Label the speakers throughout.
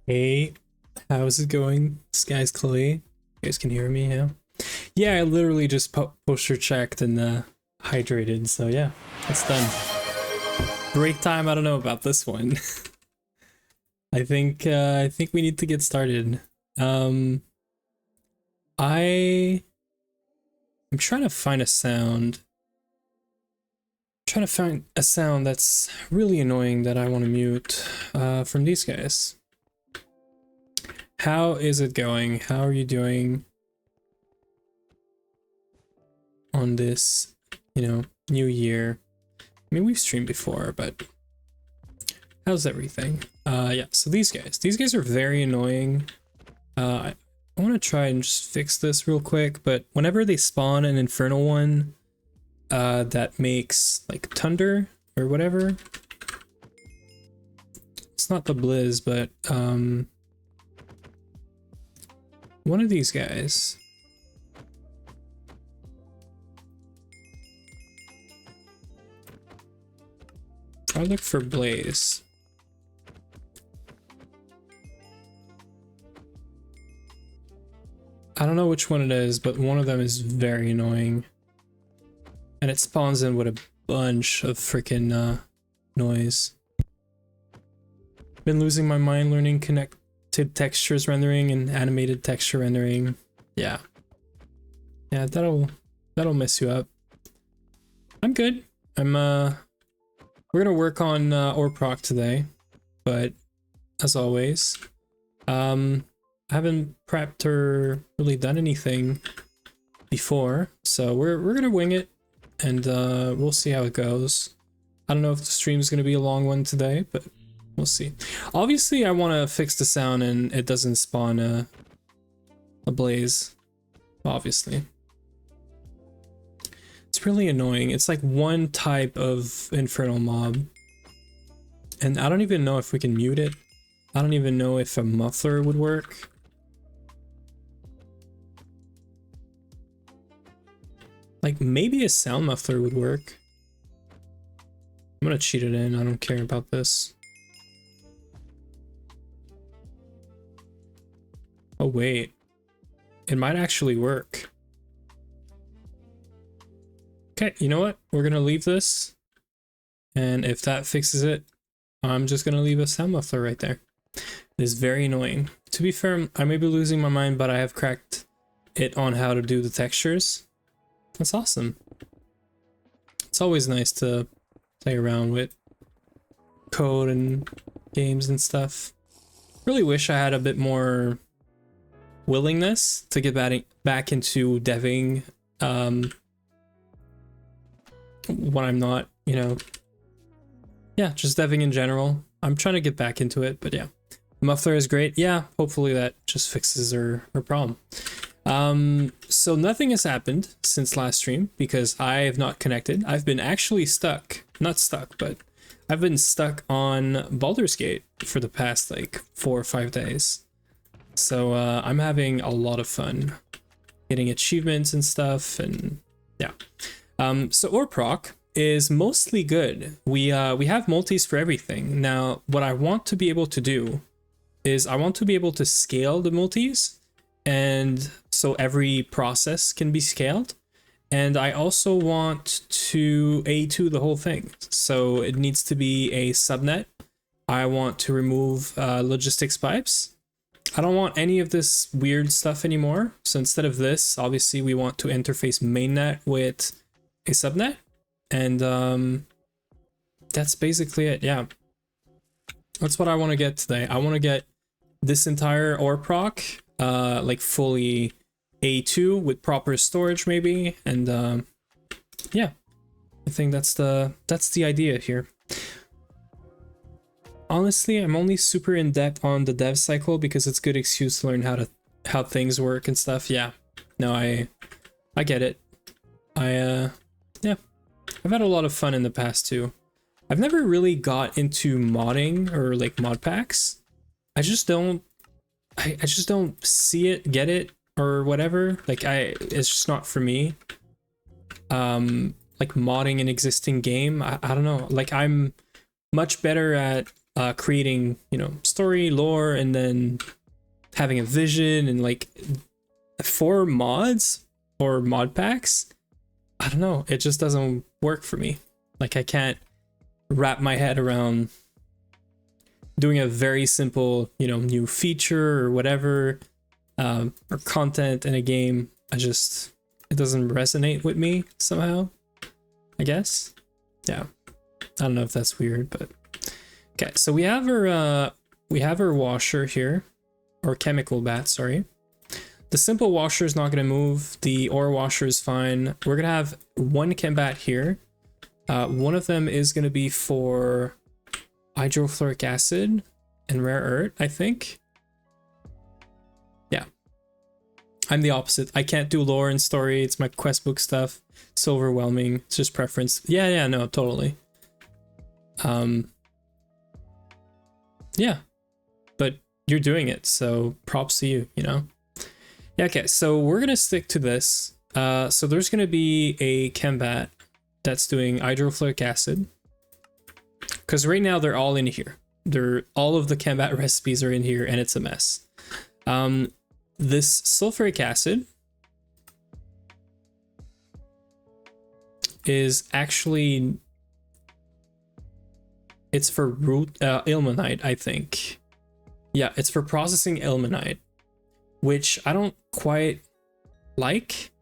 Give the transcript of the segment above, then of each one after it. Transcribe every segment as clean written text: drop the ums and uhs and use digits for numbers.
Speaker 1: Hey, how's it going? This guy's Clay. You guys can hear me, yeah? Yeah, I literally just posture checked and hydrated, so yeah, it's done. Break time, I don't know about this one. I think we need to get started. Um I'm trying to find a sound. Trying to find a sound that's really annoying that I want to mute from these guys. How is it going? How are you doing on this, new year? I mean, we've streamed before, but how's everything? Yeah, so these guys are very annoying. I want to try and just fix this real quick, but whenever they spawn an infernal one that makes like thunder or whatever, it's not the blizz, but one of these guys. I look for Blaze. I don't know which one it is, but one of them is very annoying. And it spawns in with a bunch of freaking noise. Been losing my mind learning connected textures rendering and animated texture rendering. Yeah. Yeah, that'll mess you up. I'm good. We're gonna work on ore proc today, but as always, I haven't prepped or really done anything before, so we're gonna wing it, and we'll see how it goes. I don't know if the stream's gonna be a long one today, but we'll see. Obviously, I want to fix the sound and it doesn't spawn a blaze. Obviously. It's really annoying. It's like one type of infernal mob. And I don't even know if we can mute it. I don't even know if a muffler would work. Like maybe a sound muffler would work. I'm gonna cheat it in. I don't care about this. Oh wait. It might actually work. Okay, you know what? We're gonna leave this, and if that fixes it, I'm just gonna leave a sound muffler right there. It is very annoying. To be fair, I may be losing my mind, but I have cracked it on how to do the textures. That's awesome. It's always nice to play around with code and games and stuff. Really wish I had a bit more willingness to get back into deving when I'm not, yeah, just deving in general. I'm trying to get back into it, but yeah. Muffler is great. Yeah, hopefully that just fixes her problem. So nothing has happened since last stream because I have not connected. I've been actually stuck. Not stuck, but I've been stuck on Baldur's Gate for the past like 4 or 5 days. So I'm having a lot of fun getting achievements and stuff, and yeah. So ore proc is mostly good. We have multis for everything. Now, what I want to be able to do is I want to be able to scale the multis, and so every process can be scaled. And I also want to AE2 the whole thing. So it needs to be a subnet. I want to remove logistics pipes. I don't want any of this weird stuff anymore. So instead of this, obviously we want to interface mainnet with a subnet, and that's basically it. Yeah, that's what I want to get today. I want to get this entire ore proc like fully A2 with proper storage maybe, and yeah, I think that's the idea here. Honestly, I'm only super in depth on the dev cycle because it's a good excuse to learn how things work and stuff. Yeah, no, I get it. Yeah, I've had a lot of fun in the past too. I've never really got into modding or like mod packs. I just don't see it, get it, or whatever. Like it's just not for me. Like modding an existing game, I don't know. Like I'm much better at creating, you know, story, lore, and then having a vision, and like for mods or mod packs, I don't know, it just doesn't work for me. Like I can't wrap my head around doing a very simple, you know, new feature or whatever, or content in a game. It doesn't resonate with me somehow, I guess. Yeah, I don't know if that's weird, but okay. So we have our washer here, or chemical bat, sorry. The simple washer is not going to move. The ore washer is fine. We're going to have one chem bat here. One of them is going to be for hydrofluoric acid and rare earth, I think. Yeah. I'm the opposite. I can't do lore and story. It's my quest book stuff. It's so overwhelming. It's just preference. Yeah, no, totally. Yeah. But you're doing it, so props to you, you know? Yeah, okay, so we're gonna stick to this. So there's gonna be a chembat that's doing hydrofluoric acid. Because right now they're all in here. All of the chembat recipes are in here, and it's a mess. This sulfuric acid is actually, it's for ilmenite, I think. Yeah, it's for processing ilmenite, which I don't quite like.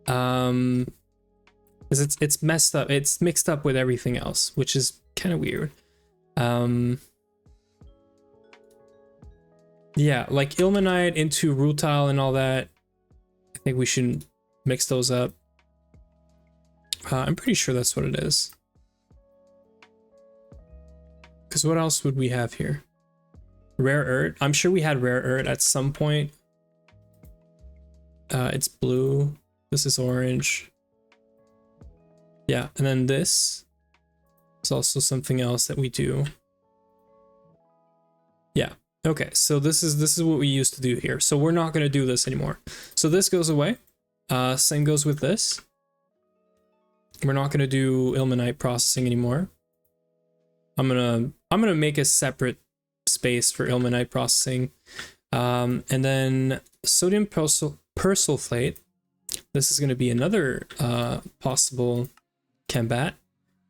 Speaker 1: Because it's messed up. It's mixed up with everything else, which is kind of weird. Yeah, like ilmenite into rutile and all that. I think we shouldn't mix those up. I'm pretty sure that's what it is. Because what else would we have here? Rare earth. I'm sure we had rare earth at some point. It's blue. This is orange. Yeah, and then this is also something else that we do. Yeah. Okay, so this is what we used to do here. So we're not going to do this anymore. So this goes away. Same goes with this. We're not going to do ilmenite processing anymore. I'm gonna make a separate space for ilmenite processing. And then sodium persulfate. This is going to be another possible chembat.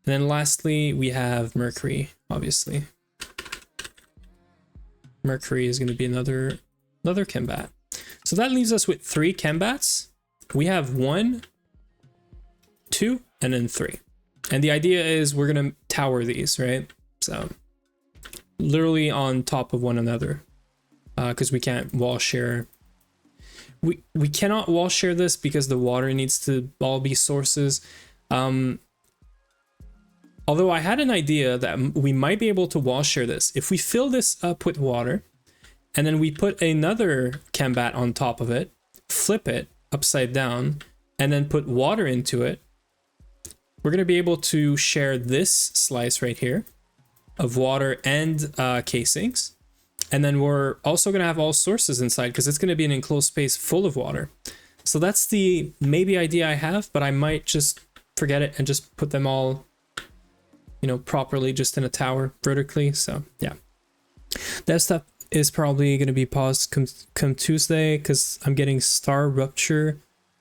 Speaker 1: And then lastly, we have mercury, obviously. Mercury is going to be another chembat. So that leaves us with 3 chembats. We have 1, 2, and then 3. And the idea is we're going to tower these, right? So literally on top of one another, because we can't wall share. We cannot wall share this because the water needs to all be sources. Although I had an idea that we might be able to wall share this. If we fill this up with water, and then we put another chembat on top of it, flip it upside down, and then put water into it, we're going to be able to share this slice right here of water and casings. And then we're also going to have all sources inside because it's going to be an enclosed space full of water. So that's the maybe idea I have, but I might just forget it and just put them all, you know, properly just in a tower vertically. So yeah, that stuff is probably going to be paused come Tuesday because I'm getting Star Rupture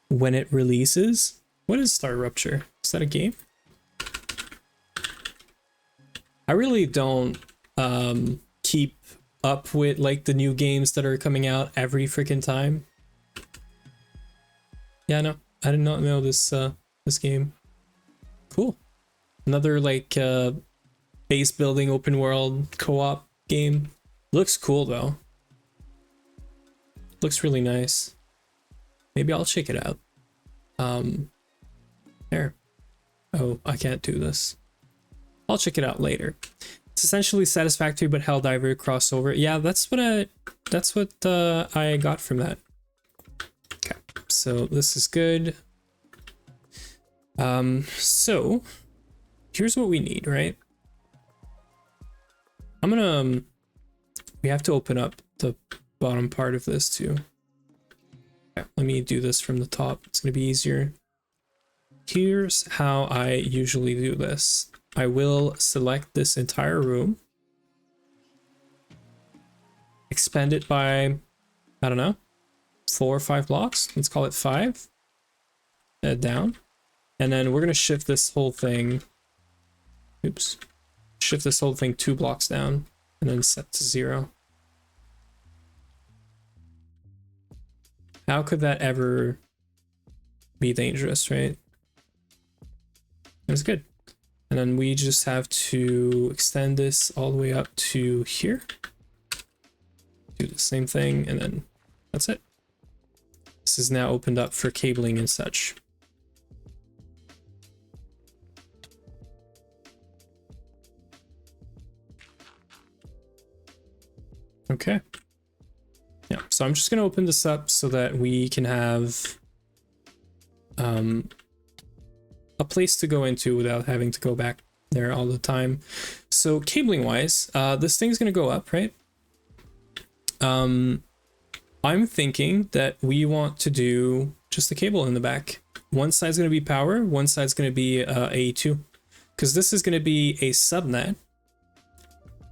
Speaker 1: when it releases. What is Star Rupture? Is that a game? I really don't keep up with like the new games that are coming out every freaking time. Yeah, no, I did not know this this game. Cool. Another like base building open world co-op game. Looks cool though. Looks really nice. Maybe I'll check it out. There. Oh, I can't do this. I'll check it out later. It's essentially satisfactory but Helldiver crossover. Yeah, that's what I got from that. Okay, so this is good. So here's what we need, right? We have to open up the bottom part of this too. Okay, let me do this from the top. It's gonna be easier. Here's how I usually do this. I will select this entire room expand it by, I don't know, 4 or 5 blocks. Let's call it 5. Down. And then we're going to shift this whole thing. Oops. Shift this whole thing 2 blocks down and then set to 0. How could that ever be dangerous, right? It was good. And then we just have to extend this all the way up to here. Do the same thing, and then that's it. This is now opened up for cabling and such. Okay. Yeah, so I'm just going to open this up so that we can have a place to go into without having to go back there all the time. So cabling wise, this thing's going to go up, right? I'm thinking that we want to do just the cable in the back. One side's going to be power, one side's going to be AE2, because this is going to be a subnet.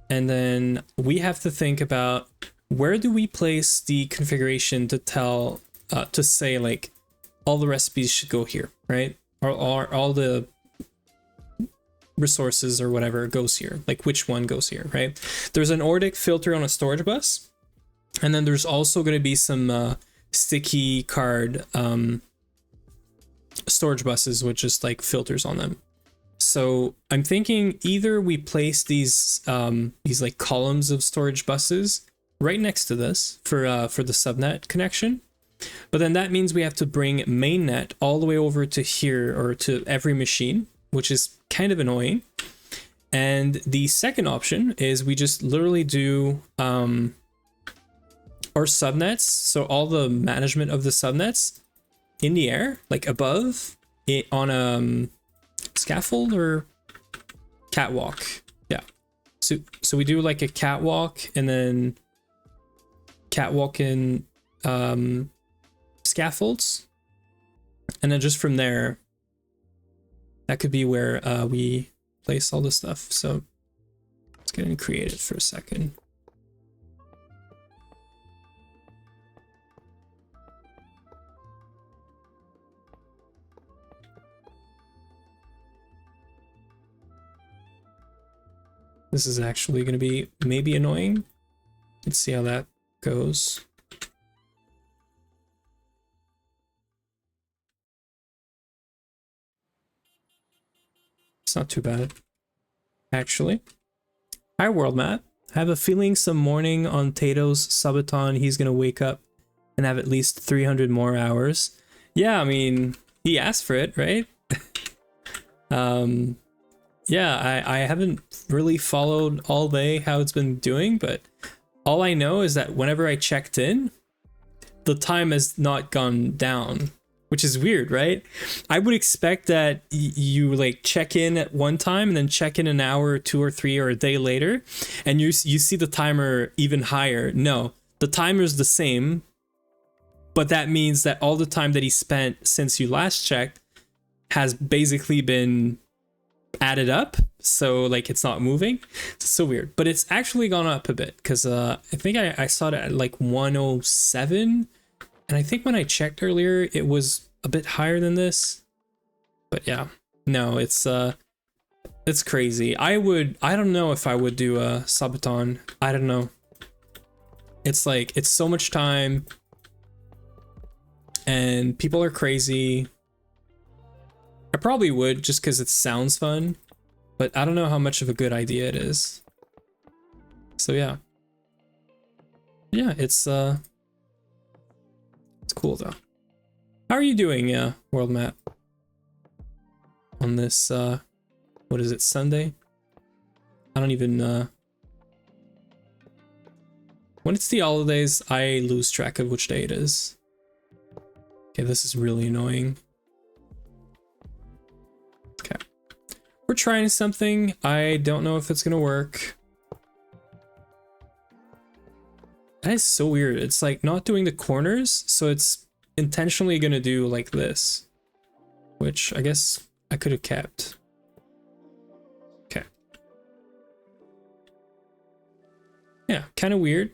Speaker 1: And then we have to think about where do we place the configuration to tell, to say like all the recipes should go here, right? Or all the resources or whatever goes here, like which one goes here, right? There's an ORDIC filter on a storage bus. And then there's also going to be some sticky card storage buses with just like filters on them. So I'm thinking either we place these like columns of storage buses right next to this for the subnet connection, but then that means we have to bring mainnet all the way over to here or to every machine, which is kind of annoying. And the second option is we just literally do our subnets, so all the management of the subnets in the air, like above it on a scaffold or catwalk. Yeah, so we do like a catwalk and then catwalk in scaffolds, and then just from there that could be where we place all this stuff. So let's get creative for a second. This is actually going to be maybe annoying. Let's see how that goes. It's not too bad, actually. Hi, World Map. I have a feeling some morning on Tato's subathon, he's going to wake up and have at least 300 more hours. Yeah, I mean, he asked for it, right? Yeah, I haven't really followed all day how it's been doing, but all I know is that whenever I checked in, the time has not gone down, which is weird, right? I would expect that you like check in at one time and then check in an hour or 2 or 3 or a day later, and you see the timer even higher. No, the timer's the same, but that means that all the time that he spent since you last checked has basically been added up, so like it's not moving. It's so weird, but it's actually gone up a bit because I think I saw it at like 107, and I think when I checked earlier it was a bit higher than this. But yeah, no, it's crazy. I don't know if I would do a subathon. I don't know. It's like it's so much time and people are crazy. I probably would just because it sounds fun, but I don't know how much of a good idea it is. So yeah. Yeah, it's cool though. How are you doing, World Map? On this what is it, Sunday? I don't even when it's the holidays, I lose track of which day it is. Okay, this is really annoying. Okay. We're trying something. I don't know if it's gonna work. That is so weird. It's like not doing the corners, so it's intentionally gonna do like this, which I guess I could have kept. Okay. Yeah, kind of weird.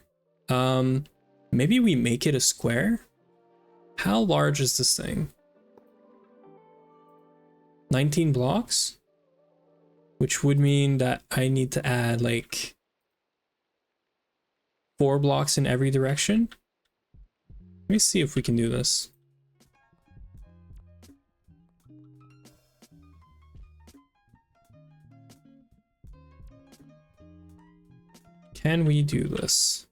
Speaker 1: Maybe we make it a square. How large is this thing? 19 blocks, which would mean that I need to add like 4 blocks in every direction. Let me see if we can do this. Can we do this?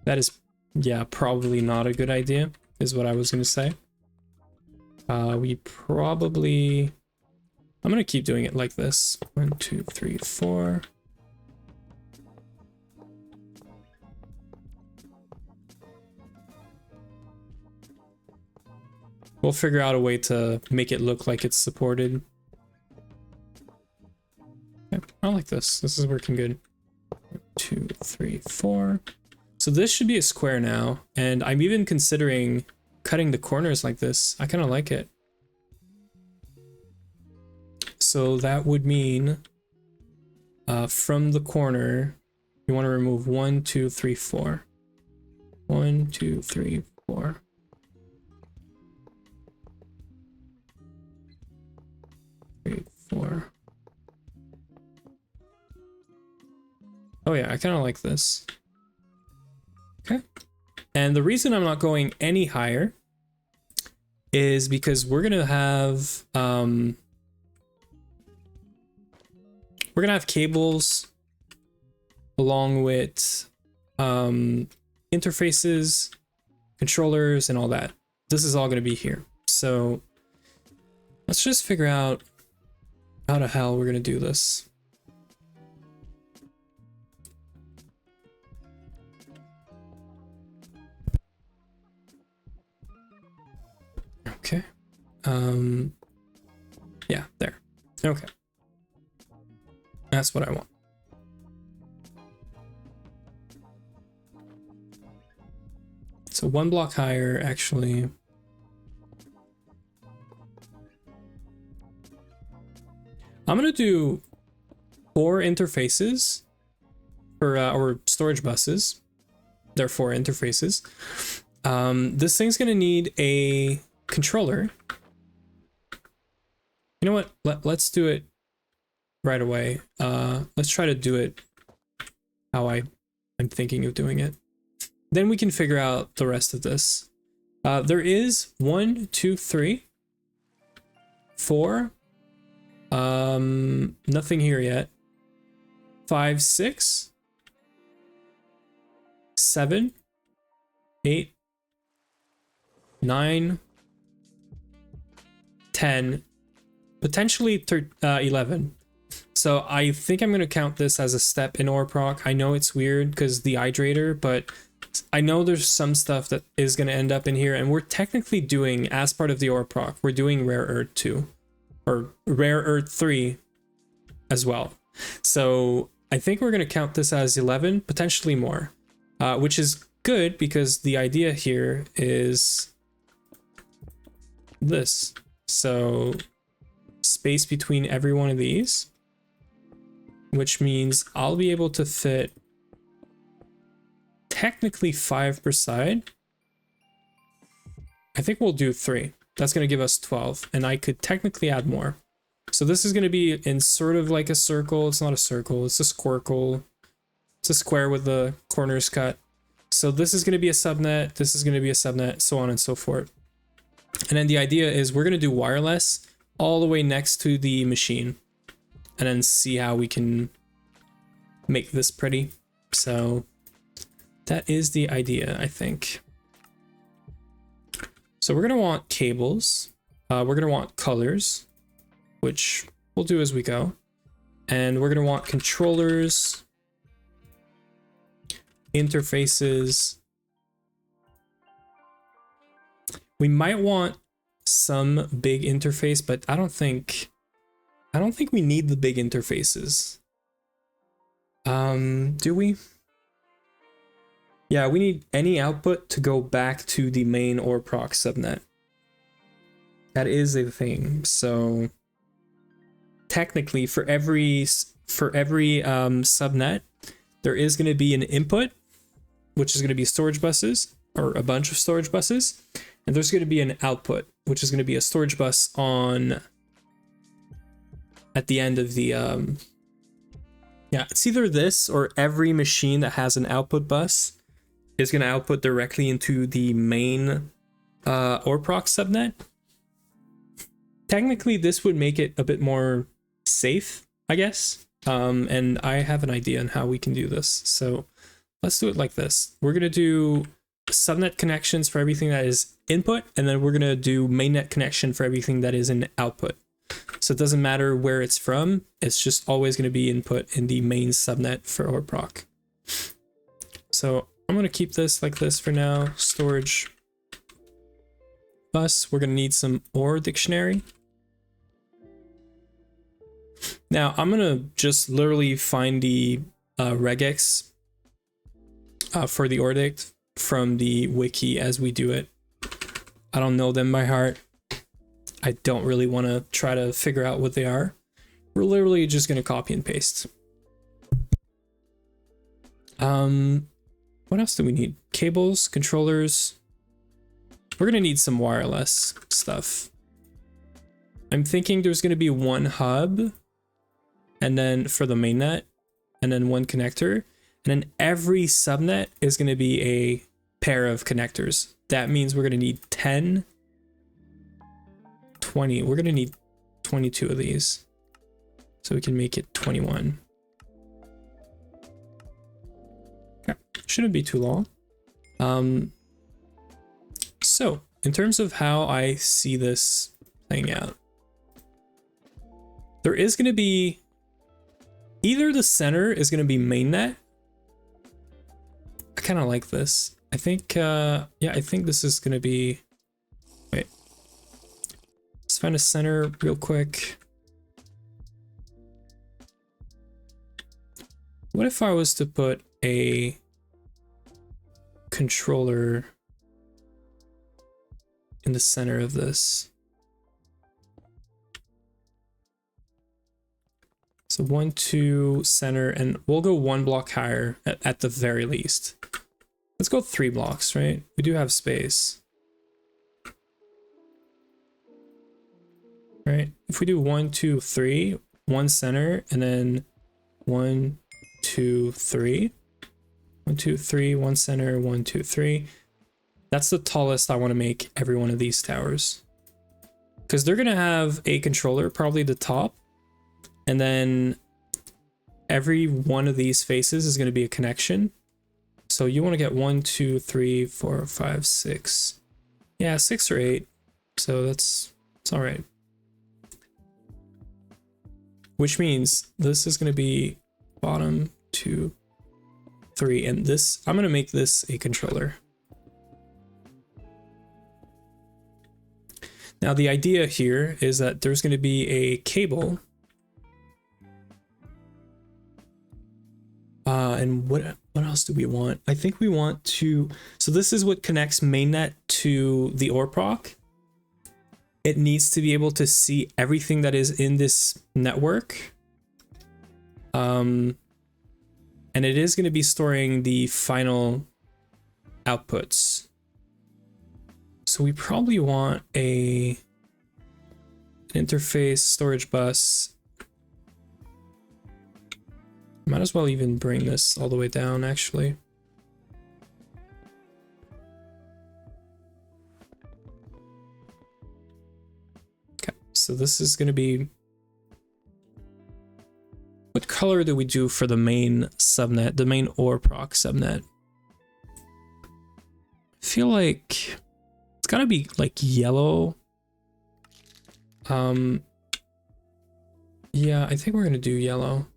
Speaker 1: That is, yeah, probably not a good idea, is what I was going to say. We probably... I'm going to keep doing it like this. 1, 2, 3, 4. We'll figure out a way to make it look like it's supported. Okay, I like this. This is working good. 1, 2, 3, 4. So this should be a square now, and I'm even considering cutting the corners like this. I kind of like it. So that would mean from the corner, you want to remove 1, 2, 3, 4. 1, 2, 3, 4. 3, 4. Oh yeah, I kind of like this. Okay. And the reason I'm not going any higher is because we're gonna have cables along with interfaces, controllers, and all that. This is all gonna be here. So let's just figure out how the hell we're gonna do this. Okay. Yeah, there. Okay. That's what I want. So 1 block higher, actually. I'm gonna do 4 interfaces for or storage buses. There are 4 interfaces. This thing's gonna need a controller. You know what? Let's do it right away. Let's try to do it how I'm thinking of doing it. Then we can figure out the rest of this. There is 1, 2, 3, 4. Nothing here yet. 5, 6, 7, 8, 9, 10, potentially 11. So I think I'm going to count this as a step in ore proc. I know it's weird because the hydrator, but I know there's some stuff that is going to end up in here, and we're technically doing, as part of the ore proc, we're doing rare earth 2 or rare earth 3 as well. So I think we're going to count this as 11, potentially more, which is good because the idea here is this. So space between every one of these, which means I'll be able to fit technically 5 per side. I think we'll do 3. That's going to give us 12, and I could technically add more. So this is going to be in sort of like a circle. It's not a circle, it's a squircle. It's a square with the corners cut. So this is going to be a subnet, this is going to be a subnet, so on and so forth. And then the idea is we're going to do wireless all the way next to the machine, and then see how we can make this pretty. So that is the idea, I think. So we're going to want cables. We're going to want colors, which we'll do as we go. And we're going to want controllers, interfaces. We might want some big interface, but I don't think we need the big interfaces. Do we? Yeah, we need any output to go back to the main or proc subnet. That is a thing. So technically, for every subnet, there is going to be an input, which is going to be storage buses or a bunch of storage buses, and there's going to be an output, which is going to be a storage bus on at the end of the yeah, it's either this or every machine that has an output bus is going to output directly into the main ORPROC subnet. Technically, this would make it a bit more safe, I guess. And I have an idea on how we can do this. So let's do it like this. We're going to do subnet connections for everything that is input, and then we're going to do mainnet connection for everything that is in output. So it doesn't matter where it's from, it's just always going to be input in the main subnet for ORPROC. So I'm going to keep this like this for now. Storage bus, we're going to need some OR dictionary. Now I'm going to just literally find the regex for the OR dict from the wiki as we do it. I don't know them by heart. I don't really want to try to figure out what they are. We're literally just going to copy and paste. What else do we need? Cables, controllers. We're going to need some wireless stuff. I'm thinking there's going to be one hub, and then for the mainnet, and then one connector, and then every subnet is going to be a pair of connectors. That means we're going to need 10, 20. We're going to need 22 of these, so we can make it 21. Okay, shouldn't be too long. So in terms of how I see this playing out, there is going to be either the center is going to be mainnet. I kind of like this. I think, yeah, I think this is going to be, wait, let's find a center real quick. What if I was to put a controller in the center of this? So 1, 2, center, and we'll go one block higher at the very least. Let's go 3 blocks, right? We do have space. Right? If we do 1, 2, 3, one center, and then 1, 2, 3. 1, 2, 3, one center, 1, 2, 3. That's the tallest I want to make every one of these towers. Because they're going to have a controller, probably the top. And then every one of these faces is going to be a connection. So you want to get 1, 2, 3, 4, 5, 6. Yeah, 6 or 8. So it's all right. Which means this is going to be bottom 2, 3. And this, I'm going to make this a controller. Now the idea here is that there's going to be a cable. And what else do we want? I think we want to, so this is what connects mainnet to the ORPROC. It needs to be able to see everything that is in this network. And it is going to be storing the final outputs. So we probably want an interface storage bus. Might as well even bring this all the way down, actually. Okay, so this is going to be... What color do we do for the main subnet, the main ORPROC subnet? I feel like it's gotta be like yellow. Yeah, I think we're gonna do yellow.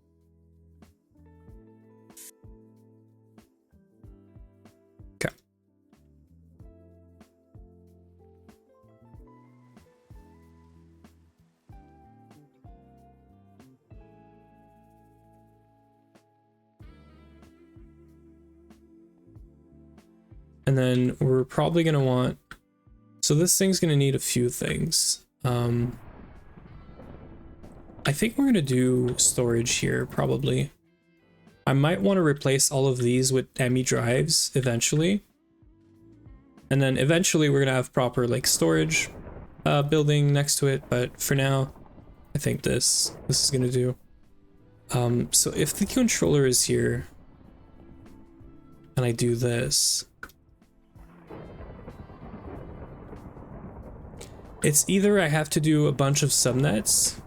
Speaker 1: Okay. And then we're probably gonna want, so this thing's gonna need a few things. I think we're gonna do storage here probably. I might want to replace all of these with ME drives eventually. And then eventually we're gonna have proper like storage building next to it, but for now, I think this is gonna do. So if the controller is here and I do this, it's either I have to do a bunch of subnets,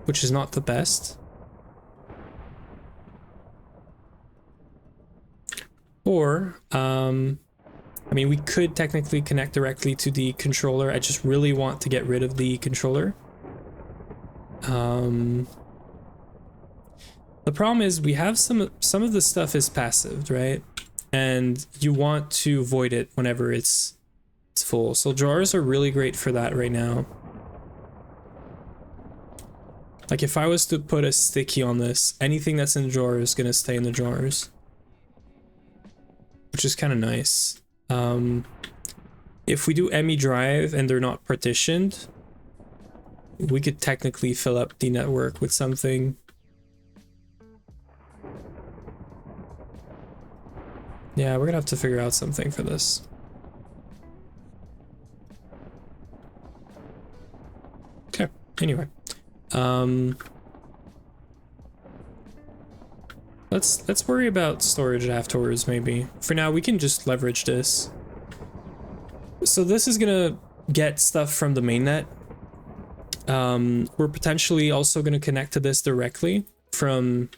Speaker 1: which is not the best, or I mean, we could technically connect directly to the controller. I just really want to get rid of the controller. The problem is we have some of the stuff is passive, right? And you want to void it whenever it's full. So drawers are really great for that right now. Like if I was to put a sticky on this, anything that's in the drawer is gonna stay in the drawers, which is kind of nice. If we do ME drive and they're not partitioned, we could technically fill up the network with something. Yeah, we're gonna have to figure out something for this. Okay, anyway. Let's worry about storage afterwards, maybe. For now, we can just leverage this. So this is gonna get stuff from the mainnet. We're potentially also gonna connect to this directly from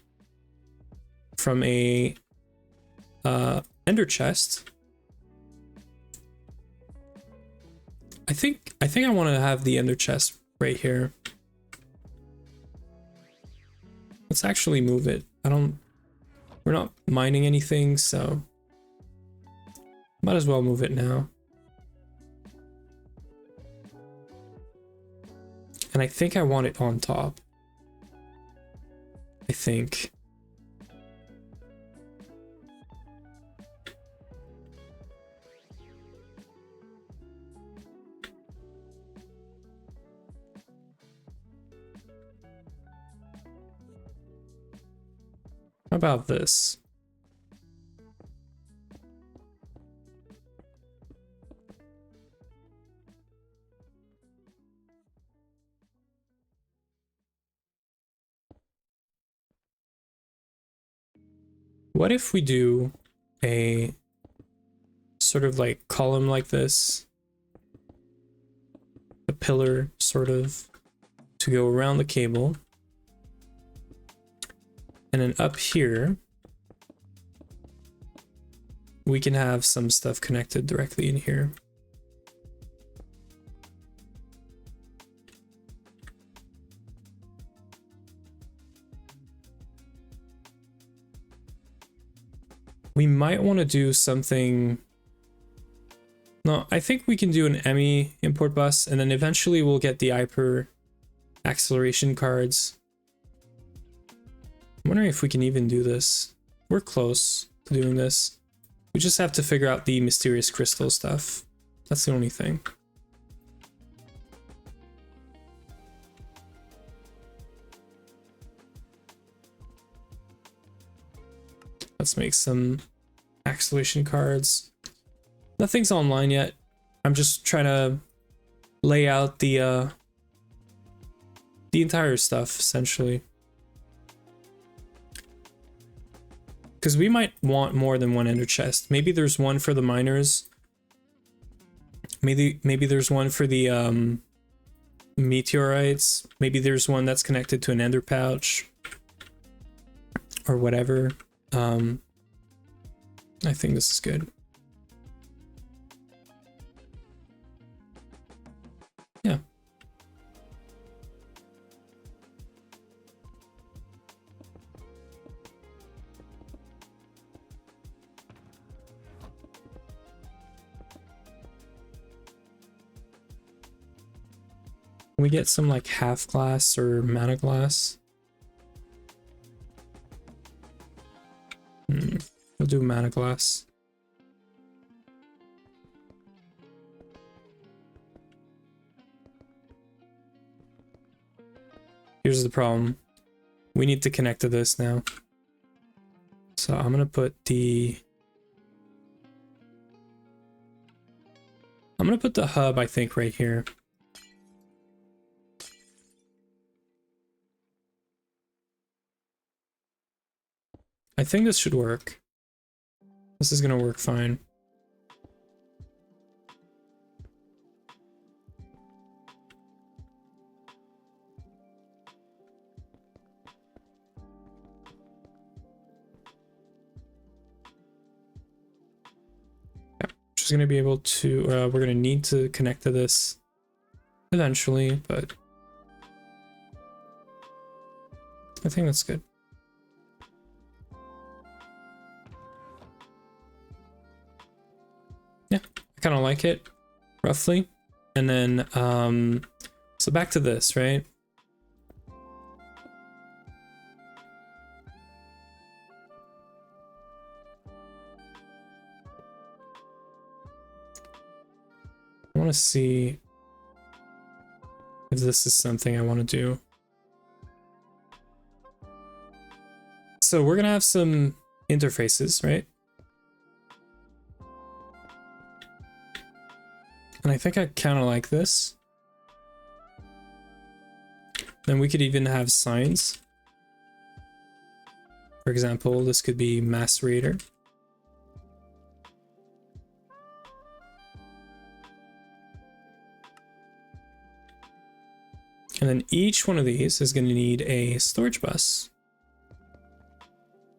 Speaker 1: a ender chest. I think I want to have the ender chest right here. Let's actually move it. We're not mining anything, so might as well move it now. And I think I want it on top. I think. How about this? What if we do a sort of like column like this? A pillar sort of to go around the cable. And then up here, we can have some stuff connected directly in here. We might want to do something. No, I think we can do an ME import bus, and then eventually we'll get the hyper acceleration cards. I'm wondering if we can even do this. We're close to doing this. We just have to figure out the mysterious crystal stuff. That's the only thing. Let's make some acceleration cards. Nothing's online yet. I'm just trying to lay out the entire stuff, essentially. Because we might want more than one ender chest. Maybe there's one for the miners. Maybe there's one for the meteorites. Maybe there's one that's connected to an ender pouch. Or whatever. I think this is good. Yeah. Can we get some like half glass or mana glass? We'll do mana glass. here's the problem. We need to connect to this now. So I'm gonna put the hub, I think, right here. I think this should work. This is gonna work fine. Just gonna be able to we're gonna need to connect to this eventually, but I think that's good. Yeah, I kind of like it roughly. And then so back to this, right? I want to see if this is something I want to do. So we're going to have some interfaces, right? And I think I kind of like this. Then we could even have signs. For example, this could be macerator. And then each one of these is going to need a storage bus,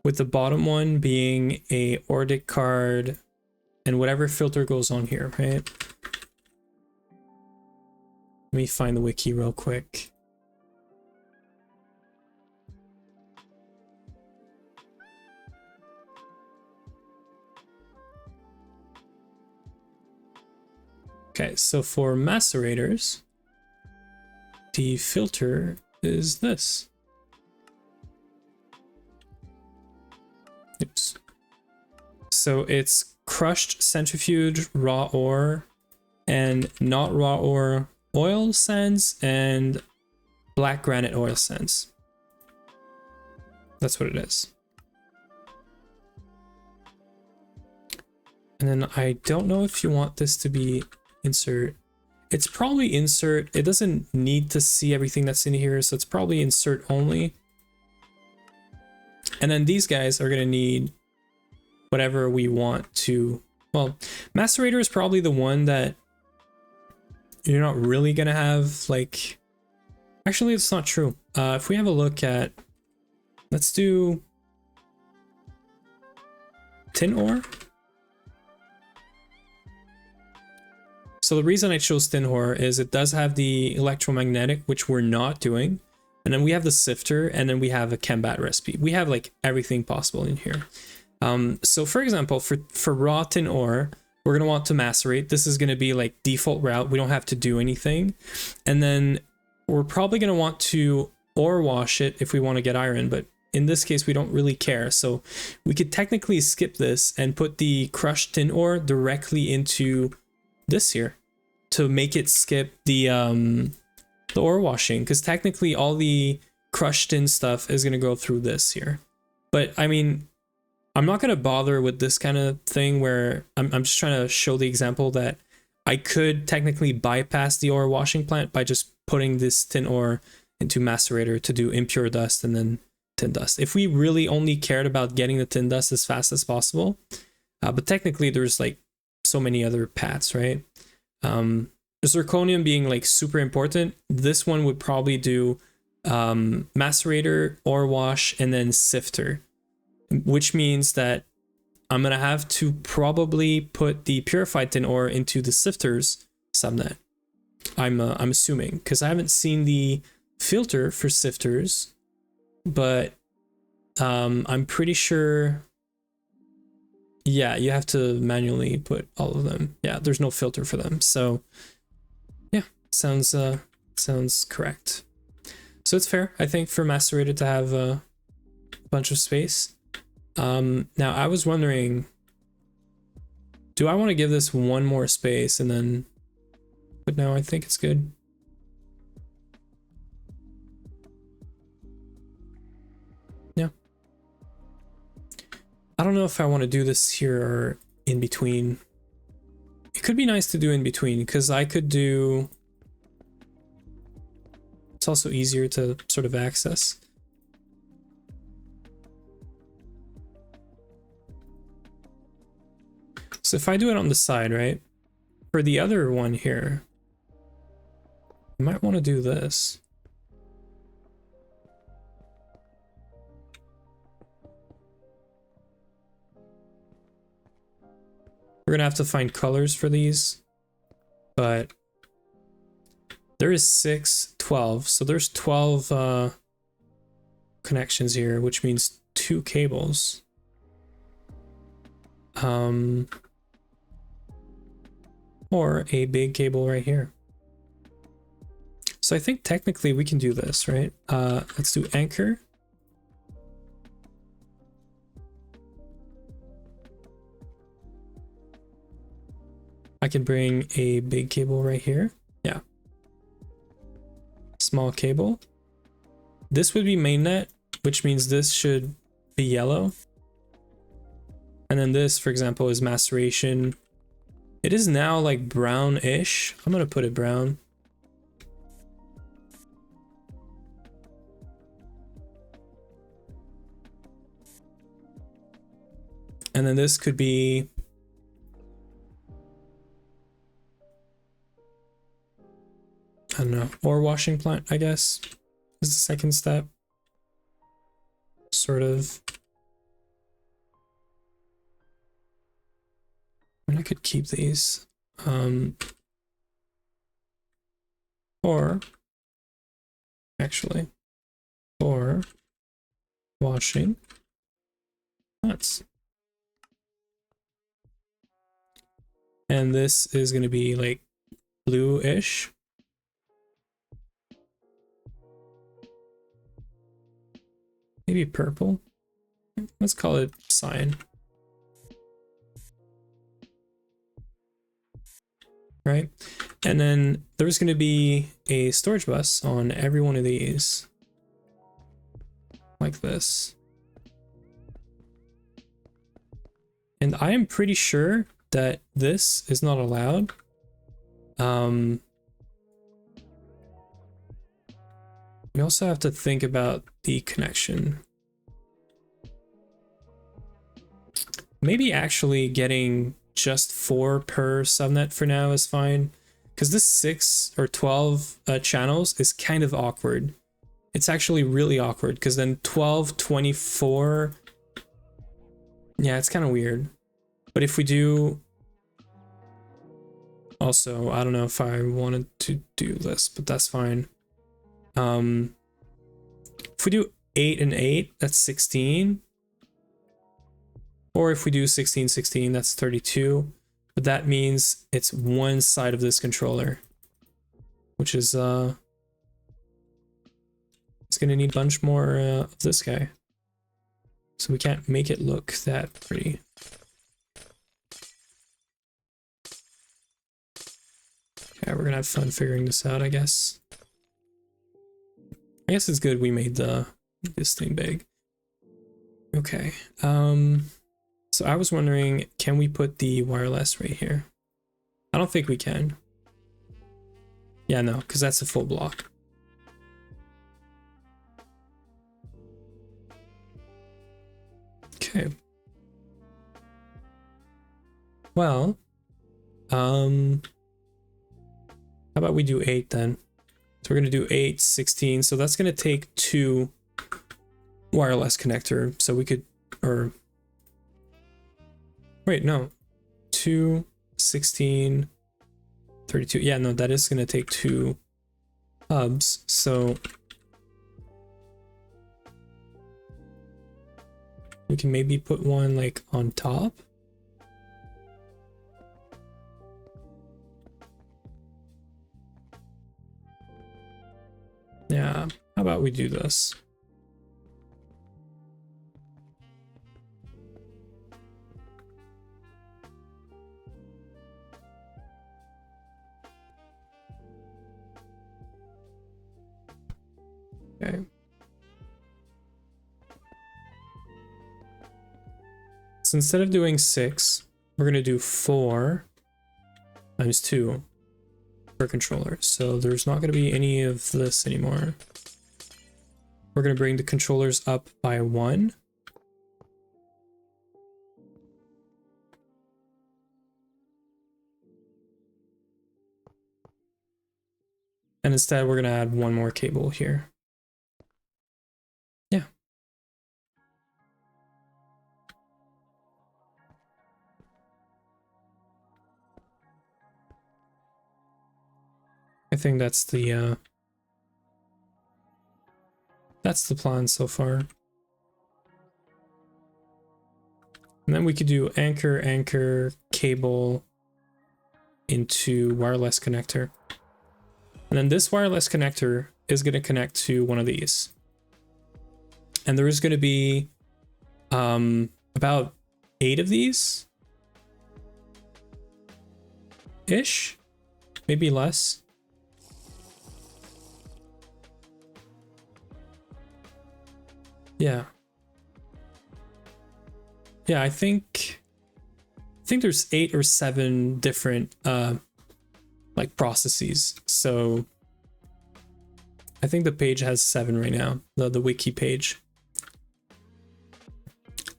Speaker 1: with the bottom one being a dict card and whatever filter goes on here, right? Let me find the wiki real quick. Okay, so for macerators, the filter is this. Oops. So it's crushed centrifuge, raw ore, and not raw ore oil sands, and black granite oil sands. That's what it is. And then I don't know if you want this to be insert. It's probably insert. It doesn't need to see everything that's in here, so it's probably insert only. And then these guys are going to need whatever we want to. Well, macerator is probably the one that you're not really going to have, like, actually it's not true. If we have a look at, let's do tin ore. So the reason I chose tin ore is it does have the electromagnetic, which we're not doing. And then we have the sifter, and then we have a Chembat recipe. We have like everything possible in here. So for example, for raw tin ore, we're gonna want to macerate. This is gonna be like default route. We don't have to do anything. And then we're probably gonna want to ore wash it if we want to get iron, but in this case, we don't really care. So we could technically skip this and put the crushed tin ore directly into this here to make it skip the ore washing, because technically all the crushed in stuff is going to go through this here. But I mean, I'm not going to bother with this kind of thing where I'm just trying to show the example that I could technically bypass the ore washing plant by just putting this tin ore into macerator to do impure dust and then tin dust. If we really only cared about getting the tin dust as fast as possible, but technically there's like so many other paths, right? The zirconium being like super important, this one would probably do macerator, ore wash, and then sifter, which means that I'm gonna have to probably put the purified tin ore into the sifters subnet. I'm assuming, because I haven't seen the filter for sifters, but I'm pretty sure. Yeah, you have to manually put all of them. Yeah, there's no filter for them. So yeah, sounds correct. So it's fair, I think, for macerator to have a bunch of space. Now I was wondering, do I want to give this one more space and then, but no, I think it's good. know if I want to do this here or in between. It could be nice to do in between because I could do... It's also easier to sort of access. So if I do it on the side, right? For the other one here, I might want to do this. We're gonna have to find colors for these, but there is 6, 12. So there's 12 connections here, which means 2 cables. Or a big cable right here. So I think technically we can do this, right? Let's do anchor. I can bring a big cable right here. Yeah. Small cable. This would be mainnet, which means this should be yellow. And then this, for example, is maceration. It is now like brown-ish. I'm gonna put it brown. And then this could be... I don't know, ore washing plant, I guess, is the second step. Sort of. And I could keep these. Or, actually, or washing plants. And this is going to be like blue-ish. Maybe purple. Let's call it cyan. Right? And then there's going to be a storage bus on every one of these. Like this. And I am pretty sure that this is not allowed. We also have to think about the connection. Maybe actually getting just 4 per subnet for now is fine, because this 6 or 12 channels is kind of awkward. It's actually really awkward, because then 12, 24, yeah, it's kind of weird. But if we do, also, I don't know if I wanted to do this, but that's fine. If we do 8 and 8, that's 16. Or if we do 16, 16, that's 32. But that means it's one side of this controller, which is, it's gonna need a bunch more of this guy. So we can't make it look that pretty. Yeah, we're gonna have fun figuring this out, I guess. I guess it's good we made this thing big. Okay. So I was wondering, can we put the wireless right here? I don't think we can. Yeah, no, because that's a full block. Okay. Well, how about we do 8 then? So we're going to do 8, 16. So that's going to take 2 wireless connector. So we could, or wait, no, 2, 16, 32. Yeah, no, that is going to take 2 hubs. So we can maybe put one like on top. Yeah, how about we do this? Okay. So instead of doing 6, we're going to do 4 times 2 per controller. So there's not going to be any of this anymore. We're going to bring the controllers up by 1. And instead, we're going to add 1 more cable here. Yeah. I think that's the plan so far. And then we could do anchor, cable into wireless connector. And then this wireless connector is going to connect to one of these. And there is going to be about 8 of these ish, maybe less. Yeah. Yeah, I think there's 8 or 7 different like processes. So I think the page has 7 right now, the wiki page.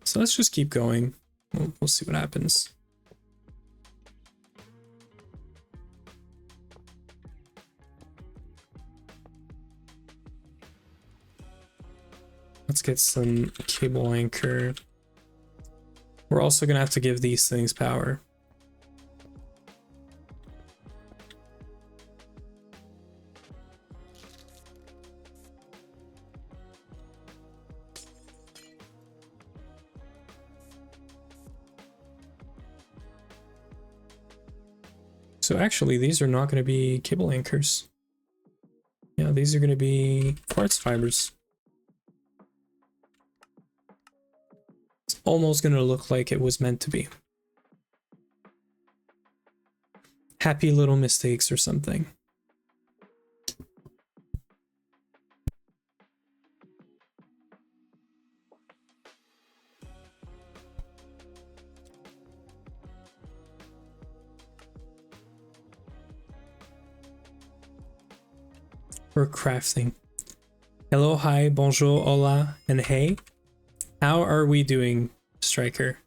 Speaker 1: So let's just keep going. We'll see what happens. Let's get some cable anchor. We're also gonna have to give these things power. So actually, these are not going to be cable anchors. Yeah, these are going to be quartz fibers. It's almost going to look like it was meant to be. Happy little mistakes or something. We're crafting. Hello, hi, bonjour, hola, and hey. How are we doing, Striker?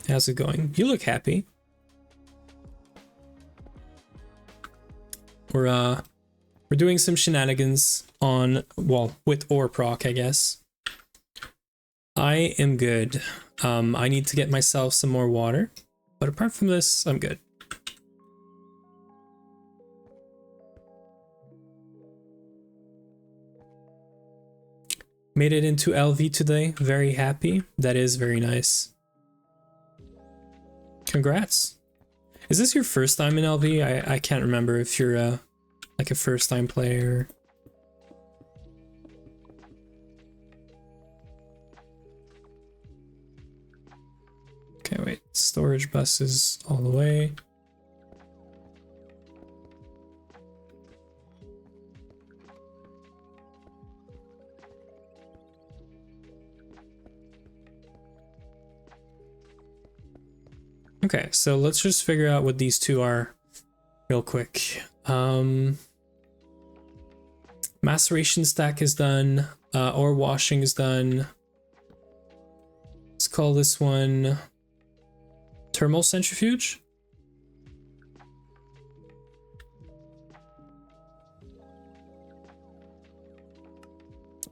Speaker 1: How's it going? You look happy. We're doing some shenanigans on, well, with ore proc, I guess. I am good. I need to get myself some more water, but apart from this, I'm good. Made it into LV today. Very happy. That is very nice. Congrats. Is this your first time in LV? I can't remember if you're like a first time player. Okay, wait. Storage buses all the way. Okay, so let's just figure out what these two are real quick. Maceration stack is done. Ore washing is done. Let's call this one thermal centrifuge.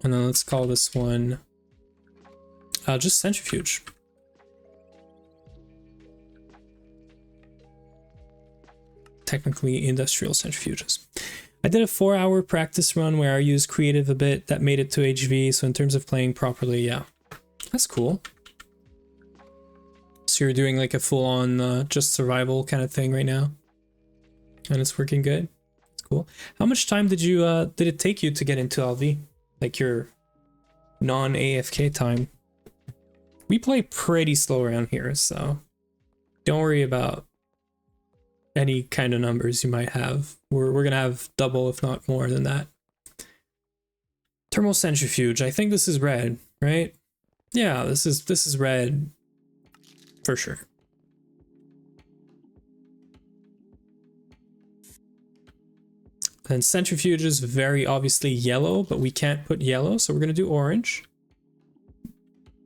Speaker 1: And then let's call this one just centrifuge. Technically industrial centrifuges. I did a 4-hour practice run where I used creative a bit. That made it to HV, so in terms of playing properly, yeah, that's cool. So you're doing like a full-on just survival kind of thing right now, and it's working good. It's cool. How much time did it take you to get into LV? Like your non-AFK time? We play pretty slow around here, so don't worry about any kind of numbers you might have. We're gonna have double, if not more than that. Thermal centrifuge. I think this is red, right? Yeah, this is red. for sure. Then centrifuge is very obviously yellow, but we can't put yellow, so we're gonna do orange.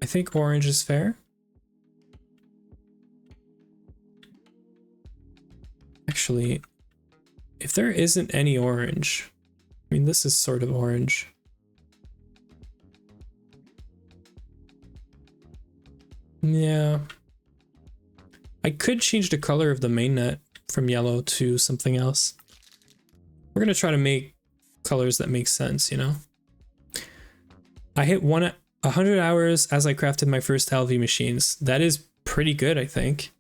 Speaker 1: I think orange is fair. Actually, if there isn't any orange, I mean, this is sort of orange. Yeah. I could change the color of the mainnet from yellow to something else. We're gonna try to make colors that make sense, you know? I hit 100 hours as I crafted my first LV machines. That is pretty good, I think.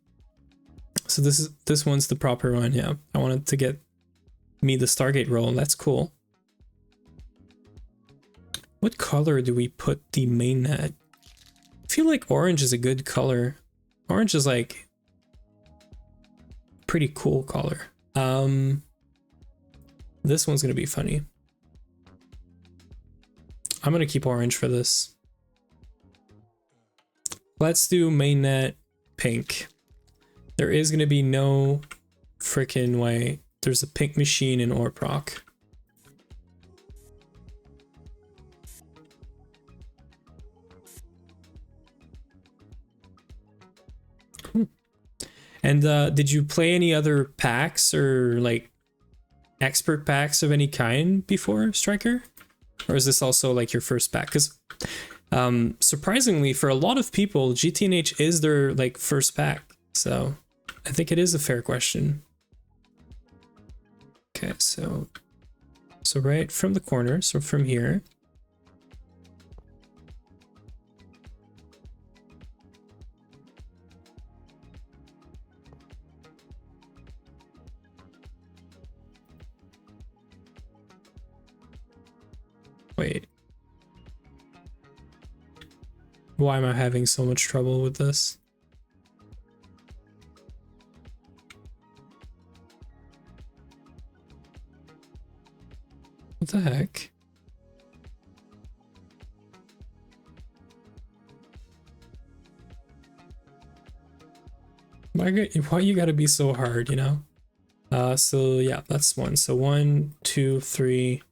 Speaker 1: So this one's the proper one, yeah. I wanted to get me the Stargate roll, that's cool. What color do we put the mainnet? I feel like orange is a good color. Orange is like pretty cool color. This one's gonna be funny. I'm gonna keep orange for this. Let's do mainnet pink. There is gonna be no freaking way there's a pink machine in Orproc. And did you play any other packs or like expert packs of any kind before, Striker? Or is this also like your first pack? Because surprisingly, for a lot of people, GTNH is their like first pack. So I think it is a fair question. Okay, so right from the corner, so from here. Wait. Why am I having so much trouble with this? What the heck? Why you gotta be so hard, you know? So yeah, that's one. So 1, 2, 3,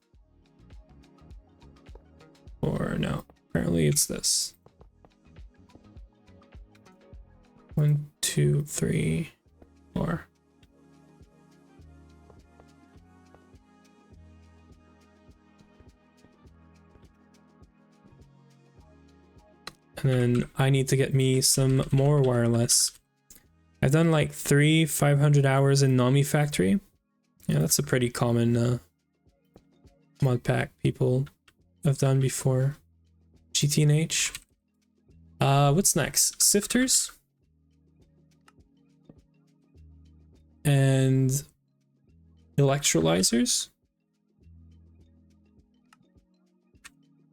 Speaker 1: 4. No, apparently it's this. 1, 2, 3, 4. And then I need to get me some more wireless. I've done like 500 hours in Nami Factory. Yeah, that's a pretty common mod pack people have done before. GTNH. What's next? Sifters. And electrolyzers.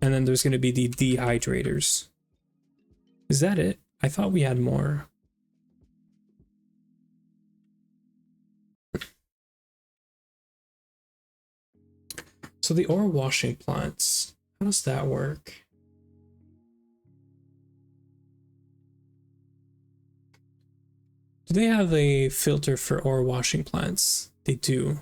Speaker 1: And then there's going to be the dehydrators. Is that it? I thought we had more. So the ore washing plants, how does that work? Do they have a filter for ore washing plants? They do.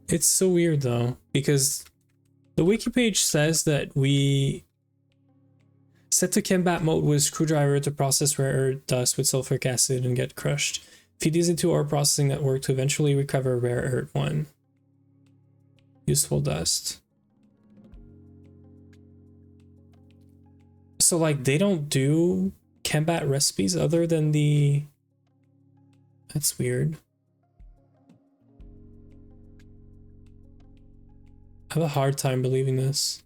Speaker 1: It's so weird though, because the wiki page says that we set to combat mode with screwdriver to process rare earth dust with sulfuric acid and get crushed. Feed these into our processing network to eventually recover rare earth 1. Useful dust. So like they don't do combat recipes other than the... That's weird. I have a hard time believing this.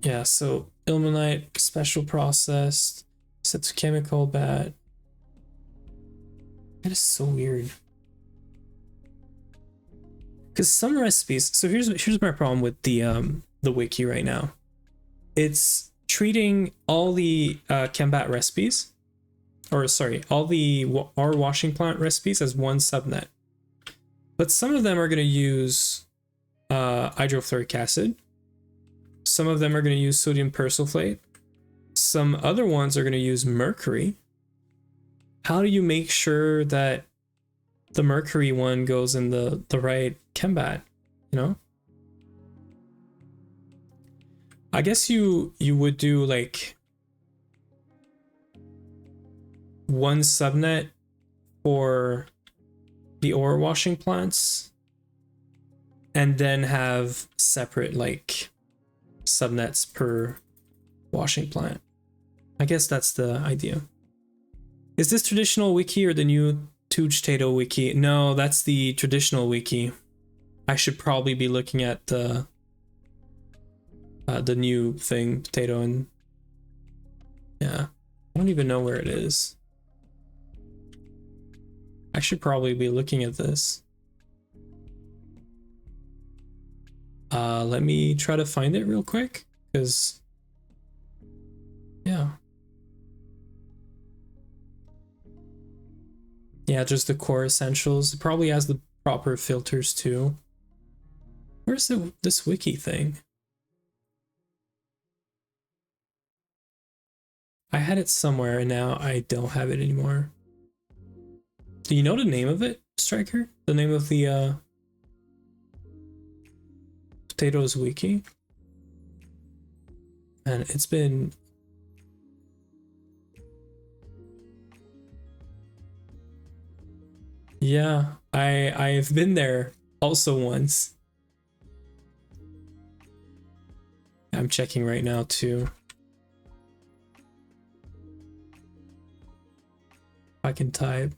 Speaker 1: Yeah, so ilmenite, special processed, set to chemical bat. That is so weird. Because some recipes, so here's my problem with the wiki right now. it's treating all the Chembat recipes, or sorry, all the R washing plant recipes as one subnet. But some of them are going to use hydrofluoric acid. Some of them are going to use sodium persulfate. Some other ones are going to use mercury. How do you make sure that the mercury one goes in the right Chembat, you know? I guess you would do like one subnet for the ore washing plants and then have separate like subnets per washing plant. I guess that's the idea. Is this traditional wiki or the new Twistgate wiki? No, that's the traditional wiki. I should probably be looking at the new thing, potato, and yeah, I don't even know where it is. I should probably be looking at this. Let me try to find it real quick, because yeah. Yeah, just the core essentials. It probably has the proper filters too. Where's this wiki thing? I had it somewhere and now I don't have it anymore. Do you know the name of it, Striker? The name of the potatoes wiki? And it's been... Yeah, I've been there also once. I'm checking right now too. I can type.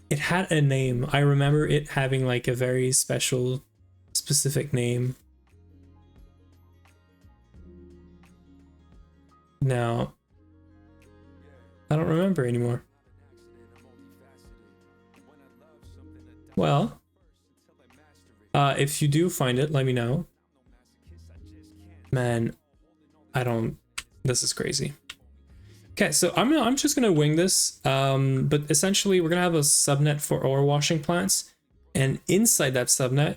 Speaker 1: It had a name. I remember it having like a very special, specific name. Now, I don't remember anymore. Well, if you do find it, let me know. Man, I don't... This is crazy. Okay, so I'm just gonna wing this, but essentially we're gonna have a subnet for ore washing plants, and inside that subnet,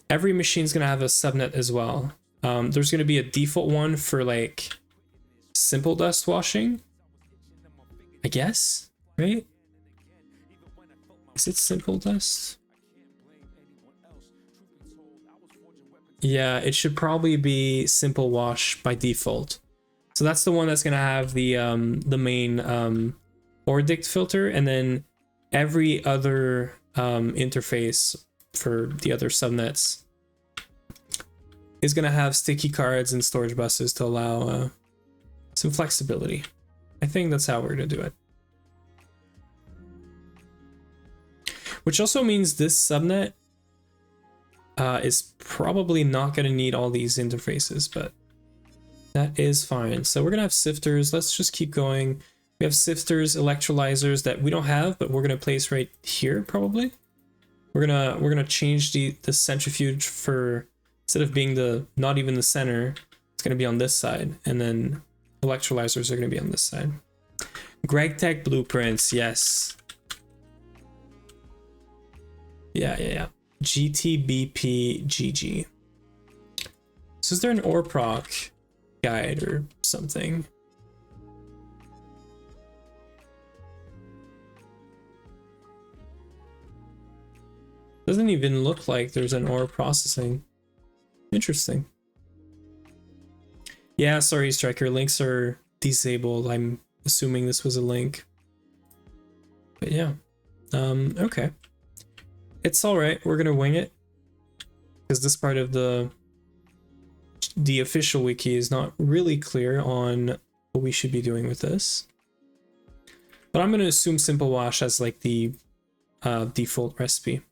Speaker 1: every machine's gonna have a subnet as well. There's gonna be a default one for like simple dust washing, I guess, right? Is it simple dust? Yeah, it should probably be simple wash by default. So that's the one that's gonna have the main ore dict filter, and then every other interface for the other subnets is gonna have sticky cards and storage buses to allow some flexibility. I think that's how we're gonna do it. Which also means this subnet is probably not gonna need all these interfaces, but that is fine. So we're gonna have sifters. Let's just keep going. We have sifters, electrolyzers that we don't have, but we're gonna place right here probably. We're gonna change the centrifuge for, instead of being not even the center, it's gonna be on this side, and then electrolyzers are gonna be on this side. Greg Tech blueprints, yes. Yeah. GTBPGG. So is there an ore proc guide or something? Doesn't even look like there's an ore processing. Interesting. Yeah, sorry, Striker, links are disabled. I'm assuming this was a link. But yeah. Okay. It's alright, we're gonna wing it. Because this part of the official wiki is not really clear on what we should be doing with this. But I'm gonna assume simple wash as like the default recipe.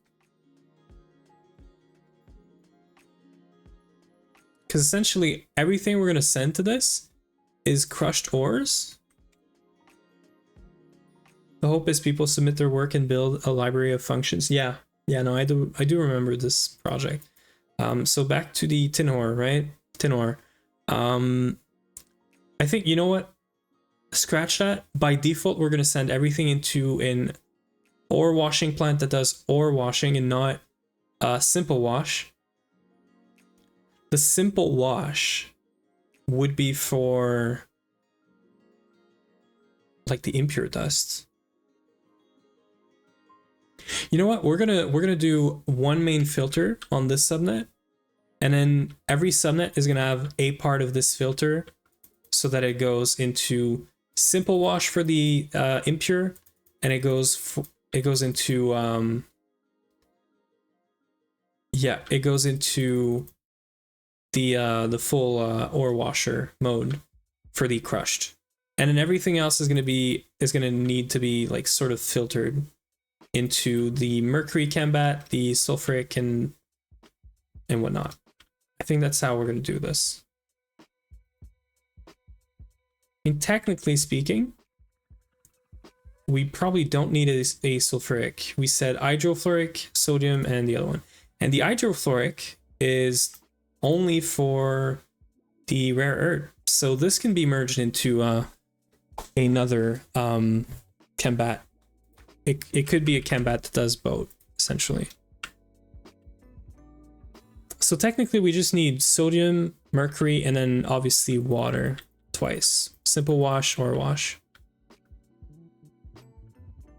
Speaker 1: Because essentially everything we're gonna send to this is crushed ores. The hope is people submit their work and build a library of functions. Yeah, no, I do remember this project. So back to the tin ore, right? Tin ore. I think, you know what? Scratch that. By default, we're going to send everything into an ore washing plant that does ore washing and not simple wash. The simple wash would be for like the impure dust. You know what? We're gonna do one main filter on this subnet, and then every subnet is gonna have a part of this filter, so that it goes into simple wash for the impure, and it goes into it goes into the full ore washer mode for the crushed, and then everything else is gonna need to be like sort of filtered into the mercury combat, the sulfuric, and whatnot. I think that's how we're gonna do this. I mean, technically speaking, we probably don't need a sulfuric. We said hydrofluoric, sodium, and the other one. And the hydrofluoric is only for the rare earth. So this can be merged into another combat. It could be a combat that does both, essentially. So technically we just need sodium, mercury, and then obviously water twice. Simple wash or wash.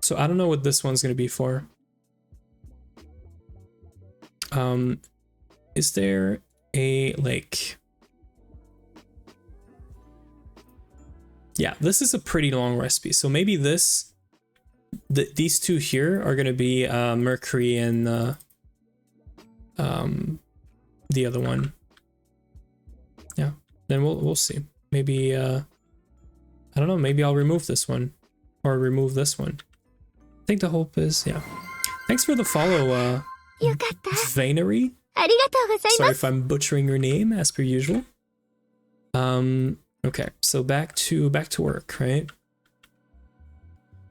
Speaker 1: So I don't know what this one's going to be for. Is there a like... Yeah, this is a pretty long recipe. So maybe these two here are going to be mercury and the other one. Yeah, then we'll see. Maybe I don't know, maybe I'll remove this one or remove this one. I think the hope is, yeah. Thanks for the follow, Vainery. Sorry if I'm butchering your name as per usual. Okay, so back to work, right?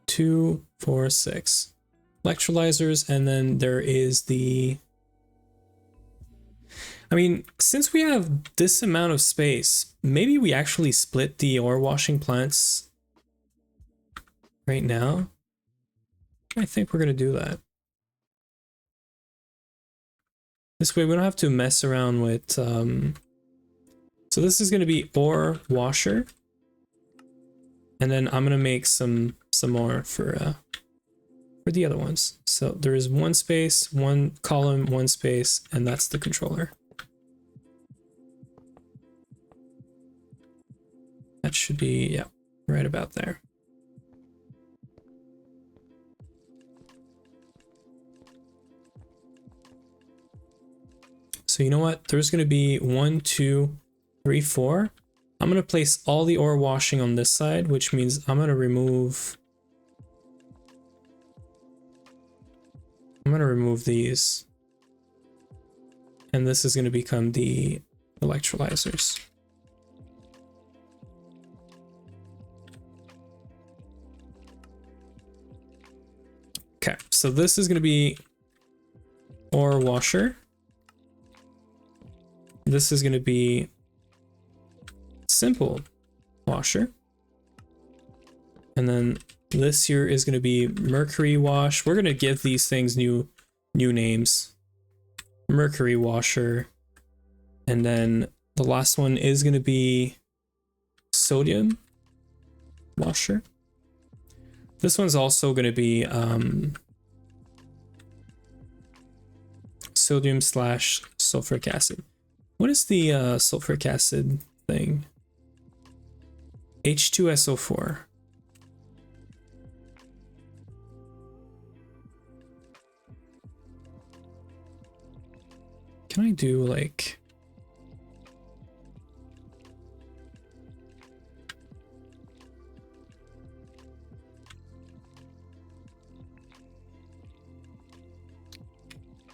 Speaker 1: 2, 4, 6 electrolyzers, and then there is the... I mean, since we have this amount of space, maybe we actually split the ore washing plants right now. I think we're gonna do that. This way we don't have to mess around with... So this is gonna be ore washer. And then I'm gonna make some more for the other ones. So there is one space, one column, one space, and that's the controller. That should be, yeah, right about there. So you know what? There's gonna be 1, 2, 3, 4. I'm going to place all the ore washing on this side, which means I'm going to remove these. And this is going to become the electrolyzers. Okay, so this is going to be ore washer. This is going to be simple washer, and then this here is going to be mercury wash. We're going to give these things new names. Mercury washer, and then the last one is going to be sodium washer. This one's also going to be sodium / sulfuric acid. What is the sulfuric acid thing? H2SO4. Can I do like...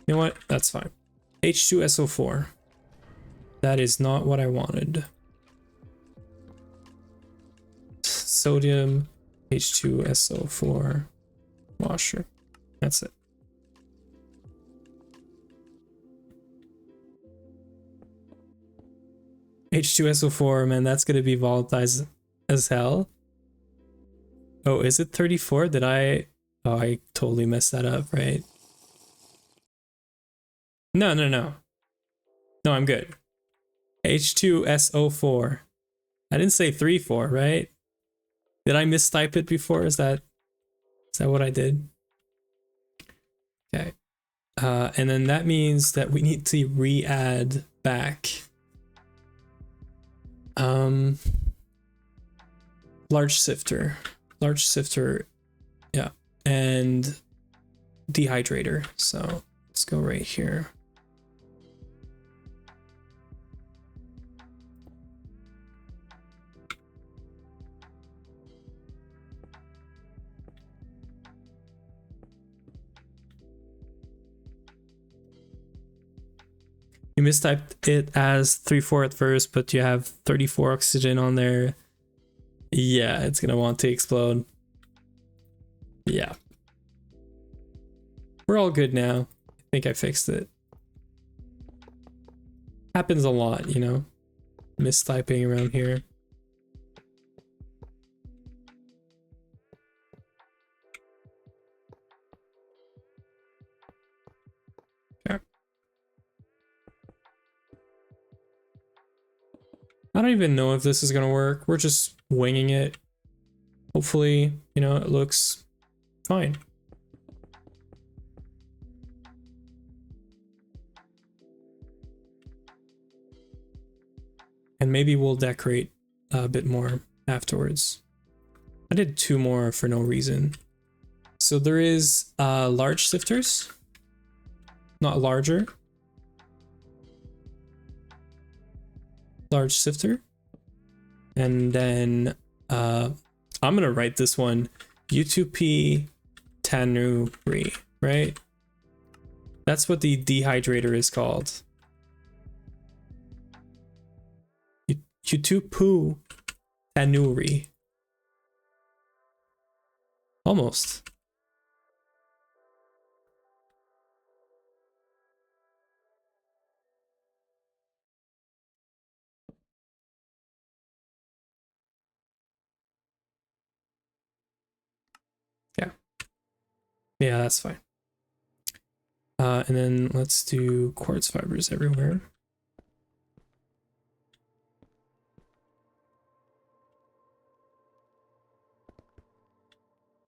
Speaker 1: You know what? That's fine. H2SO4. That is not what I wanted. Sodium, H2SO4, washer. That's it. H2SO4, man, that's gonna be volatile as hell. Oh, is it 34? Did I? Oh, I totally messed that up, right? No, no, no. No, I'm good. H2SO4. I didn't say 34, right? Did I mistype it before? Is that what I did? Okay. And then that means that we need to re-add back large sifter, yeah, and dehydrator. So let's go right here. You mistyped it as 34 at first, but you have 34 oxygen on there. Yeah, it's gonna want to explode. Yeah. We're all good now. I think I fixed it. Happens a lot, you know? Mistyping around here. Okay. I don't even know if this is gonna work. We're just winging it. Hopefully, you know, it looks fine. And maybe we'll decorate a bit more afterwards. I did 2 more for no reason. So there is large sifters, not larger. Large sifter. And then I'm gonna write this one U2P Tanuri, right? That's what the dehydrator is called. U2Pu Tanuri. Almost. Yeah. Yeah, that's fine. And then let's do quartz fibers everywhere.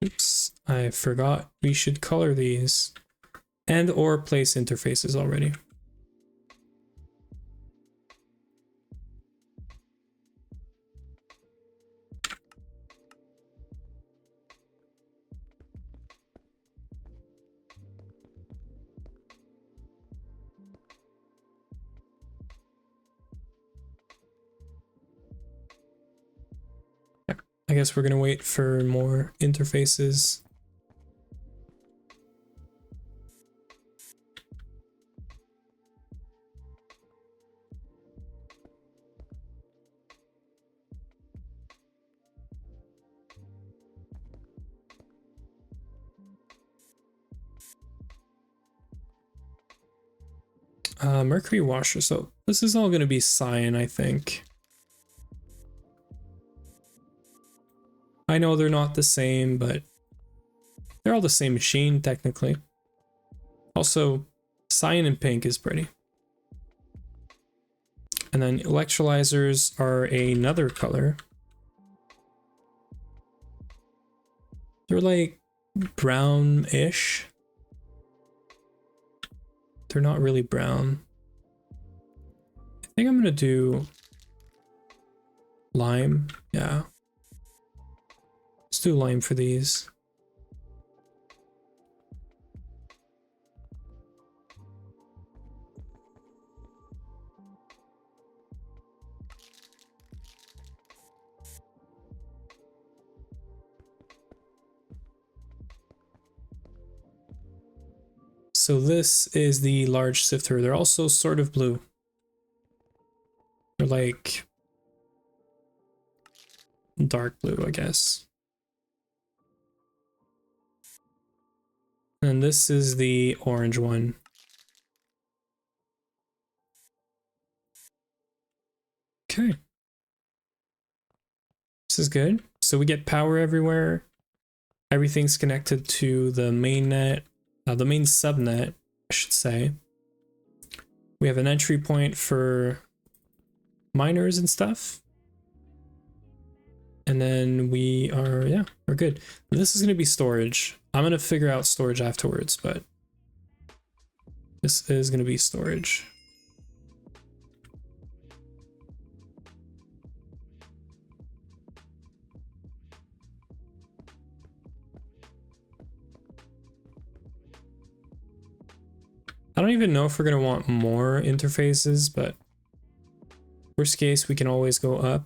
Speaker 1: Oops, I forgot we should color these and or place interfaces already. I guess we're gonna wait for more interfaces. Mercury washer. So this is all gonna be cyan, I think. I know they're not the same, but they're all the same machine technically. Also, cyan and pink is pretty. And then electrolyzers are another color. They're like brown-ish. They're not really brown. I think I'm gonna do lime. Yeah. Let's do lime for these. So this is the large sifter. They're also sort of blue. They're like dark blue, I guess. And this is the orange one. Okay. This is good. So we get power everywhere. Everything's connected to the main net, the main subnet, I should say. We have an entry point for miners and stuff. And then we are, yeah, we're good. This is going to be storage. I'm going to figure out storage afterwards, but this is going to be storage. I don't even know if we're going to want more interfaces, but worst case, we can always go up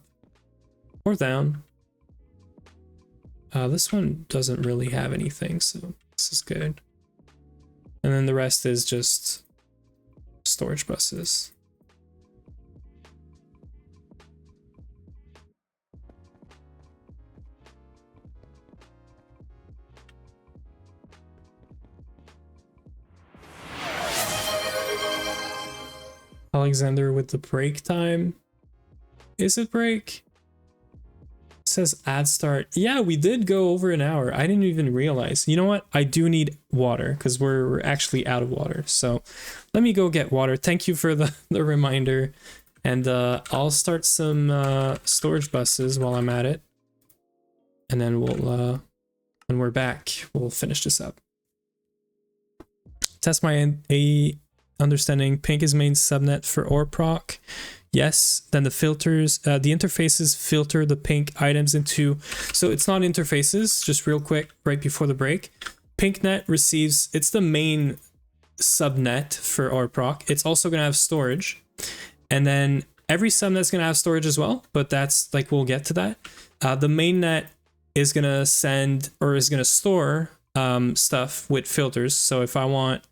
Speaker 1: or down. This one doesn't really have anything, so this is good. And then the rest is just storage buses. Alexander with the break time. Is it break? It says add start. Yeah, we did go over an hour. I didn't even realize. You know what? I do need water because we're actually out of water. So let me go get water. Thank you for the reminder. And I'll start some storage buses while I'm at it. And then we'll, when we're back, we'll finish this up. Test my AE understanding. Pink is main subnet for ORPROC. Yes, then the filters, the interfaces filter the pink items into, so it's not interfaces, just real quick, right before the break. PinkNet receives, it's the main subnet for ORPROC. It's also going to have storage. And then every subnet's going to have storage as well, but that's like, we'll get to that. The mainnet is going to send, or is going to store stuff with filters. So if I want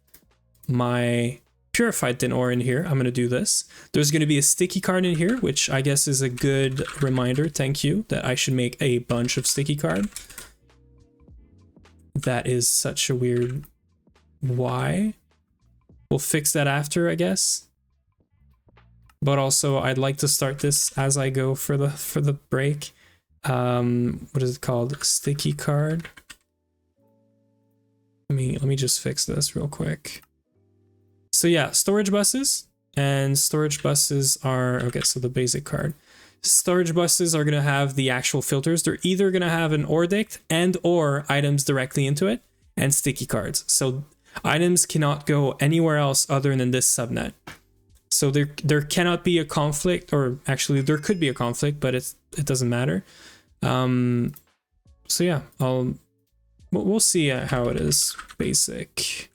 Speaker 1: my purified thin ore in here, I'm going to do this. There's going to be a sticky card in here, which I guess is a good reminder. Thank you, that I should make a bunch of sticky card. That is such a weird why. We'll fix that after, I guess. But also I'd like to start this as I go for the break. What is it called? Sticky card. Let me just fix this real quick. So yeah, storage buses, and storage buses are, okay, so the basic card. Storage buses are going to have the actual filters. They're either going to have an OR dict and or items directly into it, and sticky cards. So items cannot go anywhere else other than this subnet. So there cannot be a conflict, or actually there could be a conflict, but it doesn't matter. So yeah, we'll see how it is. Basic.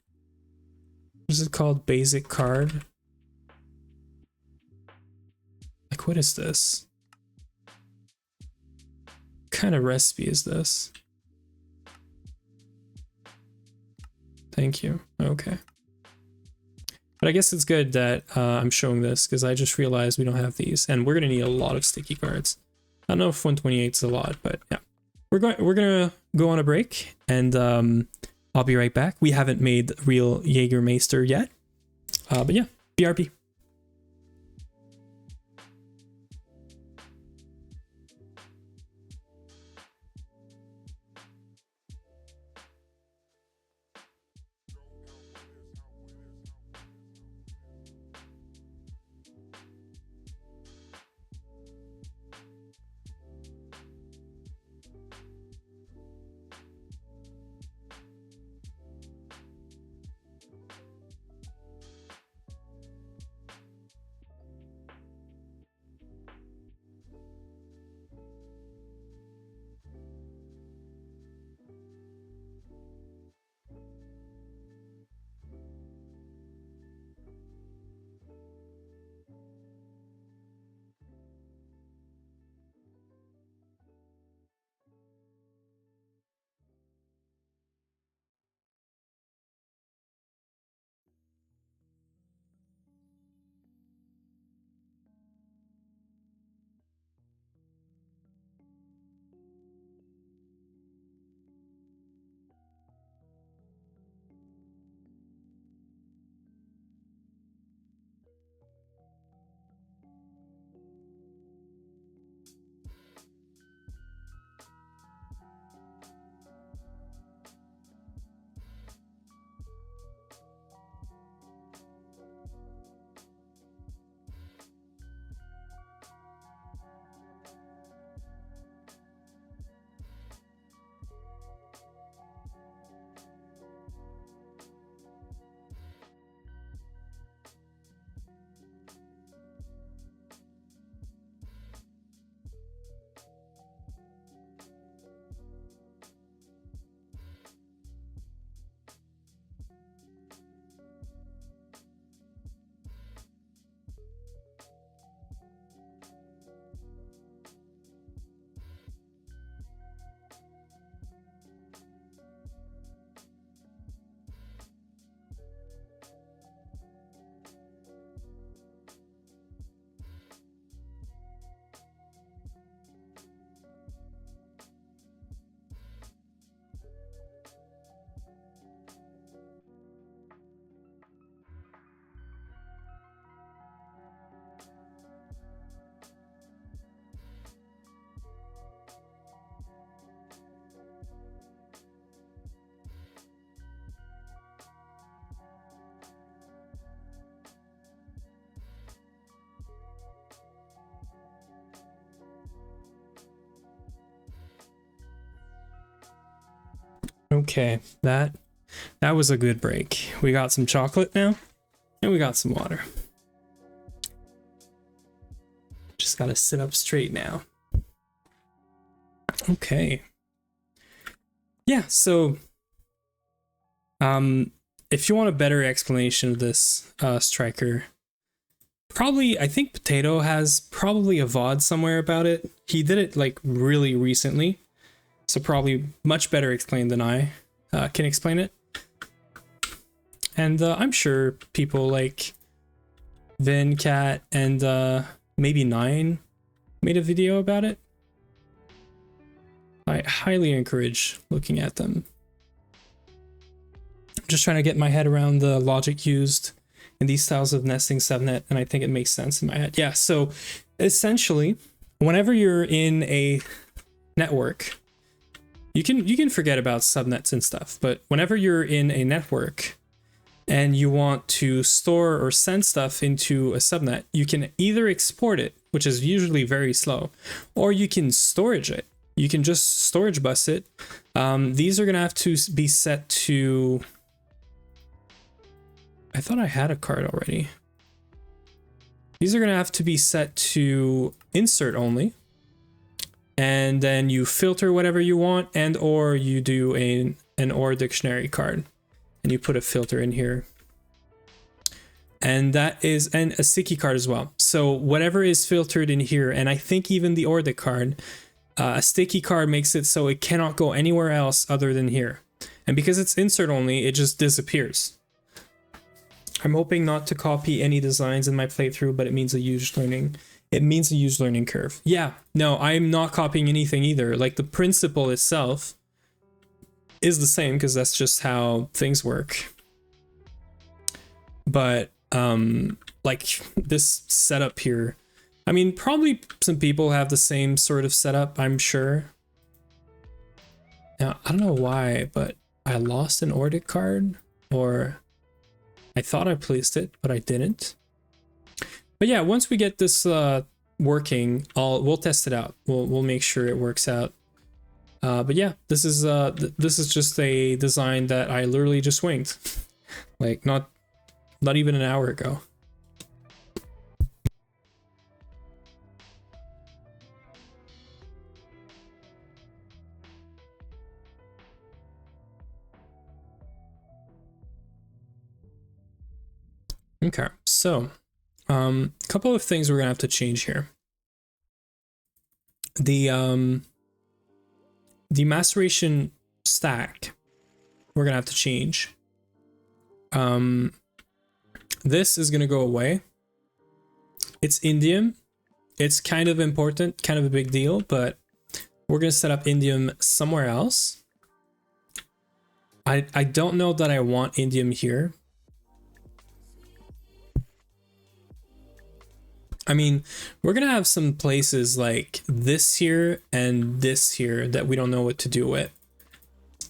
Speaker 1: What is it called? Basic card. Like, what is this? What kind of recipe is this? Thank you. Okay. But I guess it's good that I'm showing this, because I just realized we don't have these, and we're gonna need a lot of sticky cards. I don't know if 128 is a lot, but yeah. We're gonna go on a break, and I'll be right back. We haven't made real Jägermeister yet. But yeah, BRB. Okay, that was a good break. We got some chocolate now, and we got some water. Just gotta sit up straight now. Okay. Yeah, so if you want a better explanation of this striker, probably, I think Potato has probably a VOD somewhere about it. He did it like really recently, so probably much better explained than I can explain it. And I'm sure people like VinCat and maybe Nine made a video about it. I highly encourage looking at them. I'm just trying to get my head around the logic used in these styles of nesting subnet, and I think it makes sense in my head. Yeah, so essentially, whenever you're in a network, you can forget about subnets and stuff, but whenever you're in a network and you want to store or send stuff into a subnet, you can either export it, which is usually very slow, or you can storage it. You can just storage bus it. These are gonna have to be set to, I thought I had a card already. These are gonna have to be set to insert only. And then you filter whatever you want, and or you do an OR dictionary card. And you put a filter in here. And that is, and a sticky card as well. So whatever is filtered in here, and I think even the OR dict card, a sticky card makes it so it cannot go anywhere else other than here. And because it's insert only, it just disappears. I'm hoping not to copy any designs in my playthrough, but it means a huge learning. It means a huge learning curve. Yeah, no, I'm not copying anything either. Like the principle itself is the same because that's just how things work. But like this setup here, I mean, probably some people have the same sort of setup, I'm sure. Now, I don't know why, but I lost an OR dict card, or I thought I placed it, but I didn't. But yeah, once we get this working, we'll test it out. We'll make sure it works out. But yeah, this is just a design that I literally just winged, like not even an hour ago. Okay, so a couple of things we're gonna have to change here. The maceration stack we're gonna have to change. This is gonna go away. It's indium. It's kind of important, kind of a big deal, but we're gonna set up indium somewhere else. I don't know that I want indium here. I mean, we're gonna have some places like this here and this here that we don't know what to do with.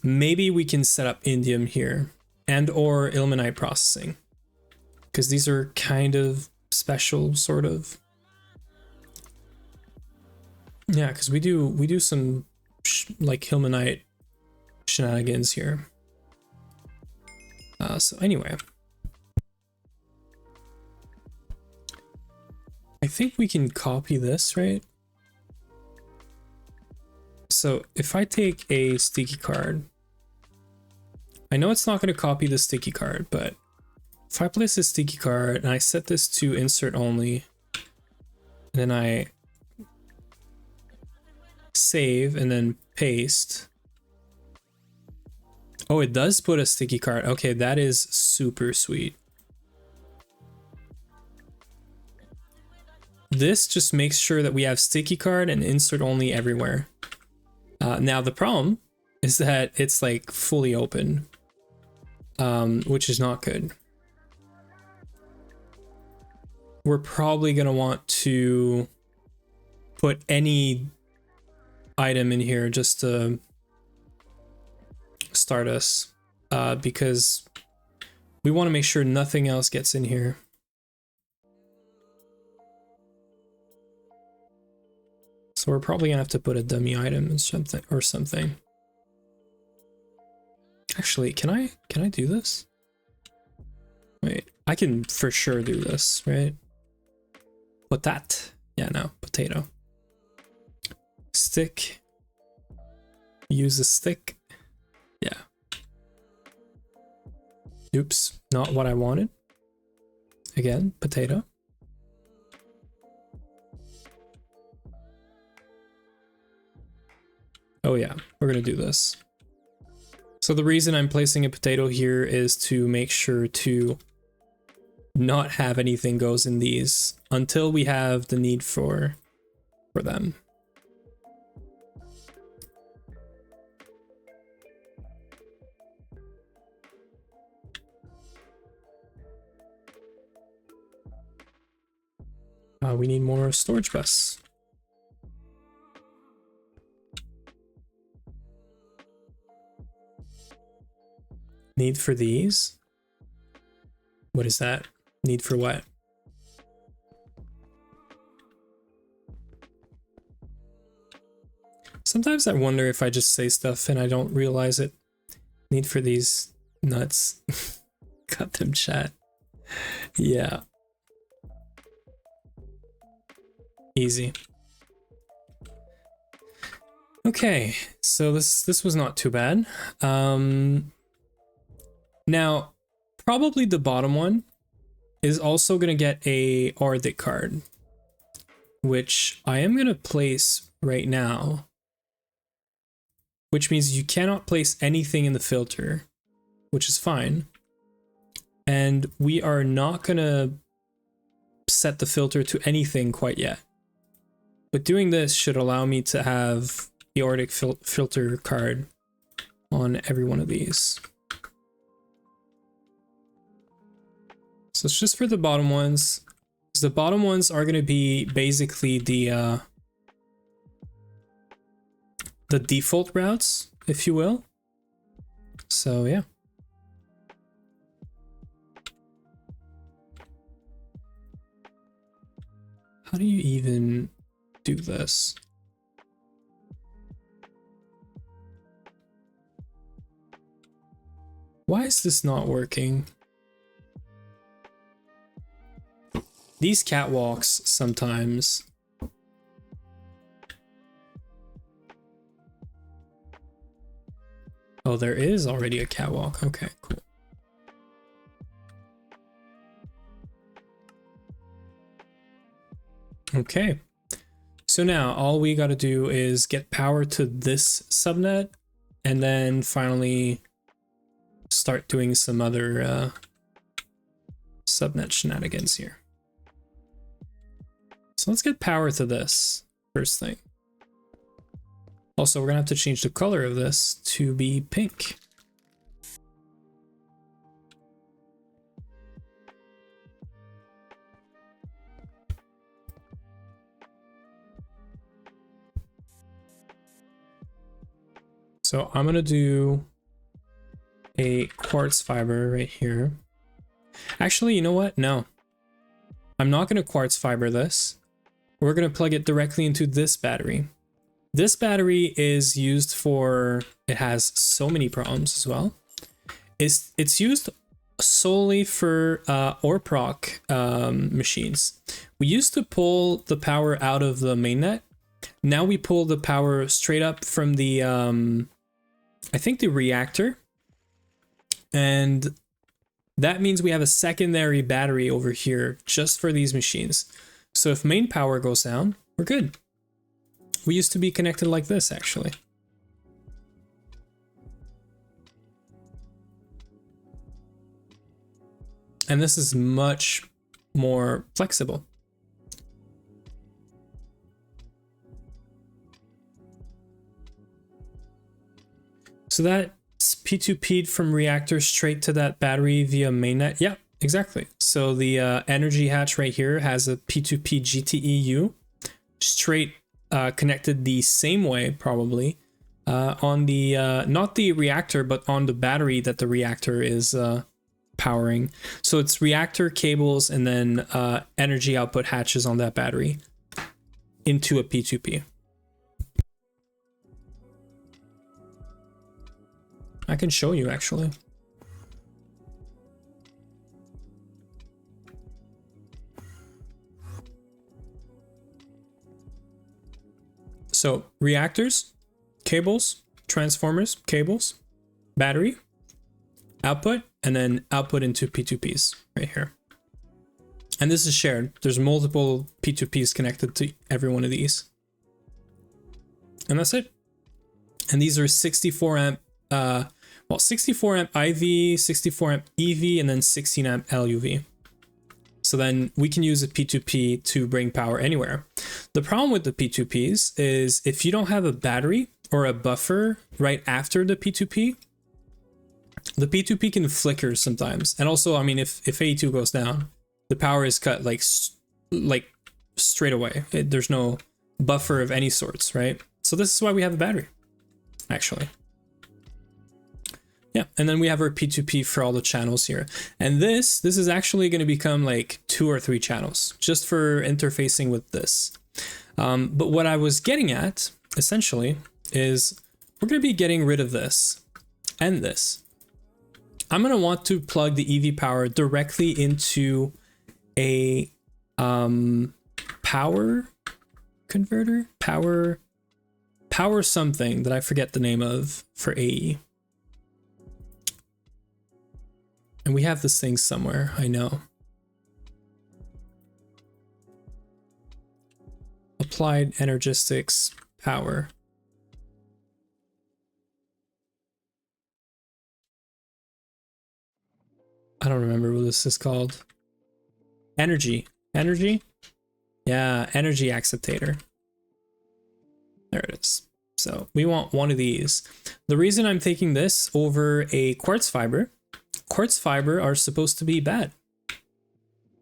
Speaker 1: Maybe we can set up indium here and or ilmenite processing, because these are kind of special, sort of. Yeah, because we do some like ilmenite shenanigans here. So anyway, I think we can copy this, right? So if I take a sticky card, I know it's not going to copy the sticky card, but if I place a sticky card and I set this to insert only, and then I save and then paste. Oh, it does put a sticky card. Okay, that is super sweet. This just makes sure that we have sticky card and insert only everywhere. Now the problem is that it's like fully open, which is not good. We're probably gonna want to put any item in here just to start us, because we want to make sure nothing else gets in here. So we're probably gonna have to put a dummy item or something. Actually, can I do this? Wait, I can for sure do this, right? What that? Yeah, no, potato. Stick. Use a stick. Yeah. Oops, not what I wanted. Again, potato. Oh yeah, we're gonna do this. So the reason I'm placing a potato here is to make sure to not have anything goes in these until we have the need for them. We need more storage bus. Need for these? What is that? Need for what? Sometimes I wonder if I just say stuff and I don't realize it. Need for these nuts. Cut them, chat. Yeah. Easy. Okay, so this was not too bad. Now, probably the bottom one is also gonna get a dict card, which I am gonna place right now, which means you cannot place anything in the filter, which is fine. And we are not gonna set the filter to anything quite yet. But doing this should allow me to have the dict filter card on every one of these. So it's just for the bottom ones. So the bottom ones are going to be basically the default routes, if you will. So yeah. How do you even do this? Why is this not working? These catwalks sometimes. Oh, there is already a catwalk. Okay, cool. Okay. So now all we got to do is get power to this subnet and then finally start doing some other subnet shenanigans here. So let's get power to this first thing. Also, we're gonna have to change the color of this to be pink. So I'm gonna do a quartz fiber right here. Actually, you know what? No, I'm not gonna quartz fiber this. We're gonna plug it directly into this battery. This battery is used for, it has so many problems as well. It's used solely for ORPROC machines. We used to pull the power out of the mainnet. Now we pull the power straight up from the, I think the reactor. And that means we have a secondary battery over here just for these machines. So if main power goes down, we're good. We used to be connected like this, actually. And this is much more flexible. So that's P2P'd from reactor straight to that battery via mainnet. Yeah, exactly. So the energy hatch right here has a P2P GTEU straight connected the same way, probably, on the, not the reactor, but on the battery that the reactor is powering. So it's reactor cables and then energy output hatches on that battery into a P2P. I can show you actually. So reactors, cables, transformers, cables, battery, output, and then output into P2Ps right here. And this is shared. There's multiple P2Ps connected to every one of these. And that's it. And these are 64 amp, 64 amp IV, 64 amp EV, and then 16 amp LUV. So then we can use a P2P to bring power anywhere. The problem with the P2Ps is if you don't have a battery or a buffer right after the P2P can flicker sometimes. And also, I mean, if AE2 goes down, the power is cut like straight away. There's no buffer of any sorts, right? So this is why we have a battery, actually. Yeah, and then we have our P2P for all the channels here. And this is actually going to become like 2 or 3 channels just for interfacing with this. But what I was getting at, essentially, is we're going to be getting rid of this and this. I'm going to want to plug the EV power directly into a power converter, power something that I forget the name of for AE. And we have this thing somewhere, I know. Applied energistics power. I don't remember what this is called. Energy. Yeah, energy acceptator. There it is. So we want one of these. The reason I'm taking this over a quartz fiber are supposed to be bad.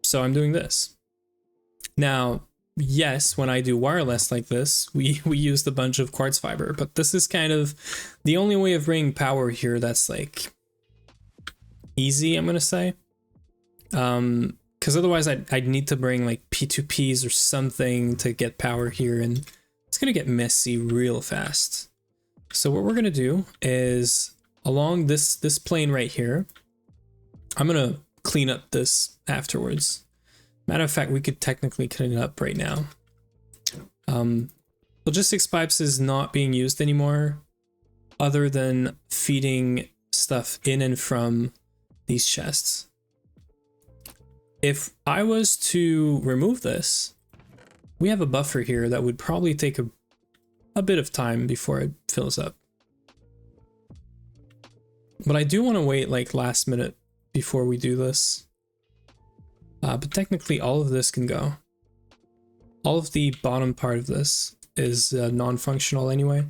Speaker 1: So I'm doing this. Now, yes, when I do wireless like this, we used a bunch of quartz fiber, but this is kind of the only way of bringing power here that's like easy, I'm going to say. Because otherwise I'd need to bring like P2Ps or something to get power here, and it's going to get messy real fast. So what we're going to do is along this plane right here, I'm going to clean up this afterwards. Matter of fact, we could technically clean it up right now. Logistics pipes is not being used anymore other than feeding stuff in and from these chests. If I was to remove this, we have a buffer here that would probably take a bit of time before it fills up. But I do want to wait like last minute before we do this. But technically all of this can go. All of the bottom part of this is non-functional anyway.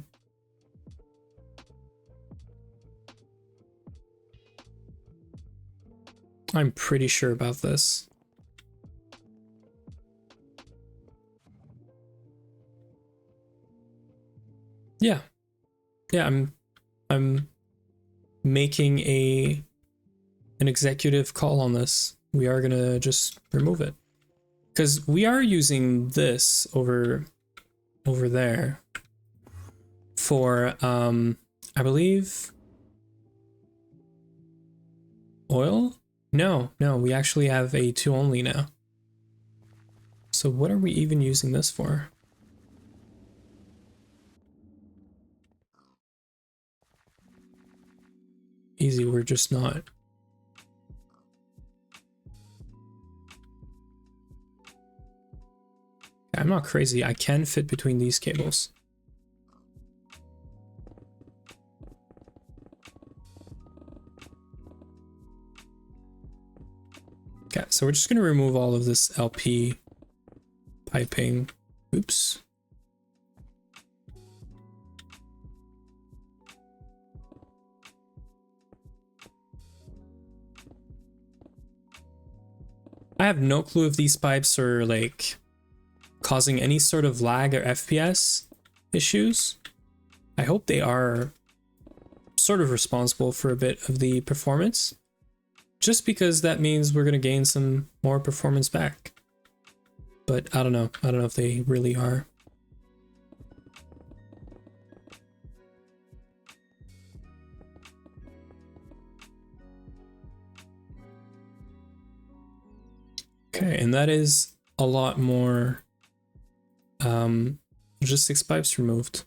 Speaker 1: I'm pretty sure about this. Yeah. Yeah, I'm making an executive call on this. We are gonna just remove it. Because we are using this over there for I believe oil? No, we actually have AE2 only now. So what are we even using this for? Easy, we're just not. I'm not crazy. I can fit between these cables. Okay, so we're just going to remove all of this LP piping. Oops. I have no clue if these pipes are like causing any sort of lag or FPS issues. I hope they are sort of responsible for a bit of the performance, just because that means we're going to gain some more performance back. But I don't know if they really are. Okay, and that is a lot more logistics pipes removed.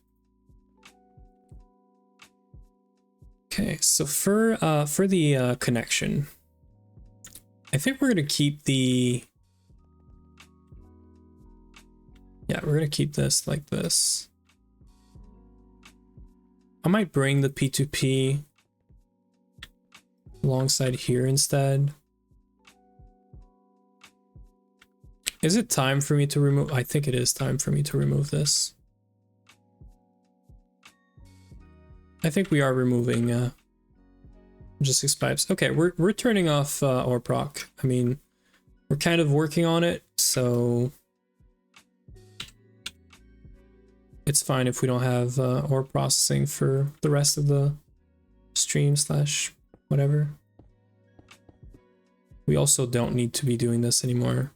Speaker 1: Okay, so for the connection, I think we're gonna keep the, yeah, we're gonna keep this like this. I might bring the P2P alongside here instead. Is it time for me to remove? I think it is time for me to remove this. I think we are removing logistics pipes. Okay, we're turning off ore proc. I mean, we're kind of working on it, so it's fine if we don't have ore processing for the rest of the stream slash whatever. We also don't need to be doing this anymore.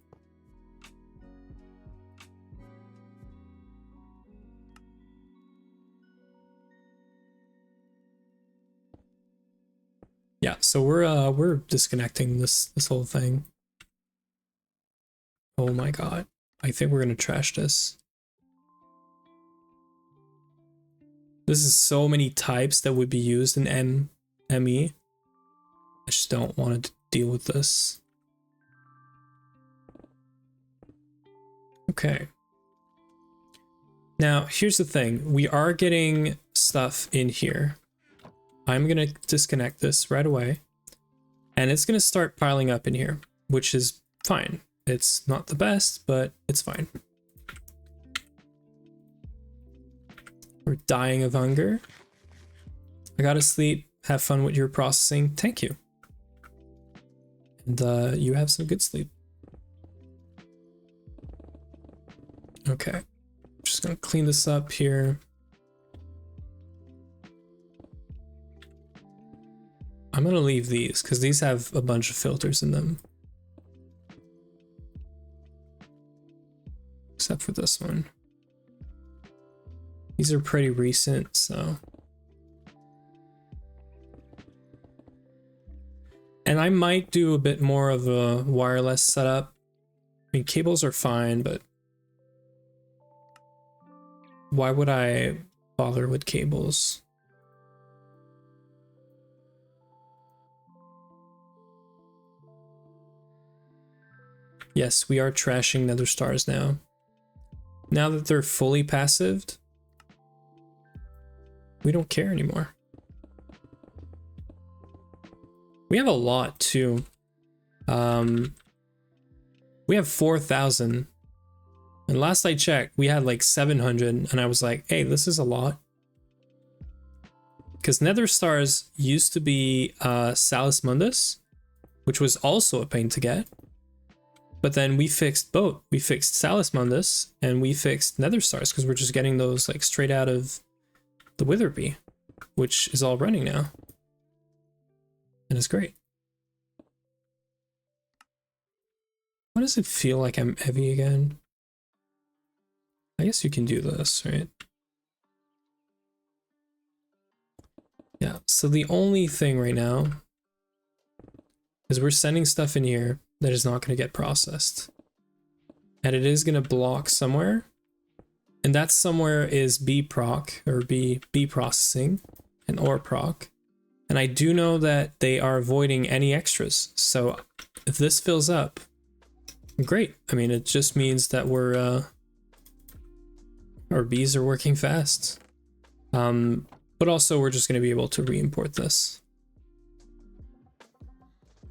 Speaker 1: Yeah, so we're disconnecting this whole thing. Oh my god. I think we're gonna trash this. This is so many types that would be used in ME. I just don't want to deal with this. Okay. Now, here's the thing. We are getting stuff in here. I'm gonna disconnect this right away. And it's gonna start piling up in here, which is fine. It's not the best, but it's fine. We're dying of hunger. I gotta sleep. Have fun with your processing. Thank you. And you have some good sleep. Okay. Just gonna clean this up here. I'm gonna leave these because these have a bunch of filters in them. Except for this one. These are pretty recent, so. And I might do a bit more of a wireless setup. I mean, cables are fine, but why would I bother with cables? Yes, we are trashing nether stars now. Now that they're fully passived, we don't care anymore. We have a lot too. We have 4,000. And last I checked, we had like 700, and I was like, hey, this is a lot. Because nether stars used to be Salus Mundus, which was also a pain to get. But then we fixed both. We fixed Salus Mundus and we fixed nether stars because we're just getting those like straight out of the Witherby, which is all running now. And it's great. Why does it feel like I'm heavy again? I guess you can do this, right? Yeah, so the only thing right now is we're sending stuff in here that is not going to get processed. And it is going to block somewhere. And that somewhere is B proc, or B processing, and OR proc. And I do know that they are avoiding any extras. So if this fills up, great. I mean, it just means that we're, our Bs are working fast. But also we're just going to be able to re-import this.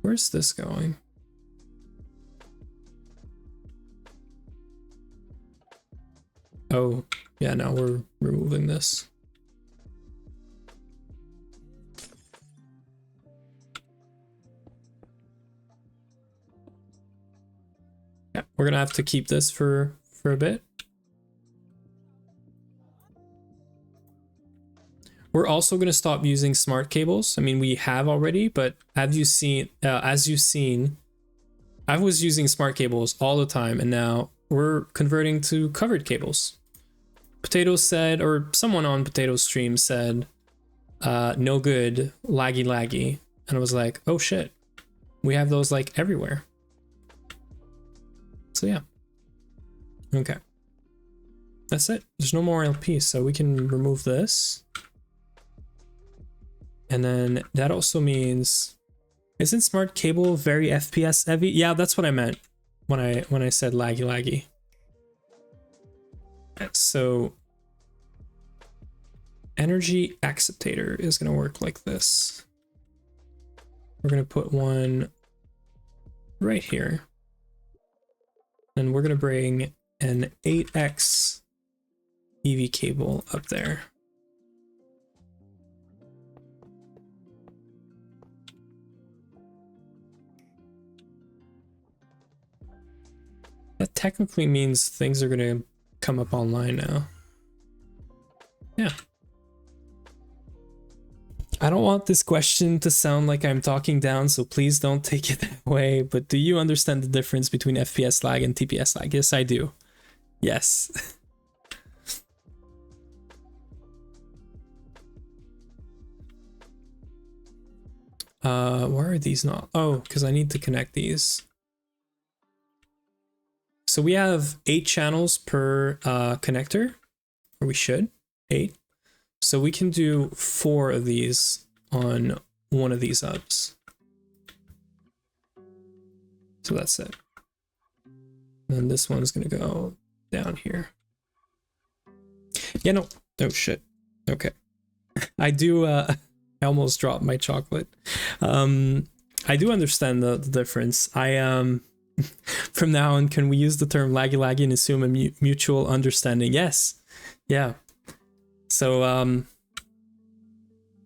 Speaker 1: Where's this going? Oh, yeah, now we're removing this. Yeah, we're gonna have to keep this for a bit. We're also gonna stop using smart cables. I mean, we have already, but have you seen, as you've seen, I was using smart cables all the time, and now we're converting to covered cables. Potato said, or someone on Potato's stream said, no good, laggy. And I was like, oh shit, we have those like everywhere. So yeah. Okay. That's it. There's no more LP, so we can remove this. And then that also means, isn't smart cable very FPS heavy? Yeah, that's what I meant when I said laggy. So energy acceptator is going to work like this. We're going to put one right here. And we're going to bring an 8x EV cable up there. That technically means things are going to come up online now. Yeah. I don't want this question to sound like I'm talking down, so please don't take it that way. But do you understand the difference between FPS lag and TPS lag? Yes, I do. Yes. Why are these not? Oh, because I need to connect these. So we have 8 channels per connector, or we should, 8. So we can do 4 of these on one of these hubs. So that's it. And then this one's gonna go down here. Yeah, no, oh shit. Okay. I do, I almost dropped my chocolate. I do understand the difference. From now on, can we use the term laggy and assume a mutual understanding? Yes. Yeah. So,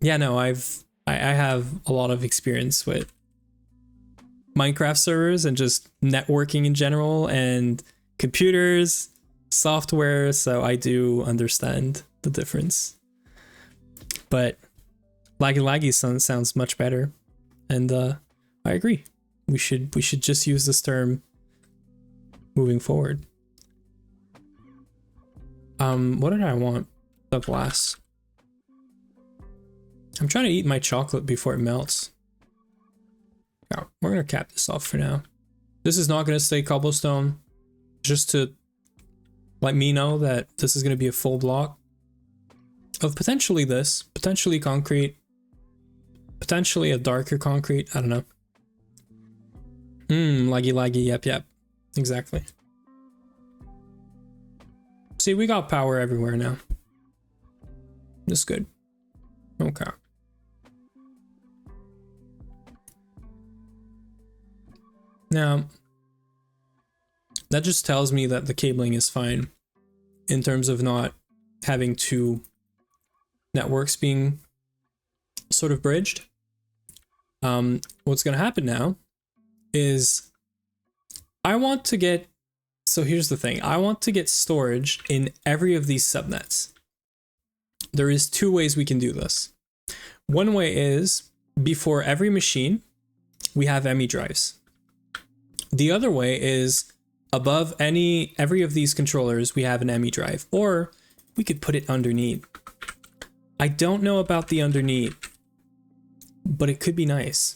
Speaker 1: yeah, no, I have a lot of experience with Minecraft servers and just networking in general and computers, software. So I do understand the difference, but laggy sounds much better. And, I agree. We should just use this term moving forward. What did I want? The glass. I'm trying to eat my chocolate before it melts. Oh, we're gonna cap this off for now. This is not gonna stay cobblestone, just to let me know that this is gonna be a full block of potentially this, potentially concrete, potentially a darker concrete. I don't know. Laggy, yep, exactly. See, we got power everywhere now. This is good. Okay. Now, that just tells me that the cabling is fine in terms of not having 2 networks being sort of bridged. What's going to happen now is I want to get, so here's the thing, I want to get storage in every of these subnets. There is 2 ways we can do this. One way is before every machine, we have ME drives. The other way is above every of these controllers, we have an ME drive, or we could put it underneath. I don't know about the underneath, but it could be nice.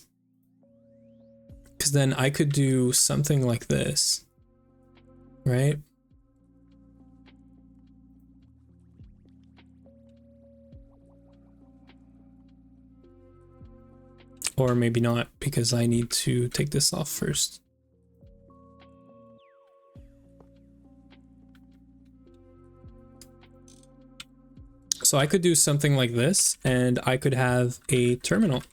Speaker 1: Because then I could do something like this, right? Or maybe not, because I need to take this off first. So I could do something like this, and I could have a terminal.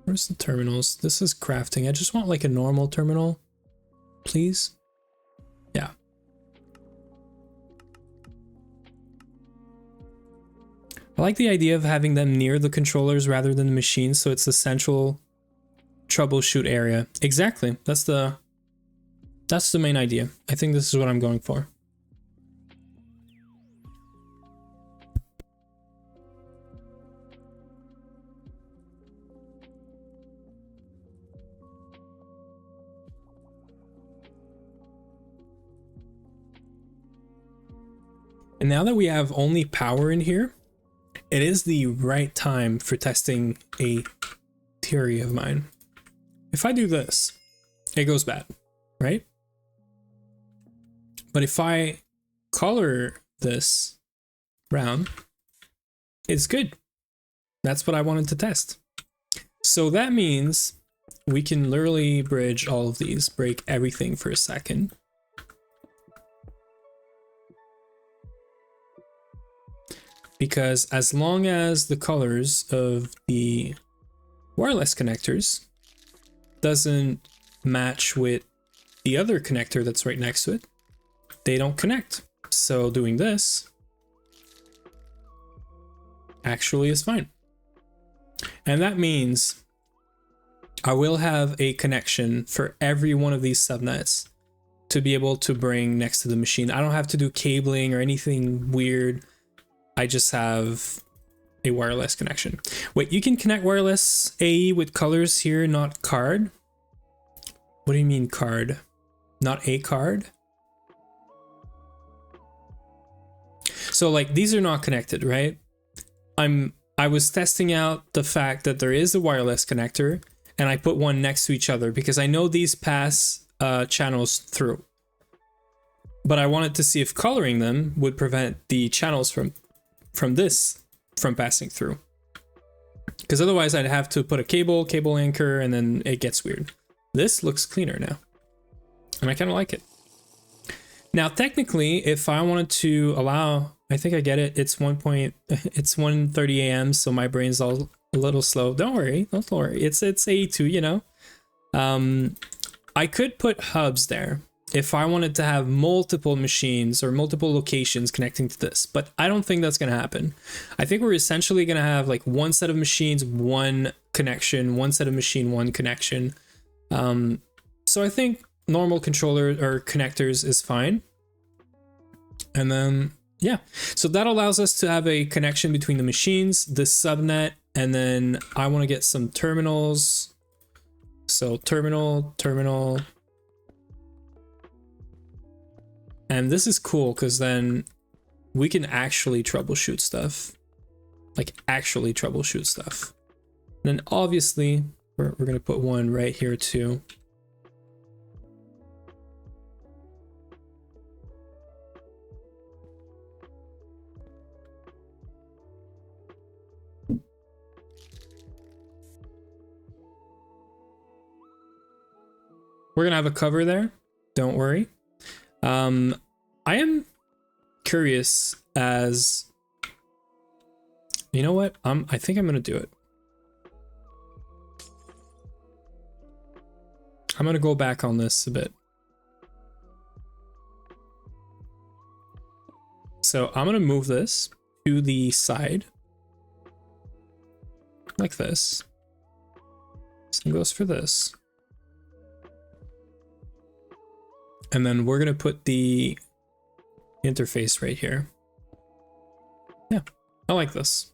Speaker 1: Where's the terminals? This is crafting. I just want like a normal terminal, please. Yeah. I like the idea of having them near the controllers rather than the machines, so it's the central troubleshoot area. Exactly. That's the main idea. I think this is what I'm going for. And now that we have only power in here, it is the right time for testing a theory of mine. if I do this, it goes bad, right? But if I color this brown, it's good. That's what I wanted to test. So that means we can literally bridge all of these, break everything for a second. Because as long as the colors of the wireless connectors doesn't match with the other connector that's right next to it, they don't connect. So doing this actually is fine. And that means I will have a connection for every one of these subnets to be able to bring next to the machine. I don't have to do cabling or anything weird. I just have a wireless connection. Wait, you can connect wireless AE with colors here, not card? What do you mean card? Not a card? So like these are not connected, right? I was testing out the fact that there is a wireless connector and I put one next to each other because I know these pass channels through. But I wanted to see if coloring them would prevent the channels from passing through. Because otherwise I'd have to put a cable anchor, and then it gets weird. This looks cleaner now. And I kind of like it. Now, technically, if I wanted to allow, I think I get it. It's 1:30 a.m. So my brain's all a little slow. Don't worry. It's AE2, you know. I could put hubs there if I wanted to have multiple machines or multiple locations connecting to this, but I don't think that's going to happen. I think we're essentially going to have like one set of machines, one connection, one set of machine, one connection. So I think normal controller or connectors is fine. And then, yeah, so that allows us to have a connection between the machines, the subnet, and then I want to get some terminals. So terminal. And this is cool because then we can actually troubleshoot stuff. Like actually troubleshoot stuff. And then obviously we're going to put one right here too. We're going to have a cover there. Don't worry. I am curious as, you know what? I think I'm going to do it. I'm going to go back on this a bit. So I'm going to move this to the side like this. Same goes for this. And then we're going to put the interface right here. Yeah, I like this.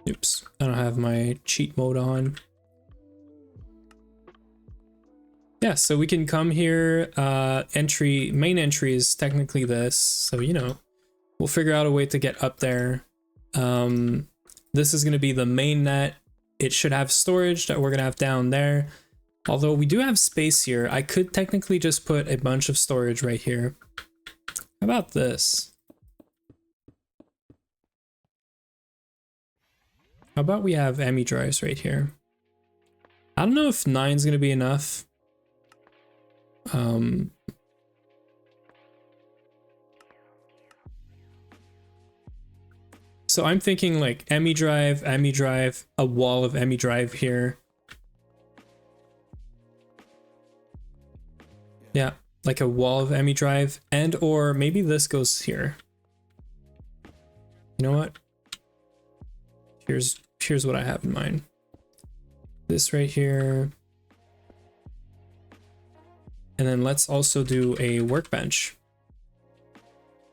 Speaker 1: Oops, I don't have my cheat mode on. Yeah, so we can come here. Main entry is technically this. So, you know, we'll figure out a way to get up there. This is going to be the main net. It should have storage that we're going to have down there. Although we do have space here, I could technically just put a bunch of storage right here. How about this? How about we have ME drives right here? I don't know if 9 is going to be enough. So I'm thinking like ME drive, a wall of ME drive here. Yeah, like a wall of ME drive, and or maybe this goes here. You know what? Here's what I have in mind. This right here. And then let's also do a workbench.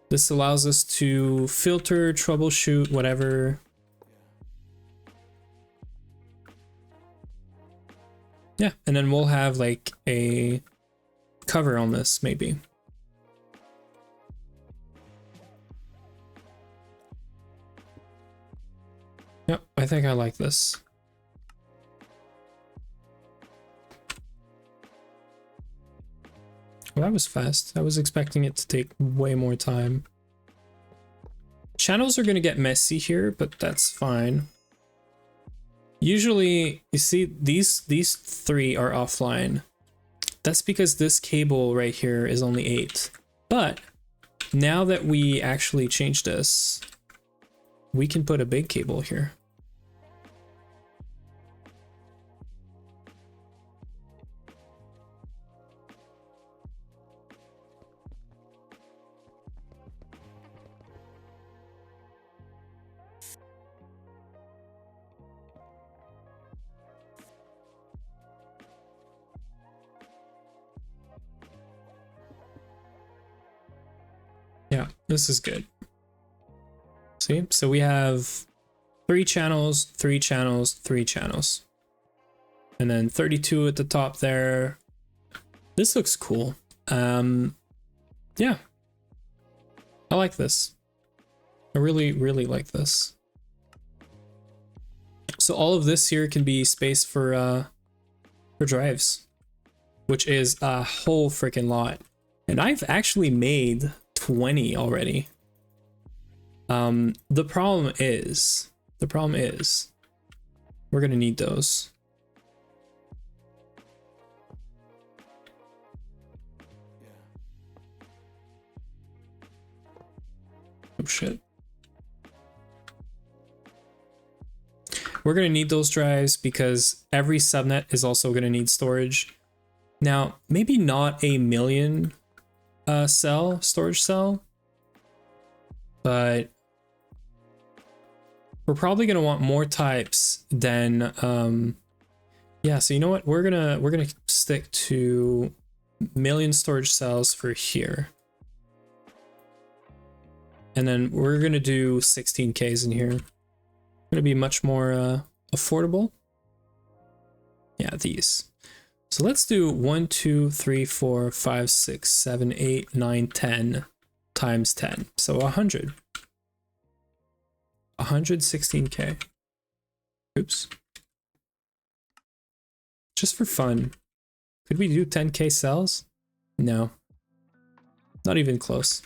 Speaker 1: This allows us to filter, troubleshoot, whatever. Yeah, and then we'll have like a cover on this maybe. Yep, I think I like this. Well, that was fast. I was expecting it to take way more time. Channels are going to get messy here, but that's fine. Usually, you see, these three are offline. That's because this cable right here is only 8. But now that we actually changed this, we can put a big cable here. Yeah, this is good. See, so we have 3 channels, 3 channels, 3 channels. And then 32 at the top there. This looks cool. Yeah. I like this. I really, really like this. So all of this here can be space for drives, which is a whole freaking lot. And I've actually made 20 already. The problem is we're gonna need those. Oh shit. We're gonna need those drives because every subnet is also gonna need storage. Now, maybe not 1,000,000 storage cell, but we're probably gonna want more types than yeah, so you know what, we're gonna stick to 1,000,000 storage cells for here, and then we're gonna do 16Ks in here. Gonna be much more affordable. Yeah, these. So let's do 1, 2, 3, 4, 5, 6, 7, 8, 9, 10 times 10. So 100. 116K. Oops. Just for fun. Could we do 10K cells? No. Not even close.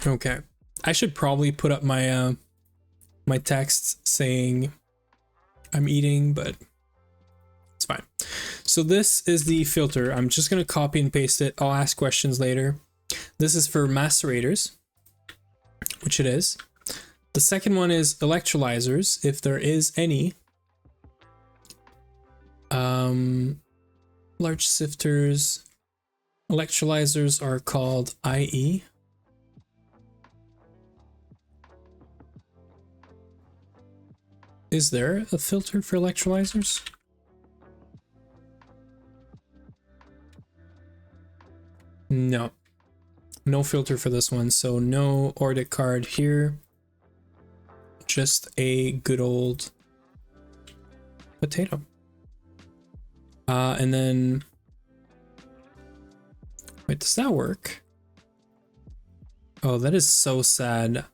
Speaker 1: Okay, I should probably put up my my text saying I'm eating, but it's fine. So this is the filter. I'm just gonna copy and paste it. I'll ask questions later. This is for macerators, which it is. The second one is electrolyzers, if there is any. Large sifters. Electrolyzers are called IE. Is there a filter for electrolyzers? No. No filter for this one, so no ORDIC card here. Just a good old potato. And then... Wait, does that work? Oh, that is so sad.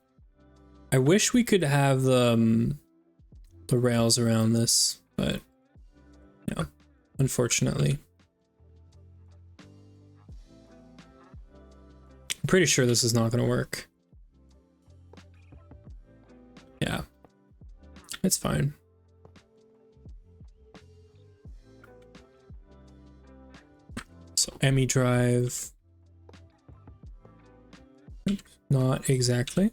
Speaker 1: I wish we could have the rails around this, but yeah, unfortunately. I'm pretty sure this is not going to work. Yeah, it's fine. So ME drive, not exactly.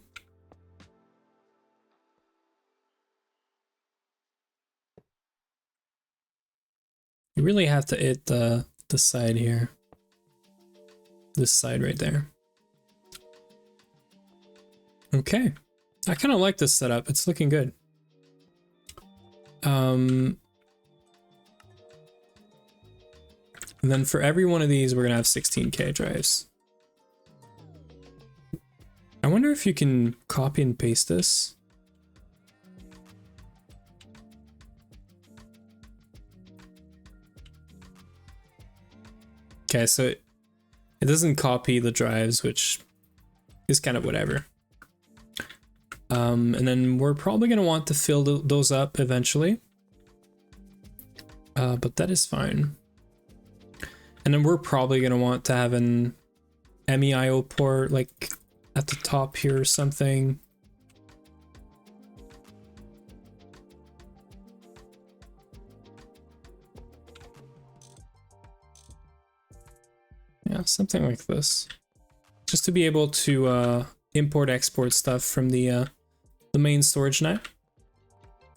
Speaker 1: You really have to hit the side here. This side right there. Okay. I kind of like this setup. It's looking good. And then for every one of these, we're gonna have 16K drives. I wonder if you can copy and paste this. Okay, so it doesn't copy the drives, which is kind of whatever. And then we're probably going to want to fill those up eventually. But that is fine. And then we're probably going to want to have an MEIO port like at the top here or something. Yeah, something like this. Just to be able to import export stuff from the main storage net.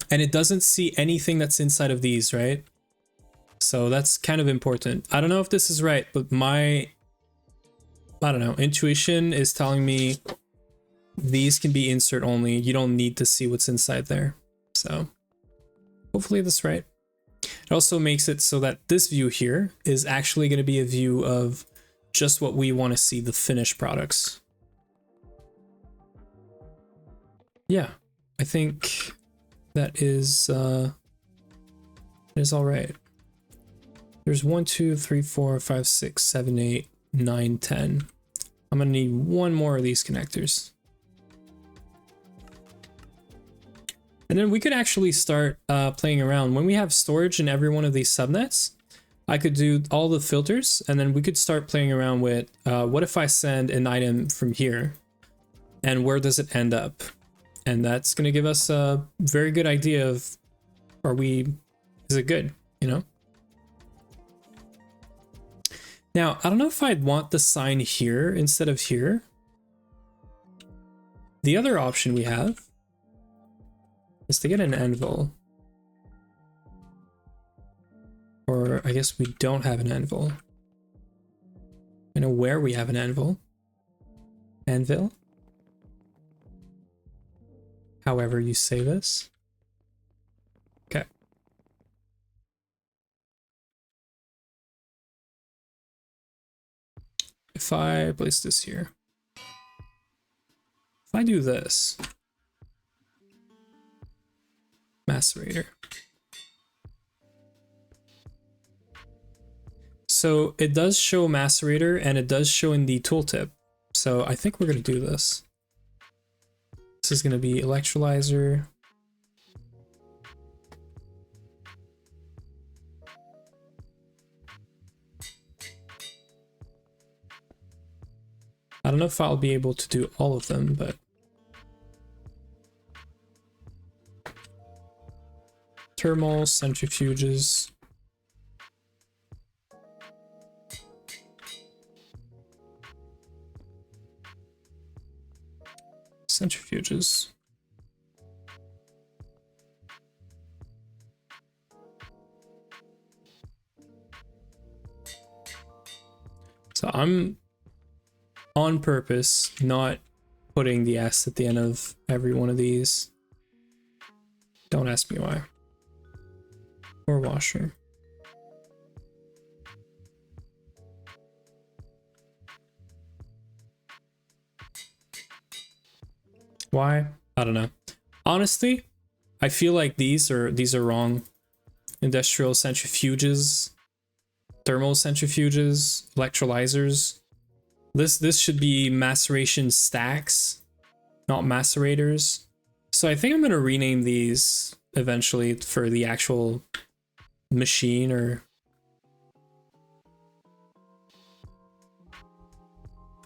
Speaker 1: And it doesn't see anything that's inside of these, right? So that's kind of important. I don't know if this is right, but I don't know, intuition is telling me these can be insert only. You don't need to see what's inside there. So hopefully that's right. It also makes it so that this view here is actually going to be a view of just what we want to see, the finished products. Yeah, I think that is all right. There's 1, 2, 3, 4, 5, 6, 7, 8, 9, 10. I'm gonna need one more of these connectors. And then we could actually start playing around. When we have storage in every one of these subnets, I could do all the filters, and then we could start playing around with what if I send an item from here, and where does it end up? And that's going to give us a very good idea of, is it good, you know? Now, I don't know if I'd want the sign here instead of here. The other option we have is to get an anvil. Or I guess we don't have an anvil. I know where we have an anvil. Anvil. However you say this. Okay. If I place this here. If I do this. Macerator. So it does show macerator and it does show in the tooltip. So I think we're going to do this. This is going to be electrolyzer. I don't know if I'll be able to do all of them, but thermal, centrifuges. Centrifuges. So I'm on purpose not putting the S at the end of every one of these. Don't ask me why. Or washer. Why? I don't know. Honestly, I feel like these are wrong. Industrial centrifuges, thermal centrifuges, electrolyzers. This should be maceration stacks, not macerators. So I think I'm gonna rename these eventually for the actual machine, or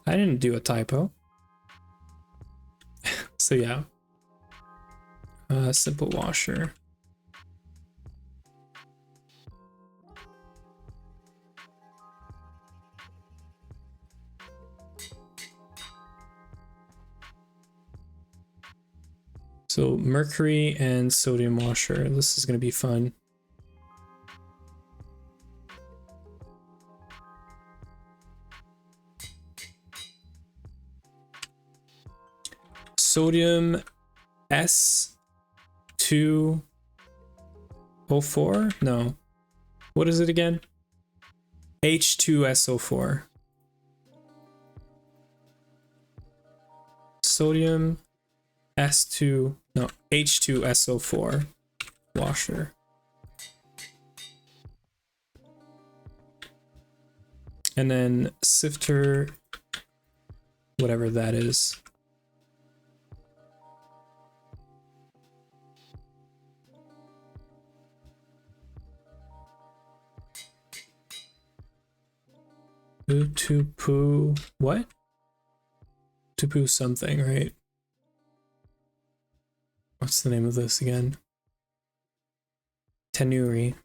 Speaker 1: I didn't do a typo. So yeah, simple washer. So mercury and sodium washer. This is going to be fun. Sodium S2 O4? No. What is it again? H2SO4. Sodium S2, no, H2SO4 washer. And then sifter, whatever that is. Tupu, what? Tupu something, right? What's the name of this again? Tenuri.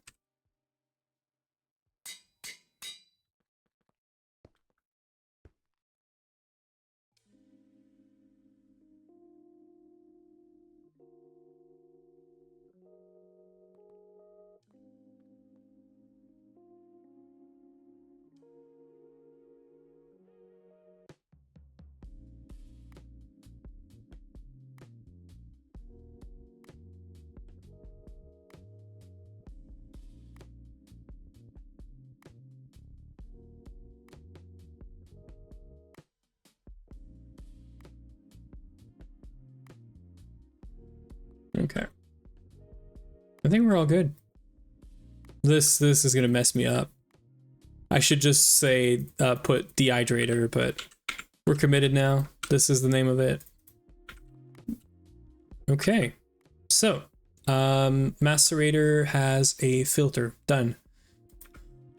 Speaker 1: Okay. I think we're all good. This is gonna mess me up. I should just say put dehydrator, but we're committed now. This is the name of it. Okay. So macerator has a filter. Done.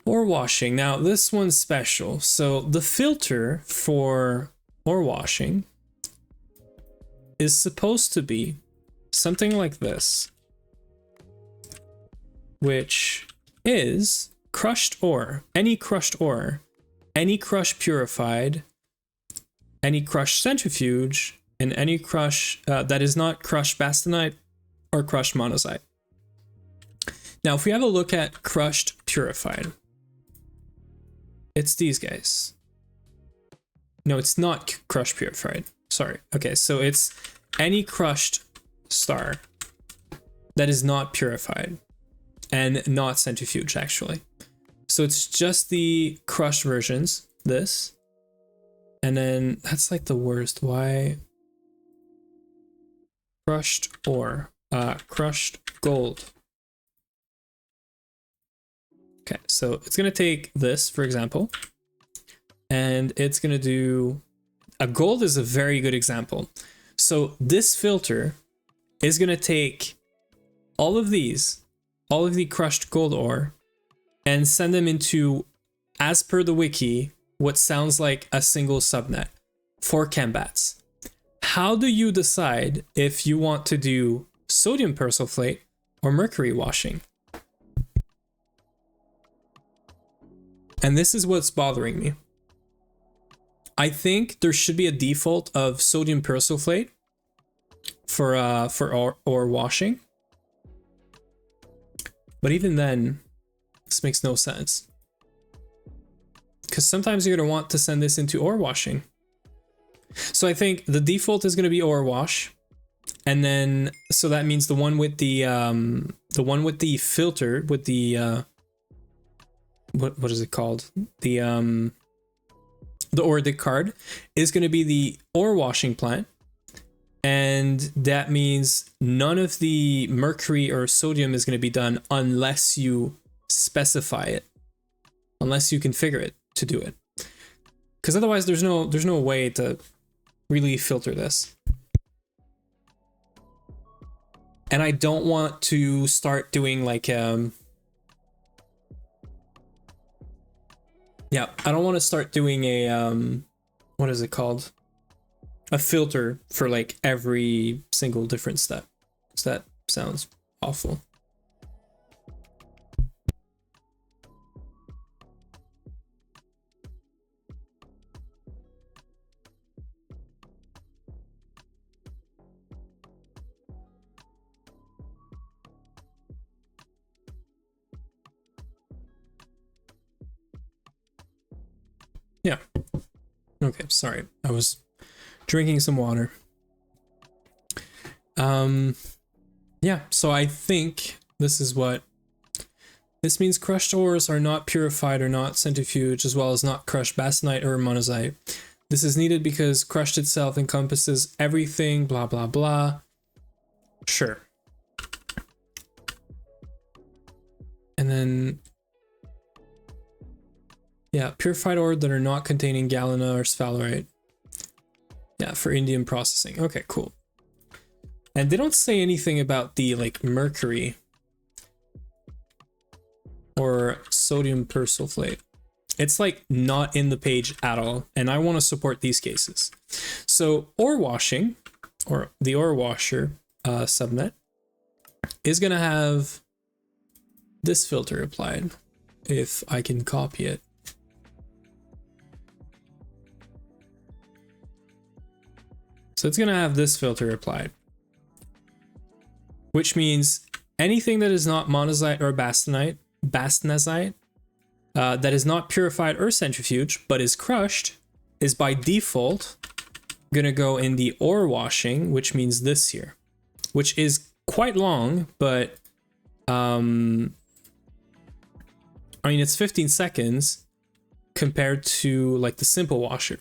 Speaker 1: Ore washing. Now this one's special. So the filter for ore washing is supposed to be something like this, which is crushed ore, any crushed purified, any crushed centrifuge, and any crush that is not crushed bastonite or crushed monazite. Now, if we have a look at crushed purified, it's these guys. No, it's not crushed purified. Sorry. Okay, so it's any crushed star that is not purified and not centrifuge, actually. So it's just the crushed versions, this, and then that's like the worst. Why? Crushed ore, crushed gold. Okay, so it's gonna take this, for example, and it's gonna do a gold is a very good example. So this filter is gonna take all of these, all of the crushed gold ore, and send them into, as per the wiki, what sounds like a single subnet for chembats. How do you decide if you want to do sodium persulfate or mercury washing? And this is what's bothering me. I think there should be a default of sodium persulfate for ore washing. But even then, this makes no sense. Because sometimes you're going to want to send this into ore washing. So I think the default is going to be ore wash. And then, so that means the one with the filter, with the, what is it called? The ore dict card is going to be the ore washing plant. And that means none of the mercury or sodium is going to be done unless you specify it, unless you configure it to do it. Because otherwise there's no way to really filter this. And I don't want to start doing like yeah, I don't want to start doing a what is it called? A filter for like every single different step. So that sounds awful. Yeah. Okay, sorry. I was drinking some water. Yeah, so I think this is what This means crushed ores are not purified or not centrifuged, as well as not crushed bastnite or monazite. This is needed because crushed itself encompasses everything, blah, blah, blah. Sure. And then, yeah, purified ore that are not containing galena or sphalerite. Yeah, for indium processing. Okay, cool. And they don't say anything about the, like, mercury or sodium persulfate. It's like not in the page at all, and I want to support these cases. So ore washing, or the ore washer subnet, is going to have this filter applied, if I can copy it. So it's going to have this filter applied, which means anything that is not monazite or bastnazite, that is not purified or centrifuged, but is crushed, is by default going to go in the ore washing, which means this here, which is quite long, but I mean, it's 15 seconds compared to like the simple washer.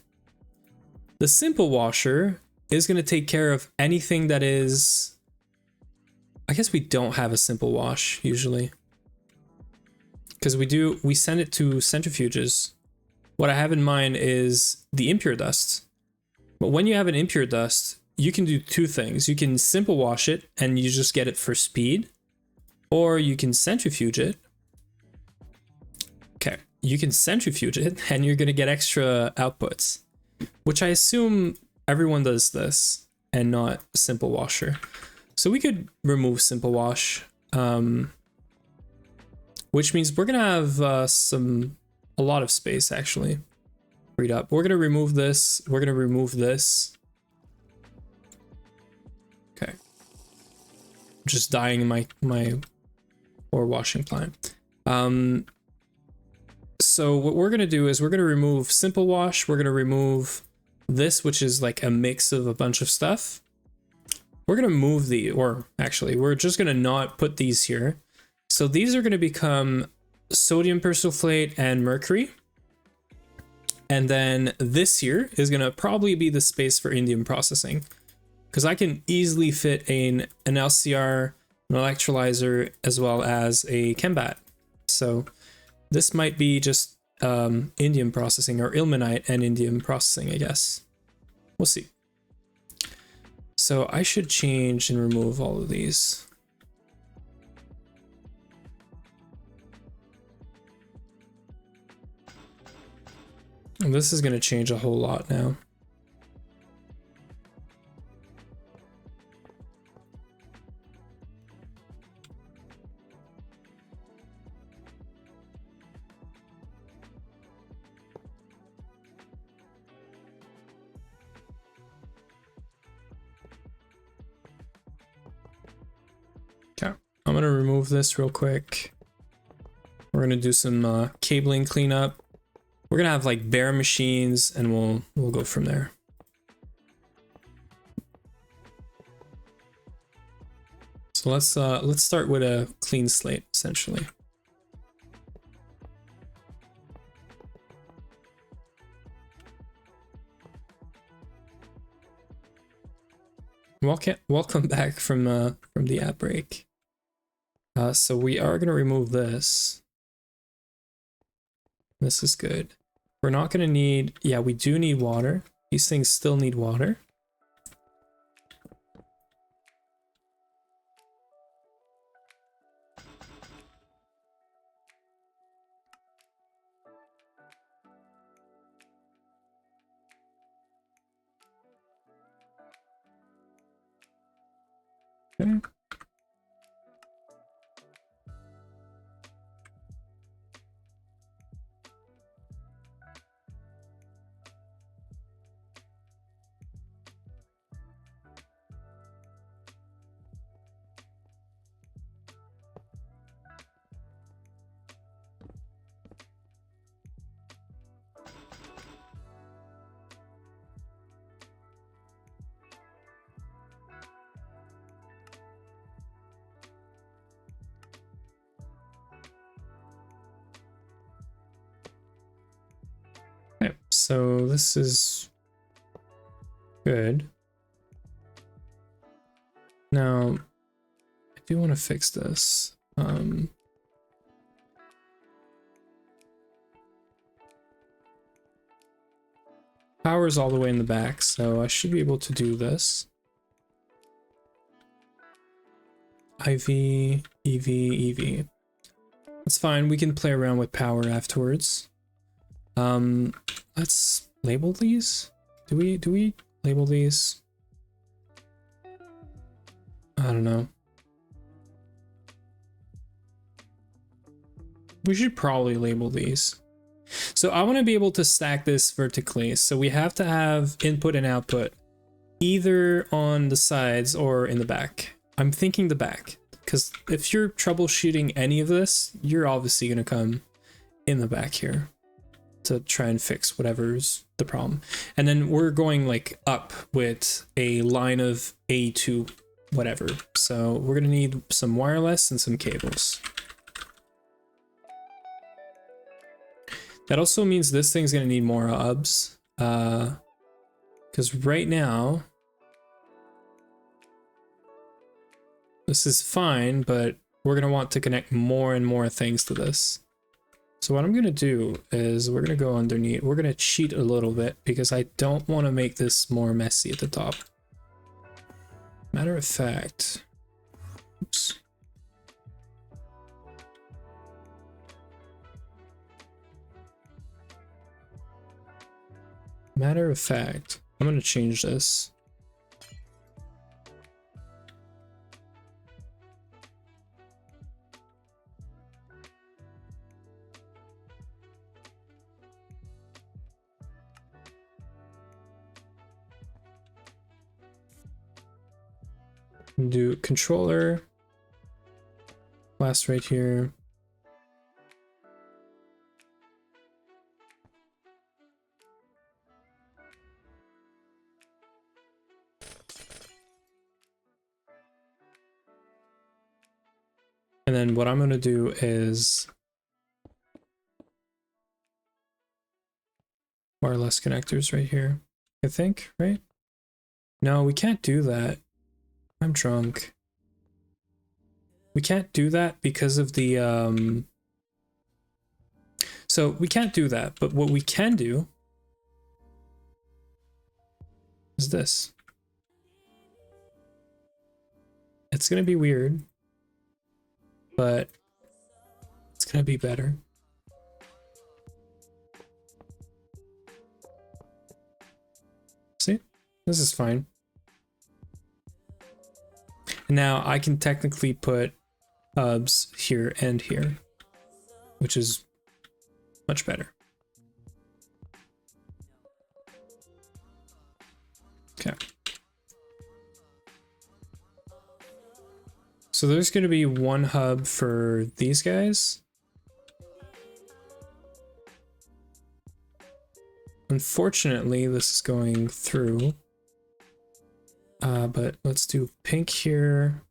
Speaker 1: The simple washer is going to take care of anything that is, I guess we don't have a simple wash usually, because we send it to centrifuges. What I have in mind is the impure dust. But when you have an impure dust, you can do two things. You can simple wash it and you just get it for speed, or you can centrifuge it. Okay, you can centrifuge it and you're going to get extra outputs, which I assume everyone does this and not simple washer. So we could remove simple wash, which means we're going to have a lot of space actually freed up. We're going to remove this. We're going to remove this. Okay. Just dying in my ore washing plant. So what we're going to do is we're going to remove simple wash. We're going to remove this, which is like a mix of a bunch of stuff. We're going to move we're just going to not put these here. So these are going to become sodium persulfate and mercury. And then this here is going to probably be the space for indium processing, because I can easily fit an LCR, an electrolyzer, as well as a chembat. So this might be just indium processing, or ilmenite and indium processing, I guess. We'll see. So I should change and remove all of these. And this is going to change a whole lot now. Okay, I'm going to remove this real quick. We're going to do some cabling cleanup. We're gonna have like bare machines, and we'll go from there. So let's start with a clean slate, essentially. Welcome back from the app break. So we are gonna remove this. This is good. We're not going to need, yeah, we do need water. These things still need water. Okay. So this is good. Now, I do want to fix this. Power's all the way in the back, so I should be able to do this. IV, EV, EV. That's fine, we can play around with power afterwards. Let's label these. Do we label these? I don't know. We should probably label these. So I want to be able to stack this vertically. So we have to have input and output either on the sides or in the back. I'm thinking the back, because if you're troubleshooting any of this, you're obviously going to come in the back here to try and fix whatever's the problem. And then we're going like up with a line of AE2 whatever. So we're going to need some wireless and some cables. That also means this thing's going to need more hubs, because right now this is fine, but we're going to want to connect more and more things to this. So what I'm going to do is we're going to go underneath. We're going to cheat a little bit because I don't want to make this more messy at the top. Matter of fact, oops. Matter of fact, I'm going to change this. Do controller, class right here. And then what I'm going to do is wireless connectors right here, I think, right? No, we can't do that. I'm drunk. We can't do that because of the, so we can't do that, but what we can do is this. It's going to be weird, but it's going to be better. See? This is fine. Now I can technically put hubs here and here, which is much better. Okay. So there's going to be one hub for these guys. Unfortunately, this is going through. But let's do pink here.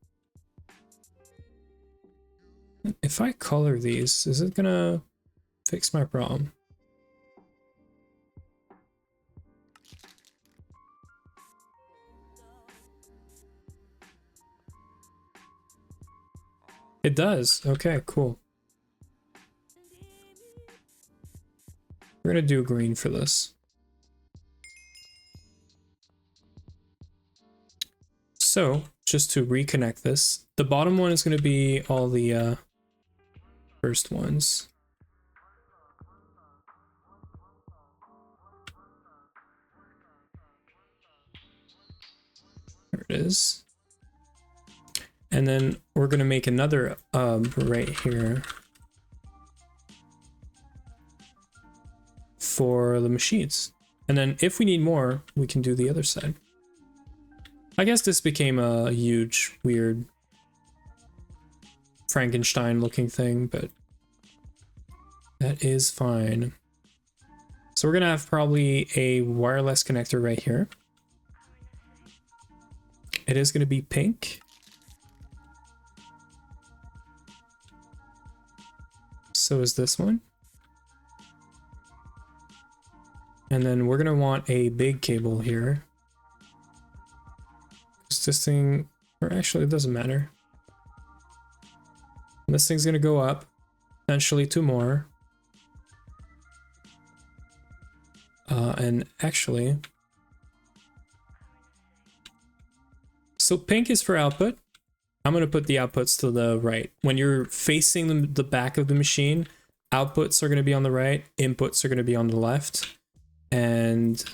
Speaker 1: If I color these, is it gonna fix my problem? It does. Okay, cool. We're gonna do green for this. So, just to reconnect this, the bottom one is going to be all the first ones. There it is. And then we're going to make another right here for the machines. And then if we need more, we can do the other side. I guess this became a huge, weird Frankenstein looking thing, but that is fine. So we're gonna have probably a wireless connector right here. It is gonna be pink. So is this one. And then we're gonna want a big cable here. This thing, or actually it doesn't matter. And this thing's gonna go up, potentially 2 more. And actually, so pink is for output. I'm gonna put the outputs to the right. When you're facing the back of the machine, outputs are gonna be on the right, inputs are gonna be on the left. And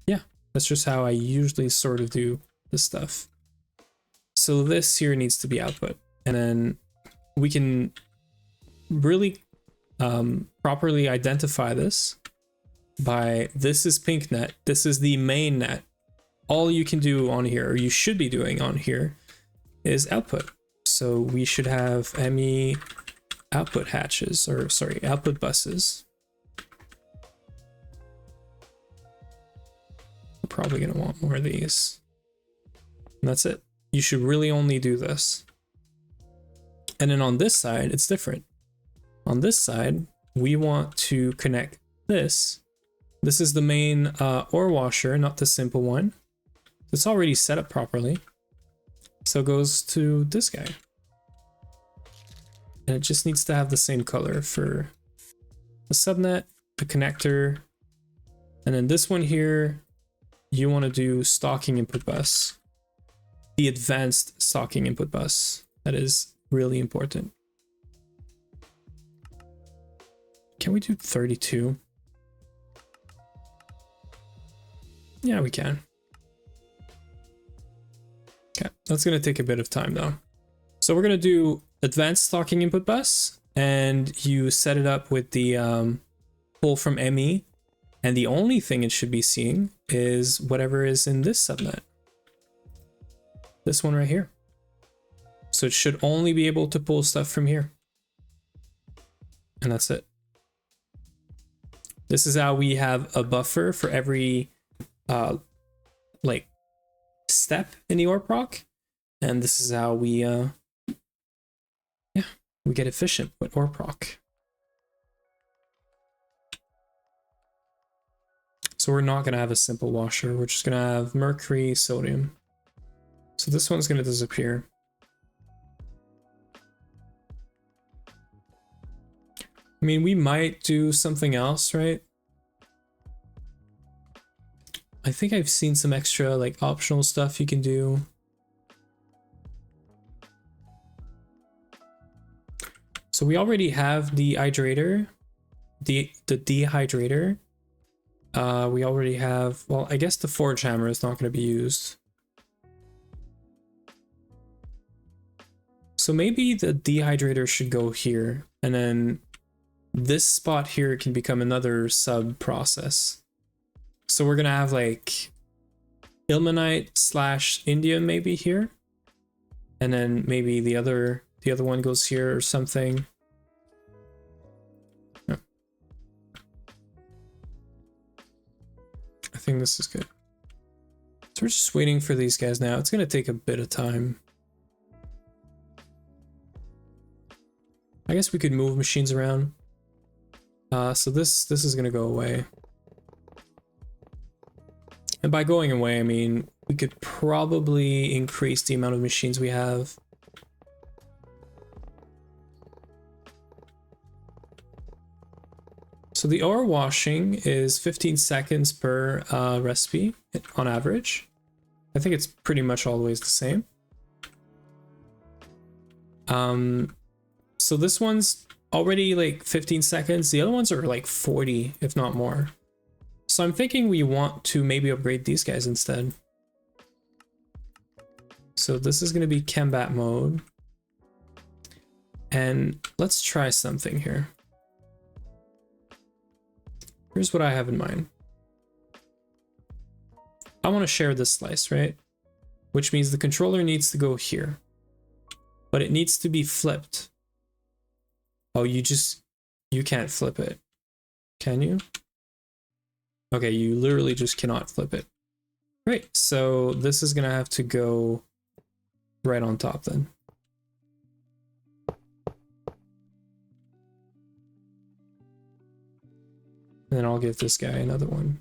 Speaker 1: yeah, that's just how I usually sort of do this stuff. So this here needs to be output. And then we can really properly identify this by this is pink net, this is the main net. All you can do on here, or you should be doing on here, is output. So we should have ME output hatches, or sorry, output buses. We're probably gonna want more of these. And that's it. You should really only do this. And then on this side, it's different. On this side, we want to connect this. This is the main ore washer, not the simple one. It's already set up properly. So it goes to this guy. And it just needs to have the same color for the subnet, the connector, and then this one here, you want to do stocking input bus. The advanced stocking input bus. That is really important. Can we do 32? Yeah, we can. Okay, that's going to take a bit of time though. So we're going to do advanced stocking input bus, and you set it up with the pull from ME, and the only thing it should be seeing is whatever is in this subnet. This one right here. So it should only be able to pull stuff from here. And that's it. This is how we have a buffer for every like step in the ore proc, and this is how we we get efficient with ore proc. So we're not gonna have a simple washer, we're just gonna have mercury, sodium. So this one's gonna disappear. I mean, we might do something else, right? I think I've seen some extra like optional stuff you can do. So we already have the hydrator, the dehydrator. We already have, well, I guess the forge hammer is not going to be used. So maybe the dehydrator should go here, and then this spot here can become another sub process. So we're gonna have like ilmenite / indium maybe here, and then maybe the other one goes here or something. Yeah. I think this is good. So we're just waiting for these guys now. It's gonna take a bit of time. I guess we could move machines around. So this is gonna go away. And by going away, I mean, we could probably increase the amount of machines we have. So the ore washing is 15 seconds per recipe on average. I think it's pretty much always the same. So this one's already like 15 seconds. The other ones are like 40, if not more. So I'm thinking we want to maybe upgrade these guys instead. So this is going to be Chembat mode. And let's try something here. Here's what I have in mind. I want to share this slice, right? Which means the controller needs to go here. But it needs to be flipped. Oh, you can't flip it. Can you? Okay, you literally just cannot flip it. Great, so this is gonna have to go right on top then. And then I'll give this guy another one.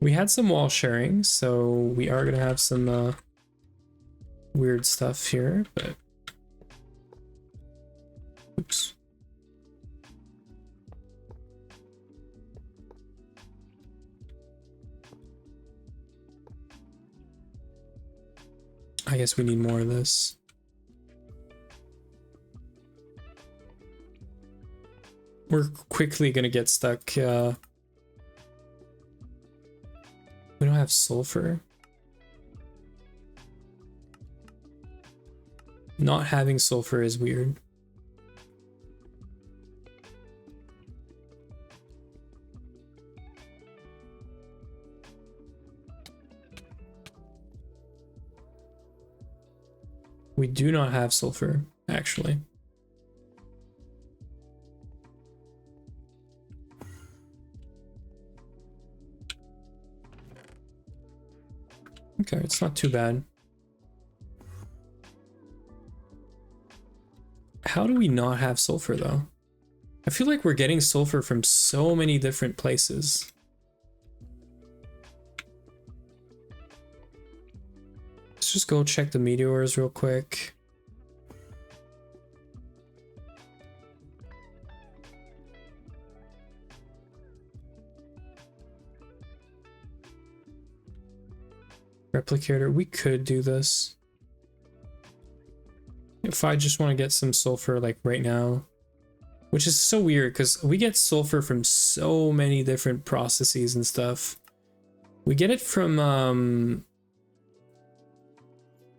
Speaker 1: We had some wall sharing, so we are gonna have some weird stuff here, but oops. I guess we need more of this. We're quickly gonna get stuck. We don't have sulfur. Not having sulfur is weird. We do not have sulfur, actually. Okay, it's not too bad. How do we not have sulfur though? I feel like we're getting sulfur from so many different places. Let's just go check the meteors real quick. Replicator, we could do this. If I just want to get some sulfur like right now, which is so weird because we get sulfur from so many different processes and stuff. We get it from,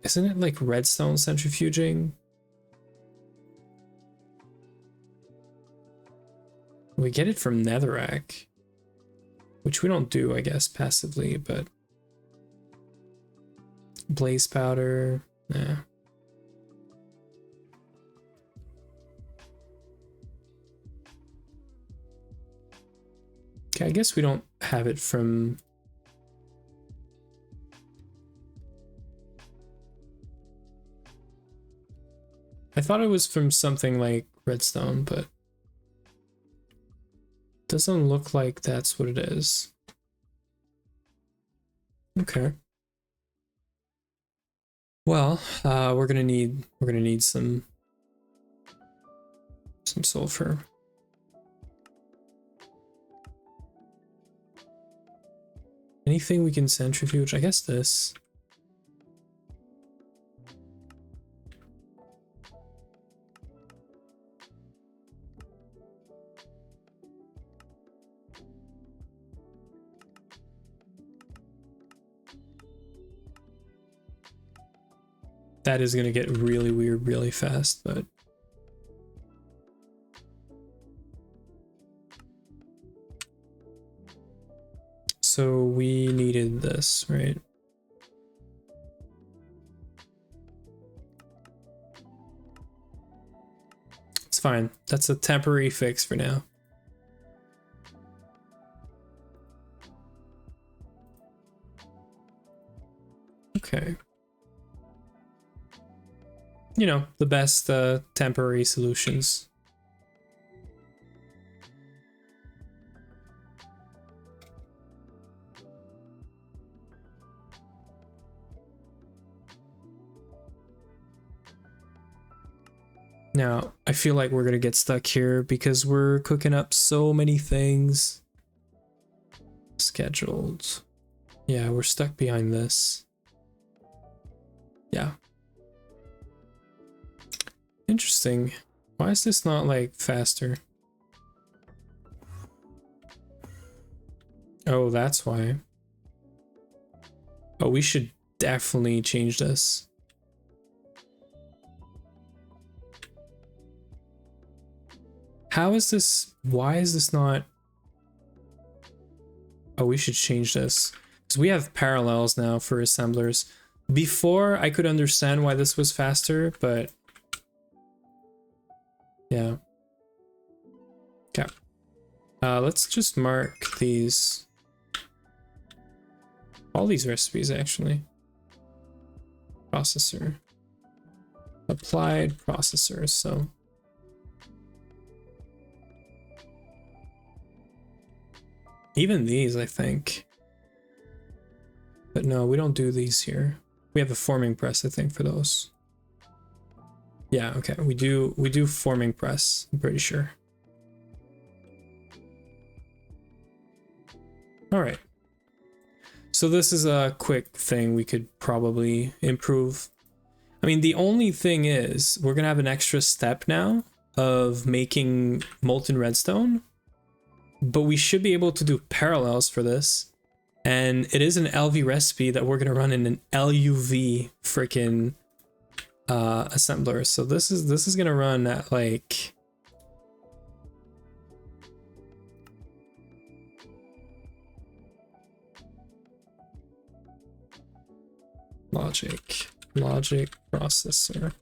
Speaker 1: isn't it like redstone centrifuging? We get it from netherrack, which we don't do, I guess, passively, but blaze powder, yeah. Okay, I guess we don't have it from... I thought it was from something like redstone, but doesn't look like that's what it is. Okay. Well, we're gonna need some sulfur. Anything we can centrifuge? I guess this. That is gonna get really weird really fast, but so we needed this, right? It's fine. That's a temporary fix for now. Okay. You know, the best temporary solutions. Now, I feel like we're gonna get stuck here because we're cooking up so many things. Scheduled. Yeah, we're stuck behind this. Yeah. Interesting. Why is this not like faster? Oh, that's why. Oh, we should definitely change this. How is this? Why is this not? Oh, we should change this because we have parallels now for assemblers. Before I could understand why this was faster, but yeah. Okay. Let's just mark these, all these recipes actually. Processor, applied processors. So even these, I think, but no, we don't do these here. We have a forming press, I think, for those. Yeah, okay, we do forming press, I'm pretty sure. All right. So this is a quick thing we could probably improve. I mean, the only thing is we're gonna have an extra step now of making molten redstone, but we should be able to do parallels for this. And it is an LV recipe that we're gonna run in an LUV freaking assembler. So this is gonna run at like logic processor.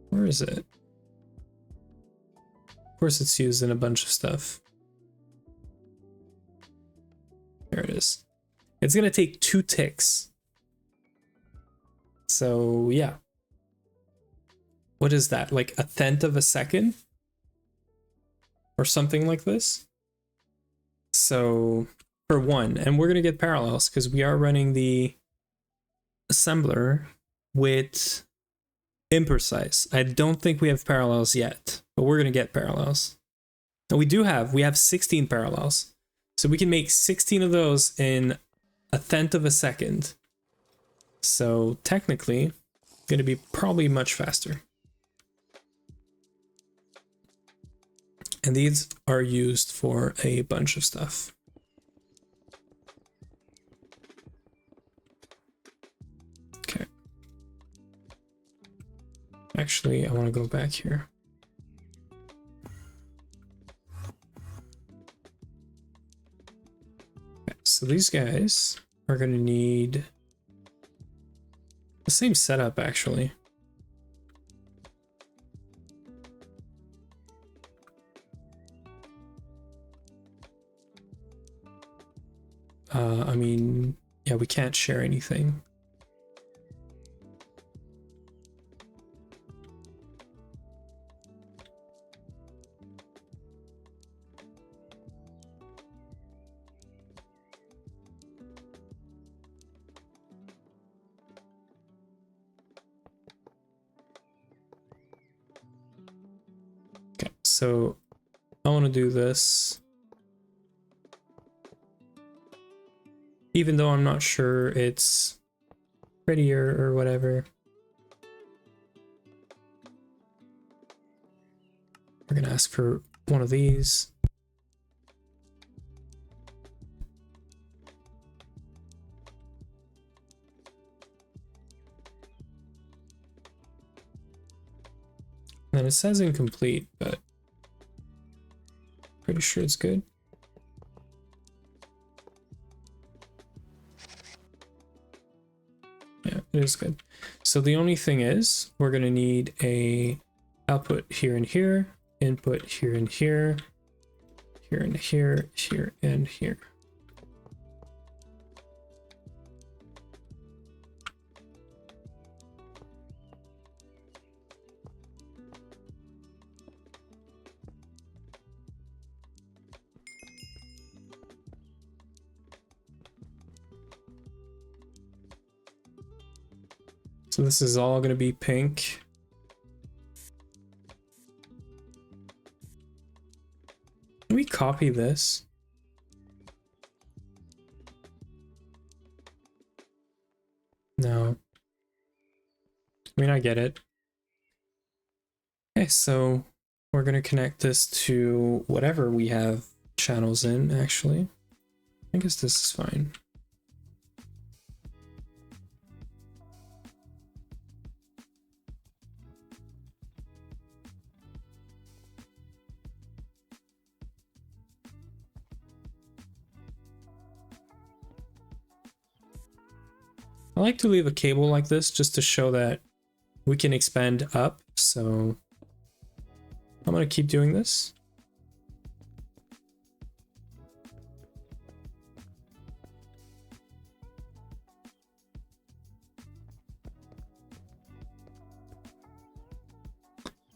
Speaker 1: Where is it? Of course it's used in a bunch of stuff. There it is. It's gonna take 2 ticks. So yeah. What is that? Like 1/10 of a second? Or something like this? So for 1, and we're gonna get parallels because we are running the assembler with imprecise. I don't think we have parallels yet, but we're gonna get parallels. And we have 16 parallels. So we can make 16 of those in 1/10 of a second. So technically, gonna be probably much faster. And these are used for a bunch of stuff. Okay. Actually, I want to go back here. Okay, so these guys are going to need the same setup, actually. I mean, yeah, we can't share anything. Okay, so I want to do this. Even though I'm not sure it's prettier or whatever. We're gonna ask for one of these. And it says incomplete, but pretty sure it's good. Yeah, it is good. So the only thing is we're gonna need a output here and here, input here and here, here and here, here and here. So this is all going to be pink. Can we copy this? No. I mean, I get it. Okay, so we're going to connect this to whatever we have channels in, actually. I guess this is fine. I like to leave a cable like this just to show that we can expand up. So I'm going to keep doing this.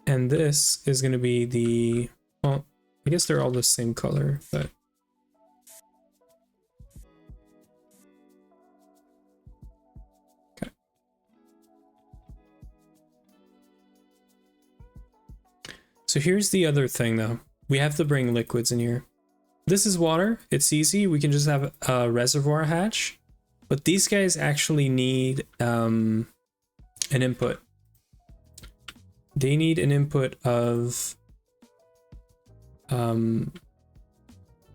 Speaker 1: And this is going to be the, well, I guess they're all the same color, but okay. So here's the other thing though. We have to bring liquids in here. This is water. It's easy. We can just have a reservoir hatch, but these guys actually need an input. They need an input of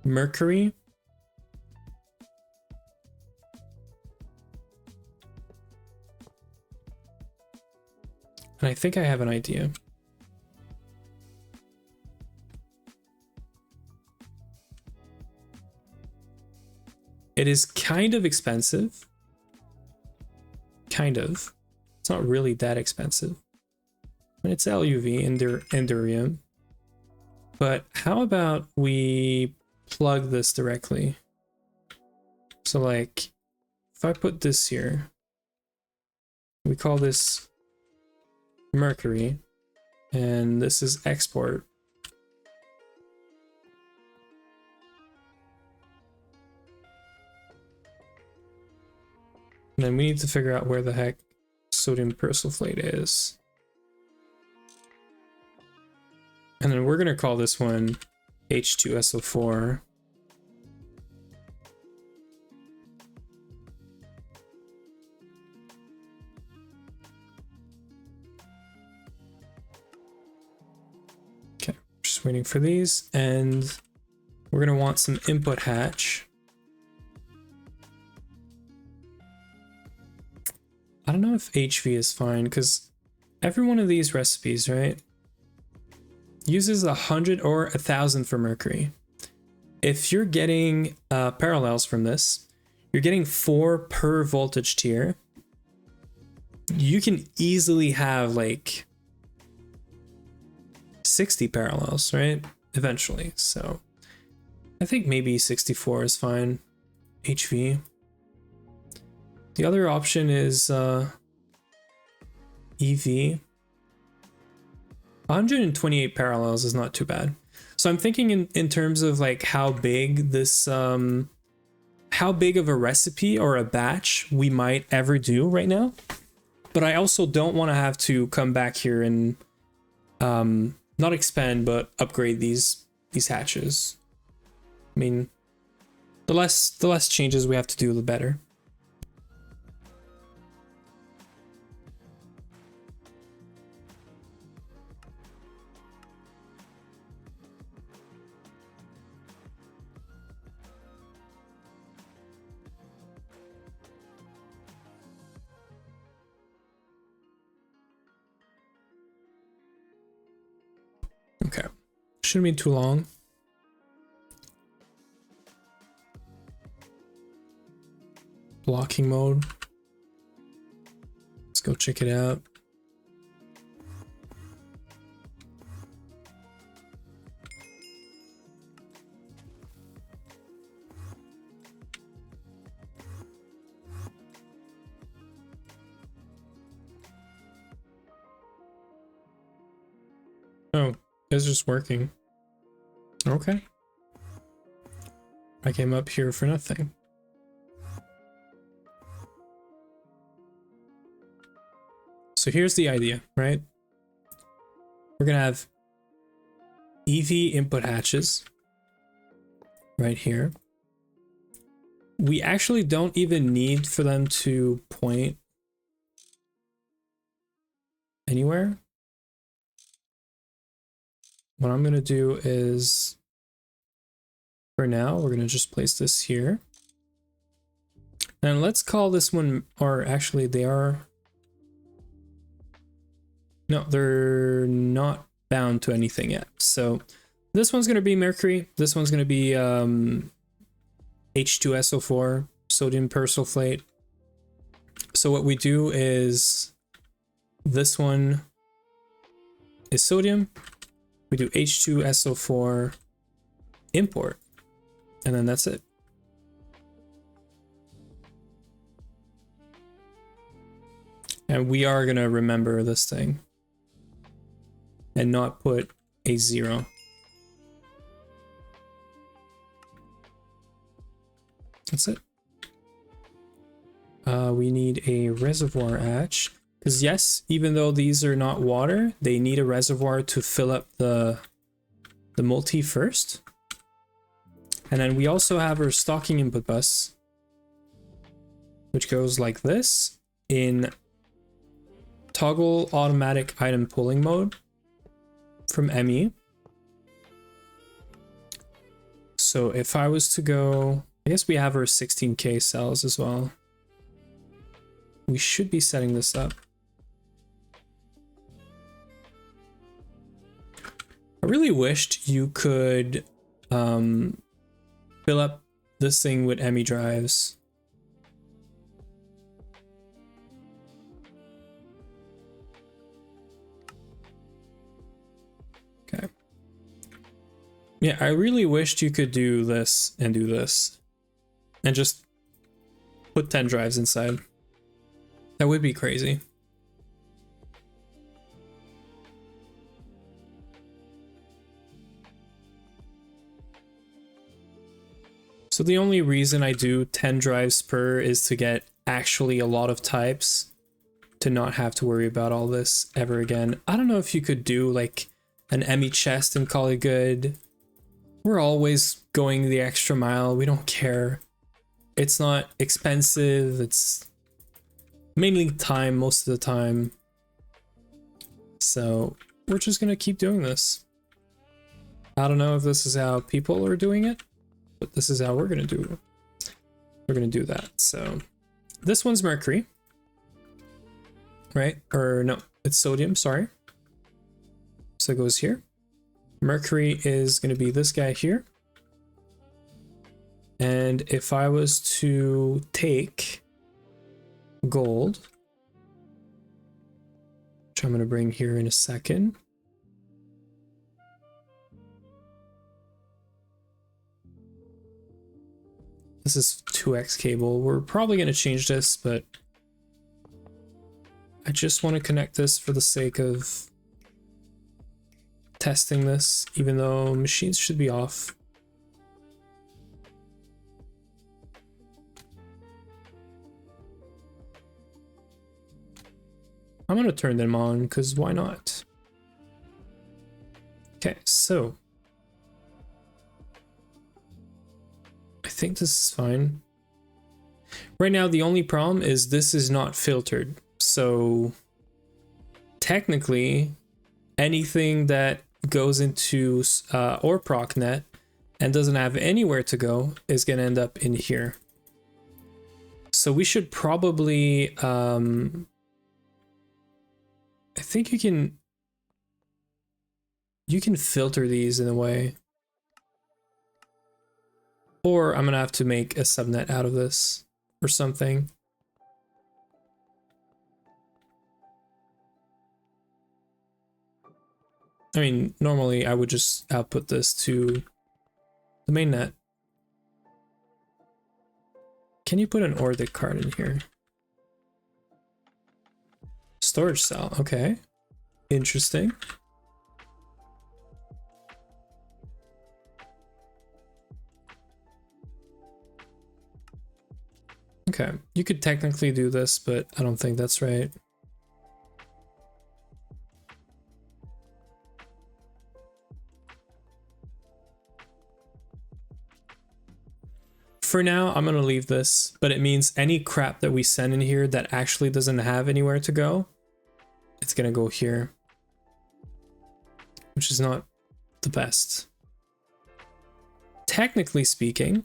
Speaker 1: mercury. And I think I have an idea. It is kind of expensive. Kind of. It's not really that expensive. It's LUV, Endurium. But how about we plug this directly? So like, if I put this here, we call this mercury, and this is export. And then we need to figure out where the heck sodium persulfate is. And then we're going to call this one H2SO4. Okay, just waiting for these. And we're going to want some input hatch. I don't know if HV is fine because every one of these recipes, right, uses 100 or 1,000 for mercury. If you're getting parallels from this, you're getting 4 per voltage tier. You can easily have like 60 parallels, right? Eventually. So I think maybe 64 is fine. HV. The other option is EV. 128 parallels is not too bad. So I'm thinking in terms of like how big this, how big of a recipe or a batch we might ever do right now. But I also don't want to have to come back here and not expand, but upgrade these hatches. I mean, the less changes we have to do, the better. Okay, shouldn't be too long. Blocking mode. Let's go check it out. Oh. It's just working. Okay. I came up here for nothing. So here's the idea, right? We're gonna have EV input hatches right here. We actually don't even need for them to point anywhere. What I'm going to do is, for now, we're going to just place this here. And let's call this one, or actually they are, no, they're not bound to anything yet. So this one's going to be mercury. This one's going to be H2SO4, sodium persulfate. So what we do is This one is sodium. We do H2SO4 import, and then that's it. And we are gonna remember this thing and not put a 0. That's it. We need a reservoir hatch, because yes, even though these are not water, they need a reservoir to fill up the multi first. And then we also have our stocking input bus, which goes like this in toggle automatic item pulling mode from ME. So if I was to go, I guess we have our 16K cells as well. We should be setting this up. I really wished you could fill up this thing with ME drives. Okay. Yeah, I really wished you could do this and do this and just put 10 drives inside. That would be crazy. So the only reason I do 10 drives per is to get actually a lot of types, to not have to worry about all this ever again. I don't know if you could do like an ME chest and call it good. We're always going the extra mile. We don't care. It's not expensive. It's mainly time most of the time. So we're just gonna keep doing this. I don't know if this is how people are doing it, but this is how we're gonna do it. We're gonna do that. So this one's mercury, right? Or no, it's sodium, sorry. So it goes here. Mercury is gonna be this guy here. And if I was to take gold, which I'm going to bring here in a second. This is 2x cable. We're probably going to change this, but I just want to connect this for the sake of testing this, even though machines should be off. I'm gonna turn them on because why not? Okay, so I think this is fine. Right now, the only problem is this is not filtered. So technically, anything that goes into or procnet and doesn't have anywhere to go is gonna end up in here. So we should probably I think you can filter these in a way. Or I'm gonna have to make a subnet out of this or something. I mean, normally I would just output this to the mainnet. Can you put an OR dict card in here? Storage cell, okay. Interesting. Okay, you could technically do this, but I don't think that's right. For now, I'm gonna leave this, but it means any crap that we send in here that actually doesn't have anywhere to go, it's gonna go here, which is not the best. Technically speaking,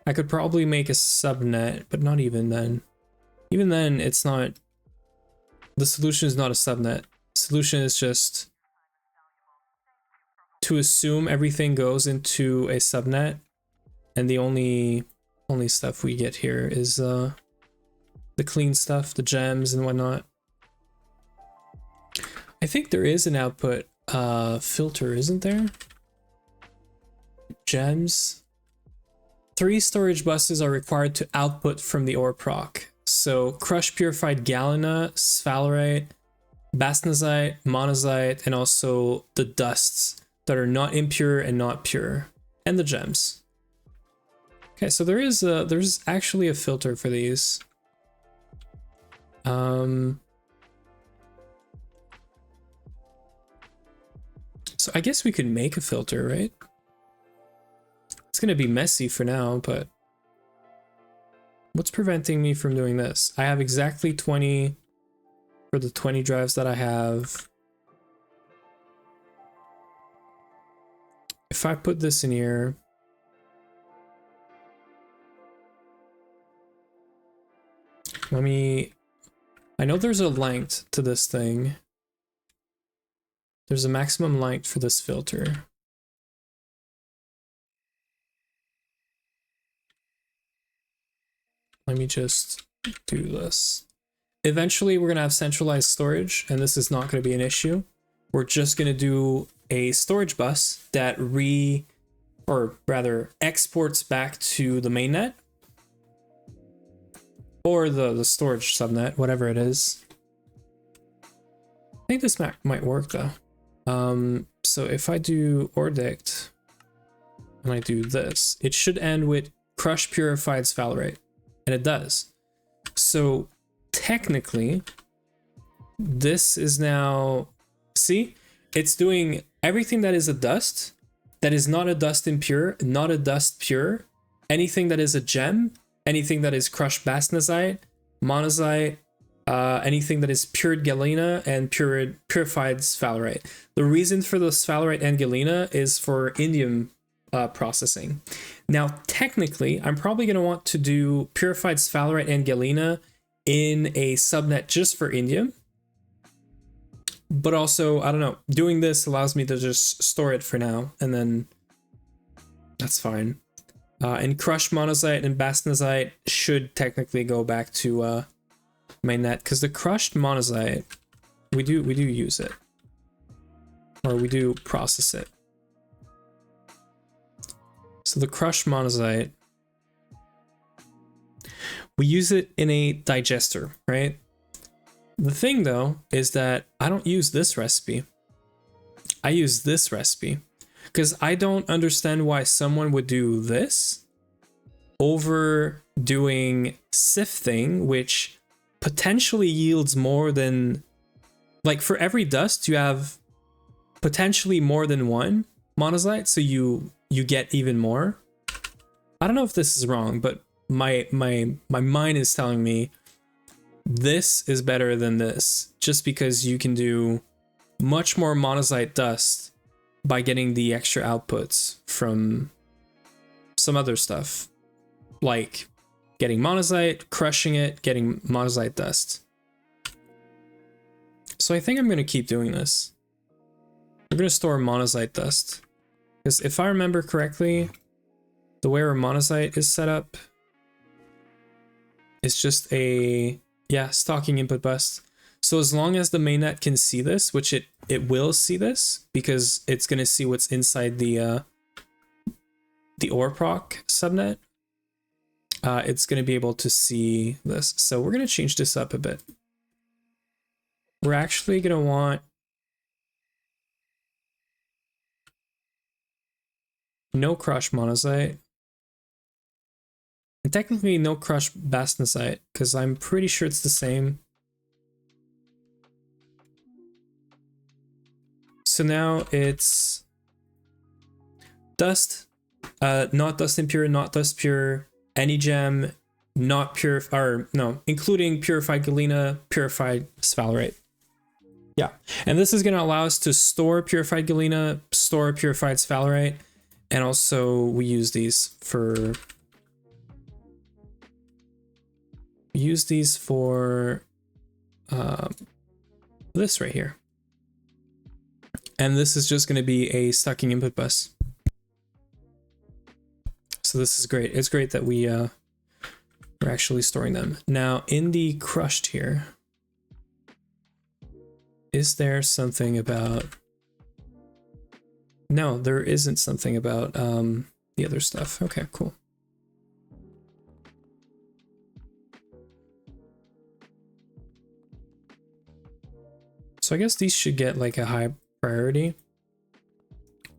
Speaker 1: I could probably make a subnet, but not even then. Even then, it's not, the solution is not a subnet. Solution is just to assume everything goes into a subnet, and the only stuff we get here is the clean stuff, the gems and whatnot. I think there is an output filter, isn't there? Gems. 3 storage buses are required to output from the ore proc. So crushed purified galena, sphalerite, bastnasite, monazite, and also the dusts that are not impure and not pure, and the gems. Okay, so there's actually a filter for these. So I guess we could make a filter, right? It's gonna be messy for now, but what's preventing me from doing this? I have exactly 20 for the 20 drives that I have. If I put this in here, I know there's a length to this thing. There's a maximum length for this filter. Let me just do this. Eventually, we're going to have centralized storage, and this is not going to be an issue. We're just going to do a storage bus that exports back to the mainnet, or the storage subnet, whatever it is. I think this might work though. So if I do or dict and I do this, it should end with crushed purified sphalerite, and it does. So technically, this is now, see, it's doing everything that is a dust, that is not a dust impure, not a dust pure, anything that is a gem, anything that is crushed bastnasite, monazite, anything that is pured galena and purified sphalerite. The reason for the sphalerite and galena is for indium processing. Now, technically, I'm probably going to want to do purified sphalerite and galena in a subnet just for indium. But also, I don't know, doing this allows me to just store it for now, and then that's fine. And crushed monazite and bastnasite should technically go back to mainnet, because the crushed monazite, we do use it, or we do process it. So the crushed monazite, we use it in a digester, right? The thing though is that I don't use this recipe. I use this recipe because I don't understand why someone would do this over doing sifting, which potentially yields more than, like, for every dust you have potentially more than one monazite, so you get even more. I don't know if this is wrong, but my mind is telling me this is better than this, just because you can do much more monazite dust by getting the extra outputs from some other stuff, like getting monazite, crushing it, getting monazite dust. So I think I'm going to keep doing this. We're going to store monazite dust, because if I remember correctly, the way our monazite is set up is just a, yeah, stocking input bus. So as long as the mainnet can see this, which it will see this, because it's going to see what's inside the ore proc subnet, it's going to be able to see this. So we're going to change this up a bit. We're actually going to want no crushed monazite, and technically no crushed bastnasite, because I'm pretty sure it's the same. So now it's dust, not dust impure, not dust pure, any gem, not pure, or no, including purified galena, purified sphalerite. Yeah, and this is going to allow us to store purified galena, store purified sphalerite, and also we use these for this right here. And this is just going to be a stocking input bus. So this is great. It's great that we're actually storing them. Now in the crushed here, Is there something about... No, there isn't something about the other stuff. Okay, cool. So I guess these should get like a high priority.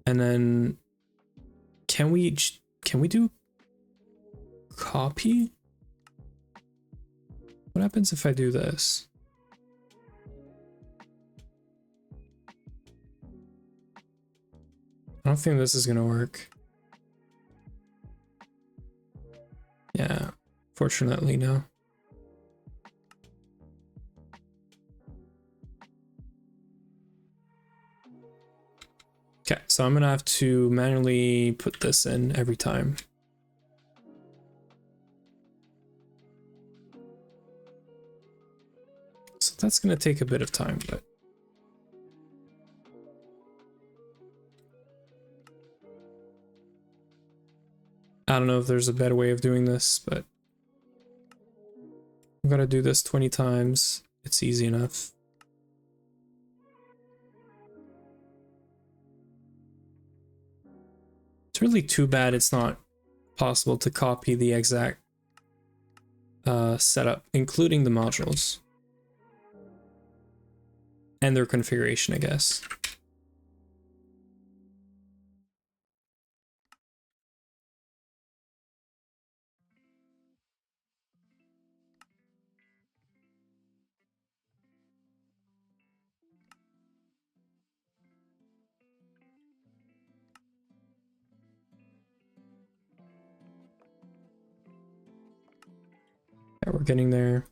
Speaker 1: And then can we do copy? What happens if I do this? I don't think this is gonna work. Yeah, fortunately, no. Okay, so I'm gonna have to manually put this in every time. So that's gonna take a bit of time, but I don't know if there's a better way of doing this, but I'm gonna do this 20 times. It's easy enough. It's really too bad it's not possible to copy the exact setup, including the modules and their configuration, I guess. Yeah, we're getting there.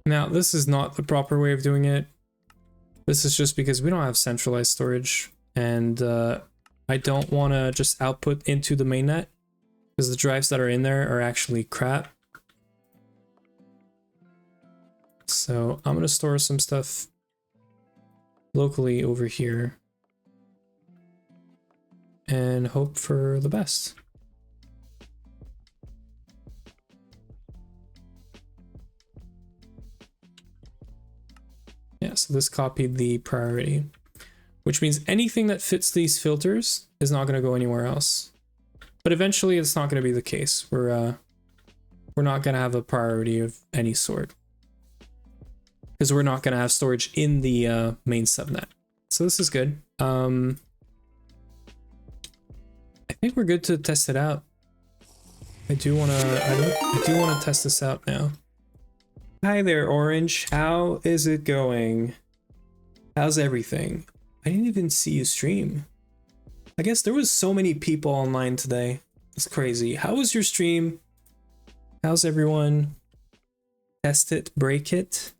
Speaker 1: Now, this is not the proper way of doing it. This is just because we don't have centralized storage, and I don't want to just output into the mainnet because the drives that are in there are actually crap. So I'm going to store some stuff locally over here and hope for the best. Yeah, so this copied the priority, which means anything that fits these filters is not going to go anywhere else. But eventually it's not going to be the case. We're not going to have a priority of any sort, because we're not going to have storage in the main subnet. So this is good. I think we're good to test it out. I do want to test this out now. Hi there, Orange. How is it going? How's everything? I didn't even see you stream. I guess there was so many people online today. It's crazy. How was your stream? How's everyone? Test it, break it.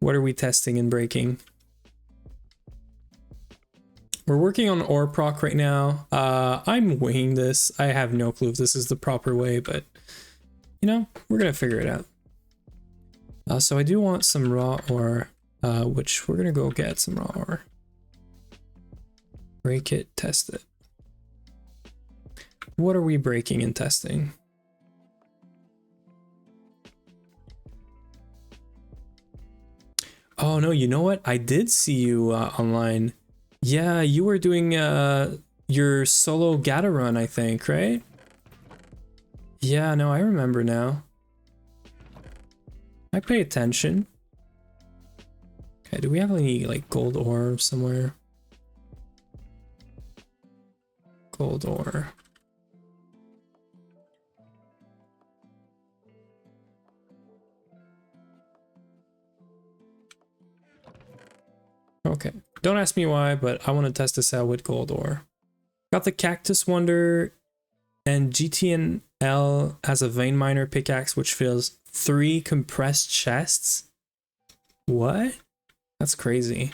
Speaker 1: What are we testing and breaking? We're working on ore proc right now. I'm winging this. I have no clue if this is the proper way, but you know, we're gonna figure it out. So I do want some raw ore, which we're gonna go get some raw ore. Break it, test it. What are we breaking and testing? Oh no, you know what? I did see you online. Yeah, you were doing your solo Gata run, I think, right? Yeah, no, I remember now. I pay attention. Okay, do we have any like gold ore somewhere? Gold ore. Okay, don't ask me why, but I want to test this out with gold ore. Got the Cactus Wonder, and GTNL has a vein miner pickaxe which fills 3 compressed chests. What? That's crazy.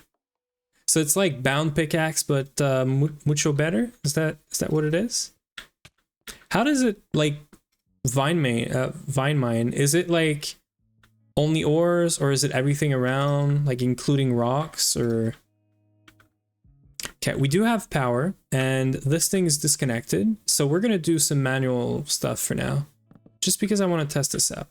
Speaker 1: So it's like bound pickaxe, but mucho better. Is that what it is? How does it like vein mine? Is it like only ores, or is it everything around, like including rocks, or Okay, we do have power, and this thing is disconnected, so we're gonna do some manual stuff for now, just because I want to test this out.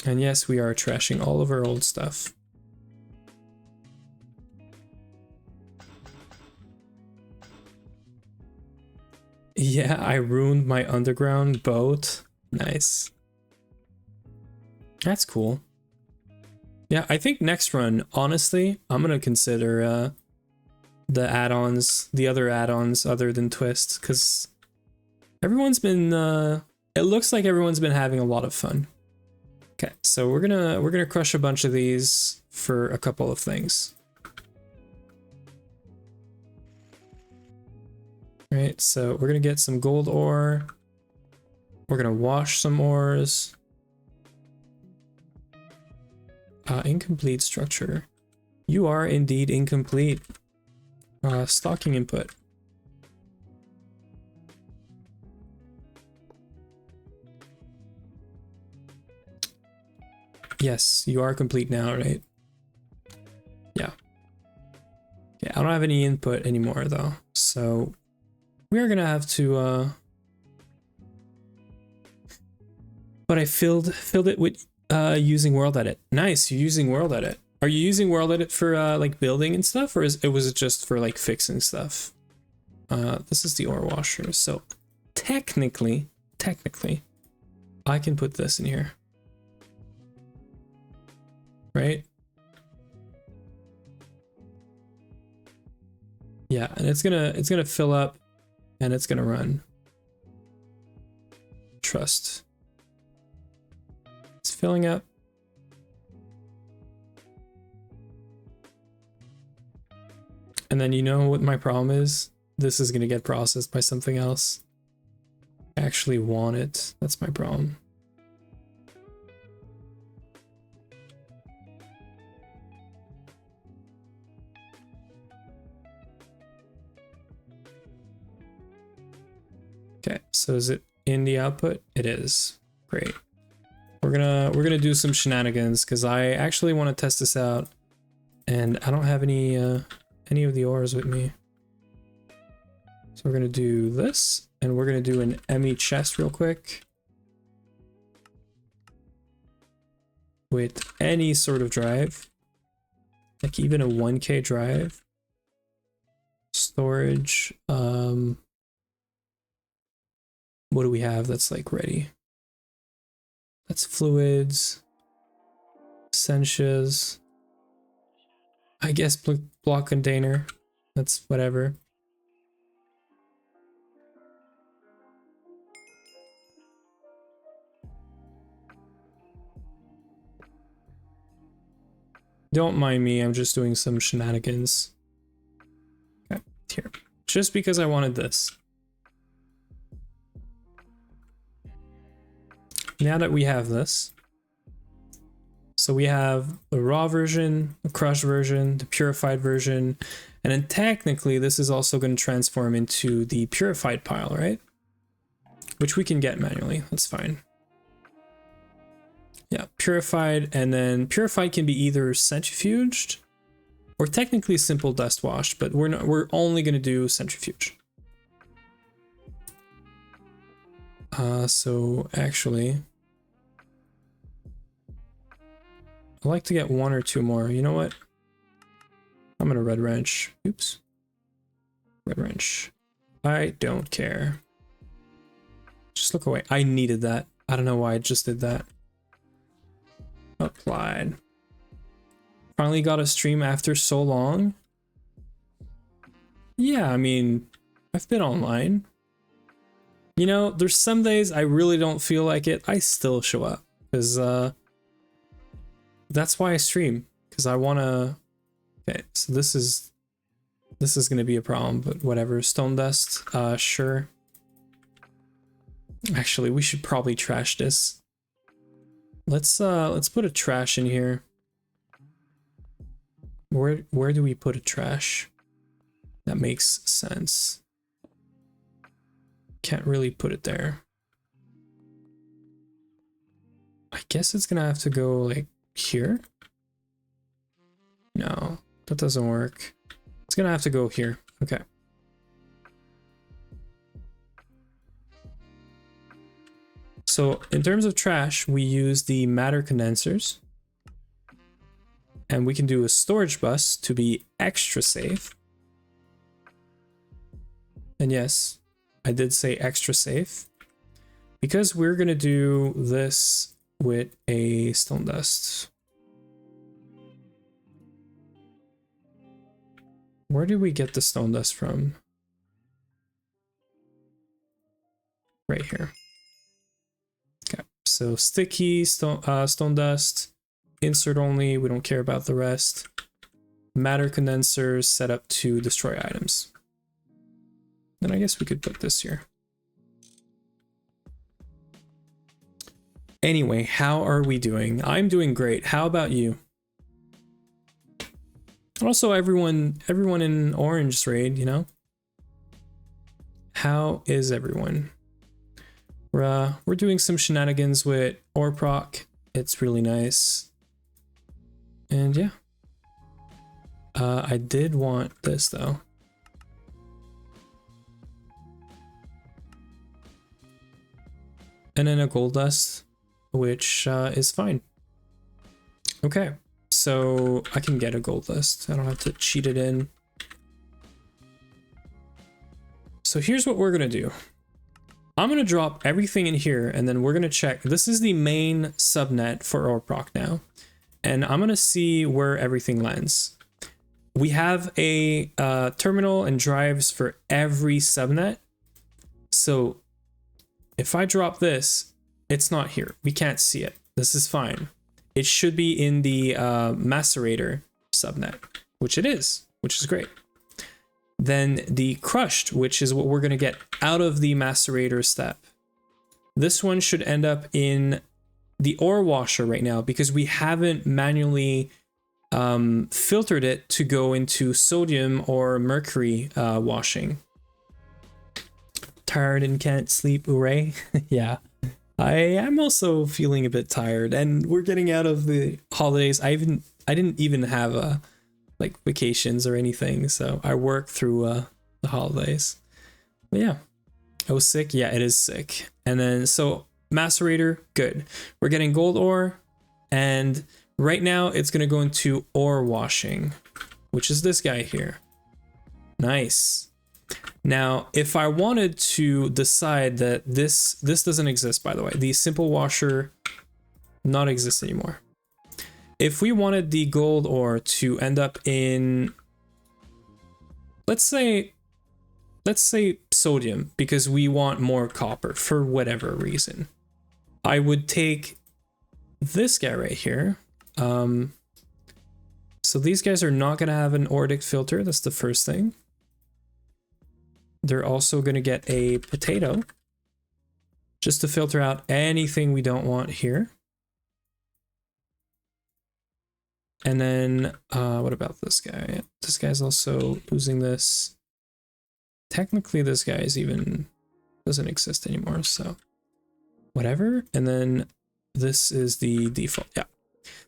Speaker 1: And yes, we are trashing all of our old stuff. Yeah, I ruined my underground boat. Nice. That's cool. Yeah, I think next run, honestly, I'm gonna consider the add-ons, the other add-ons other than Twist, because everyone's been it looks like everyone's been having a lot of fun. Okay, so we're gonna crush a bunch of these for a couple of things. Right, so we're gonna get some gold ore. We're gonna wash some ores. Incomplete structure. You are indeed incomplete. Stocking input. Yes, you are complete now, right? Yeah. Yeah, I don't have any input anymore though, so we are gonna have to but I filled it with using world edit. Nice, you're using world edit. Are you using world edit for like building and stuff, or was it just for like fixing stuff? This is the ore washer, so technically I can put this in here, right? Yeah, and it's gonna fill up and it's gonna run. Trust. It's filling up. And then you know what my problem is? This is gonna get processed by something else. I actually want it. That's my problem. Okay, so is it in the output? It is. Great. We're gonna do some shenanigans because I actually want to test this out, and I don't have any of the ores with me. So we're gonna do this, and we're gonna do an ME chest real quick with any sort of drive, like even a 1K drive. Storage. What do we have that's like ready? That's fluids, Senshas, I guess block container, that's whatever. Don't mind me, I'm just doing some shenanigans. Okay, here. Just because I wanted this. Now that we have this, so we have the raw version, the crushed version, the purified version, and then technically this is also going to transform into the purified pile, right? Which we can get manually, that's fine. Yeah, purified, and then purified can be either centrifuged or technically simple dust wash, but we're only going to do centrifuge. So actually, I'd like to get one or two more. You know what? I'm gonna red wrench. Oops. Red wrench. I don't care. Just look away. I needed that. I don't know why I just did that. Applied. Finally got a stream after so long. Yeah, I mean, I've been online. You know, there's some days I really don't feel like it. I still show up because that's why I stream, because I want to. Okay, so this is going to be a problem, but whatever. Stone dust, sure. Actually, we should probably trash this. Let's put a trash in here. Where do we put a trash? That makes sense. Can't really put it there. I guess it's gonna have to go like here. No, that doesn't work. It's gonna have to go here. Okay. So in terms of trash, we use the matter condensers. And we can do a storage bus to be extra safe. And yes, I did say extra safe. Because we're gonna do this with a stone dust. Where did we get the stone dust from? Right here. Okay, so sticky stone dust, insert only, we don't care about the rest. Matter condensers set up to destroy items. Then I guess we could put this here. Anyway, how are we doing? I'm doing great. How about you? Also, everyone in Orange raid, you know? How is everyone? We're doing some shenanigans with ore proc. It's really nice. And yeah. I did want this though. And then a gold dust, which is fine. Okay, so I can get a gold dust. I don't have to cheat it in. So here's what we're gonna do. I'm gonna drop everything in here and then we're gonna check. This is the main subnet for ore proc now. And I'm gonna see where everything lands. We have a terminal and drives for every subnet. So if I drop this, it's not here. We can't see it. This is fine. It should be in the macerator subnet, which it is, which is great. Then the crushed, which is what we're going to get out of the macerator step. This one should end up in the ore washer right now because we haven't manually filtered it to go into sodium or mercury washing. Tired and can't sleep, hooray. Yeah, I am also feeling a bit tired and we're getting out of the holidays. I didn't even have like vacations or anything, so I worked through the holidays. But yeah, I was sick. Yeah, it is sick. And then so macerator, good. We're getting gold ore, and right now it's gonna go into ore washing, which is this guy here. Nice. Now, if I wanted to decide that this doesn't exist, by the way, the simple washer not exist anymore. If we wanted the gold ore to end up in, let's say sodium, because we want more copper for whatever reason, I would take this guy right here. So these guys are not going to have an ore dict filter. That's the first thing. They're also going to get a potato just to filter out anything we don't want here. And then what about this guy? This guy's also losing this. Technically, this guy doesn't exist anymore, so whatever. And then this is the default. Yeah.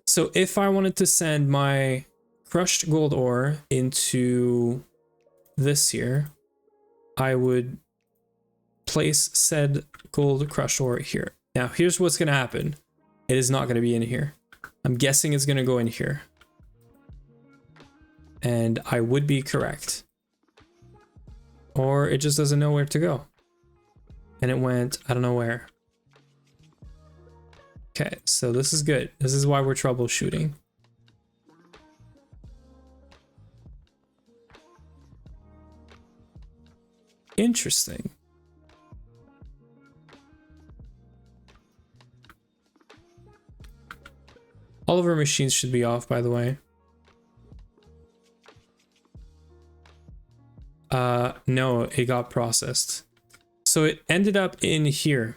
Speaker 1: So if I wanted to send my crushed gold ore into this here, I would place said gold crushed ore here. Now, here's what's going to happen. It is not going to be in here. I'm guessing it's going to go in here. And I would be correct. Or it just doesn't know where to go. And it went, I don't know where. Okay, so this is good. This is why we're troubleshooting. Interesting. All of our machines should be off, by the way. No, it got processed. So it ended up in here.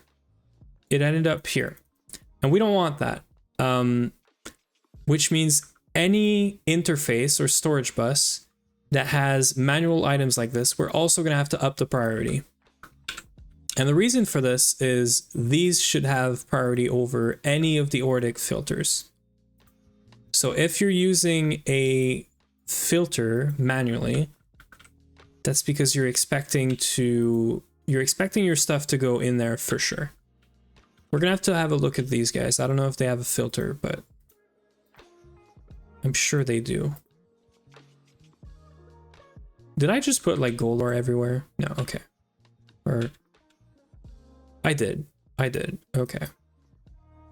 Speaker 1: It ended up here. And we don't want that. Which means any interface or storage bus that has manual items like this, we're also going to have to up the priority. And the reason for this is these should have priority over any of the ORDIC filters. So if you're using a filter manually, that's because you're expecting your stuff to go in there for sure. We're gonna have to have a look at these guys. I don't know if they have a filter, but I'm sure they do. Did I just put like gold ore everywhere? No, okay. Or I did. Okay.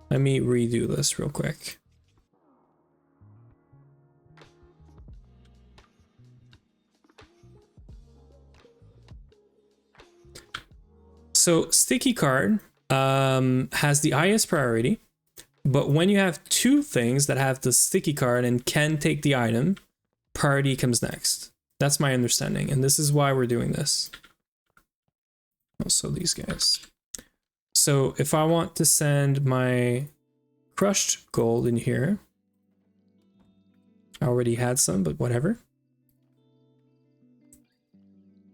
Speaker 1: Let me redo this real quick. So sticky card has the highest priority, but when you have two things that have the sticky card and can take the item, priority comes next. That's my understanding, and this is why we're doing this. Also these guys. So if I want to send my crushed gold in here, I already had some, but whatever.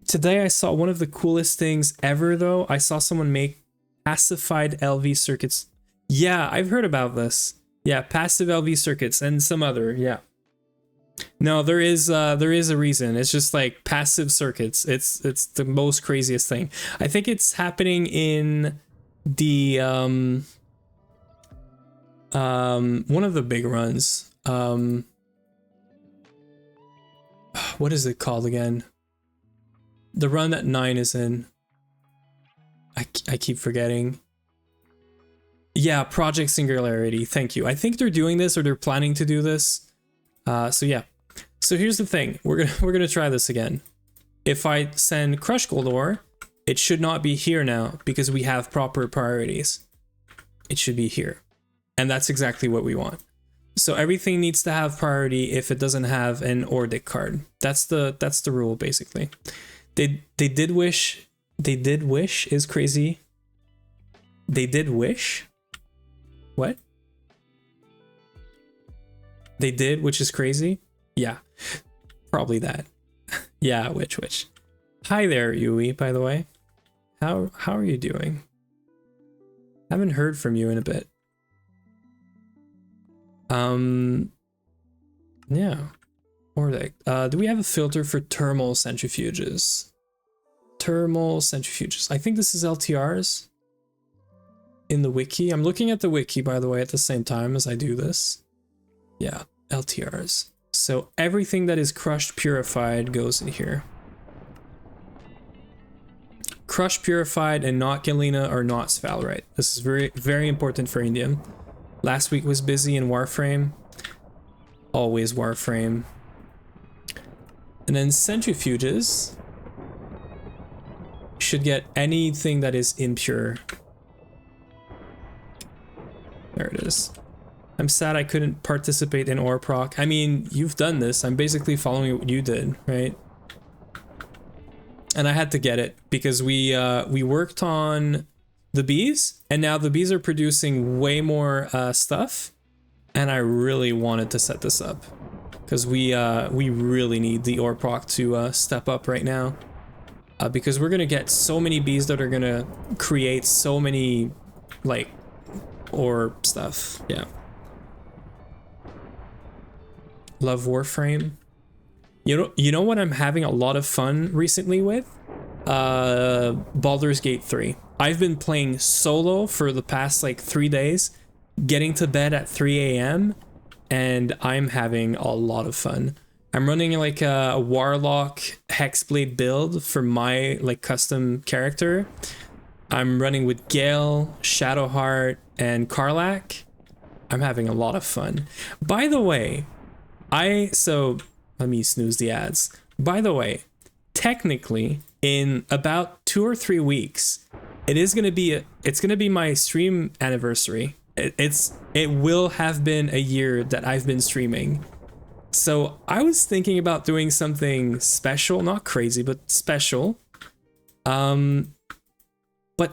Speaker 1: Today I saw one of the coolest things ever though. I saw someone make pacified LV circuits. Yeah, I've heard about this. Yeah, passive LV circuits and some other, yeah. No, there is a reason. It's just like passive circuits. It's the most craziest thing. I think it's happening in the one of the big runs. What is it called again? The run that 9 is in. I keep forgetting. Yeah, Project Singularity. Thank you. I think they're doing this, or they're planning to do this. So yeah. So here's the thing. We're gonna try this again. If I send Crush Gold Ore, it should not be here now because we have proper priorities. It should be here. And that's exactly what we want. So everything needs to have priority if it doesn't have an ORDIC card. That's the rule basically. They did wish is crazy. They did wish? What? They did, which is crazy? Yeah. Probably that. Yeah, which. Hi there, Yui, by the way. How are you doing? Haven't heard from you in a bit. Yeah. ORDIC. Do we have a filter for thermal centrifuges? Thermal centrifuges. I think this is LTRs in the wiki. I'm looking at the wiki, by the way, at the same time as I do this. Yeah, LTRs. So everything that is crushed purified goes in here. Crushed purified and not galena are not sphalerite. This is very, very important for indium. Last week was busy in Warframe. Always Warframe. And then centrifuges should get anything that is impure. There it is. I'm sad I couldn't participate in ore proc. I mean, you've done this. I'm basically following what you did, right? And I had to get it because we worked on the bees, and now the bees are producing way more stuff, and I really wanted to set this up because we really need the ore proc to step up right now, because we're gonna get so many bees that are gonna create so many like ore stuff. Yeah. Love Warframe. You know what I'm having a lot of fun recently with? Baldur's Gate 3. I've been playing solo for the past like 3 days, getting to bed at 3 a.m. and I'm having a lot of fun. I'm running like a Warlock Hexblade build for my like custom character. I'm running with Gale, Shadowheart, and Karlach. I'm having a lot of fun. By the way, let me snooze the ads. By the way, technically, in about 2 or 3 weeks, it's gonna be my stream anniversary. It will have been a year that I've been streaming. So I was thinking about doing something special, not crazy, but special. But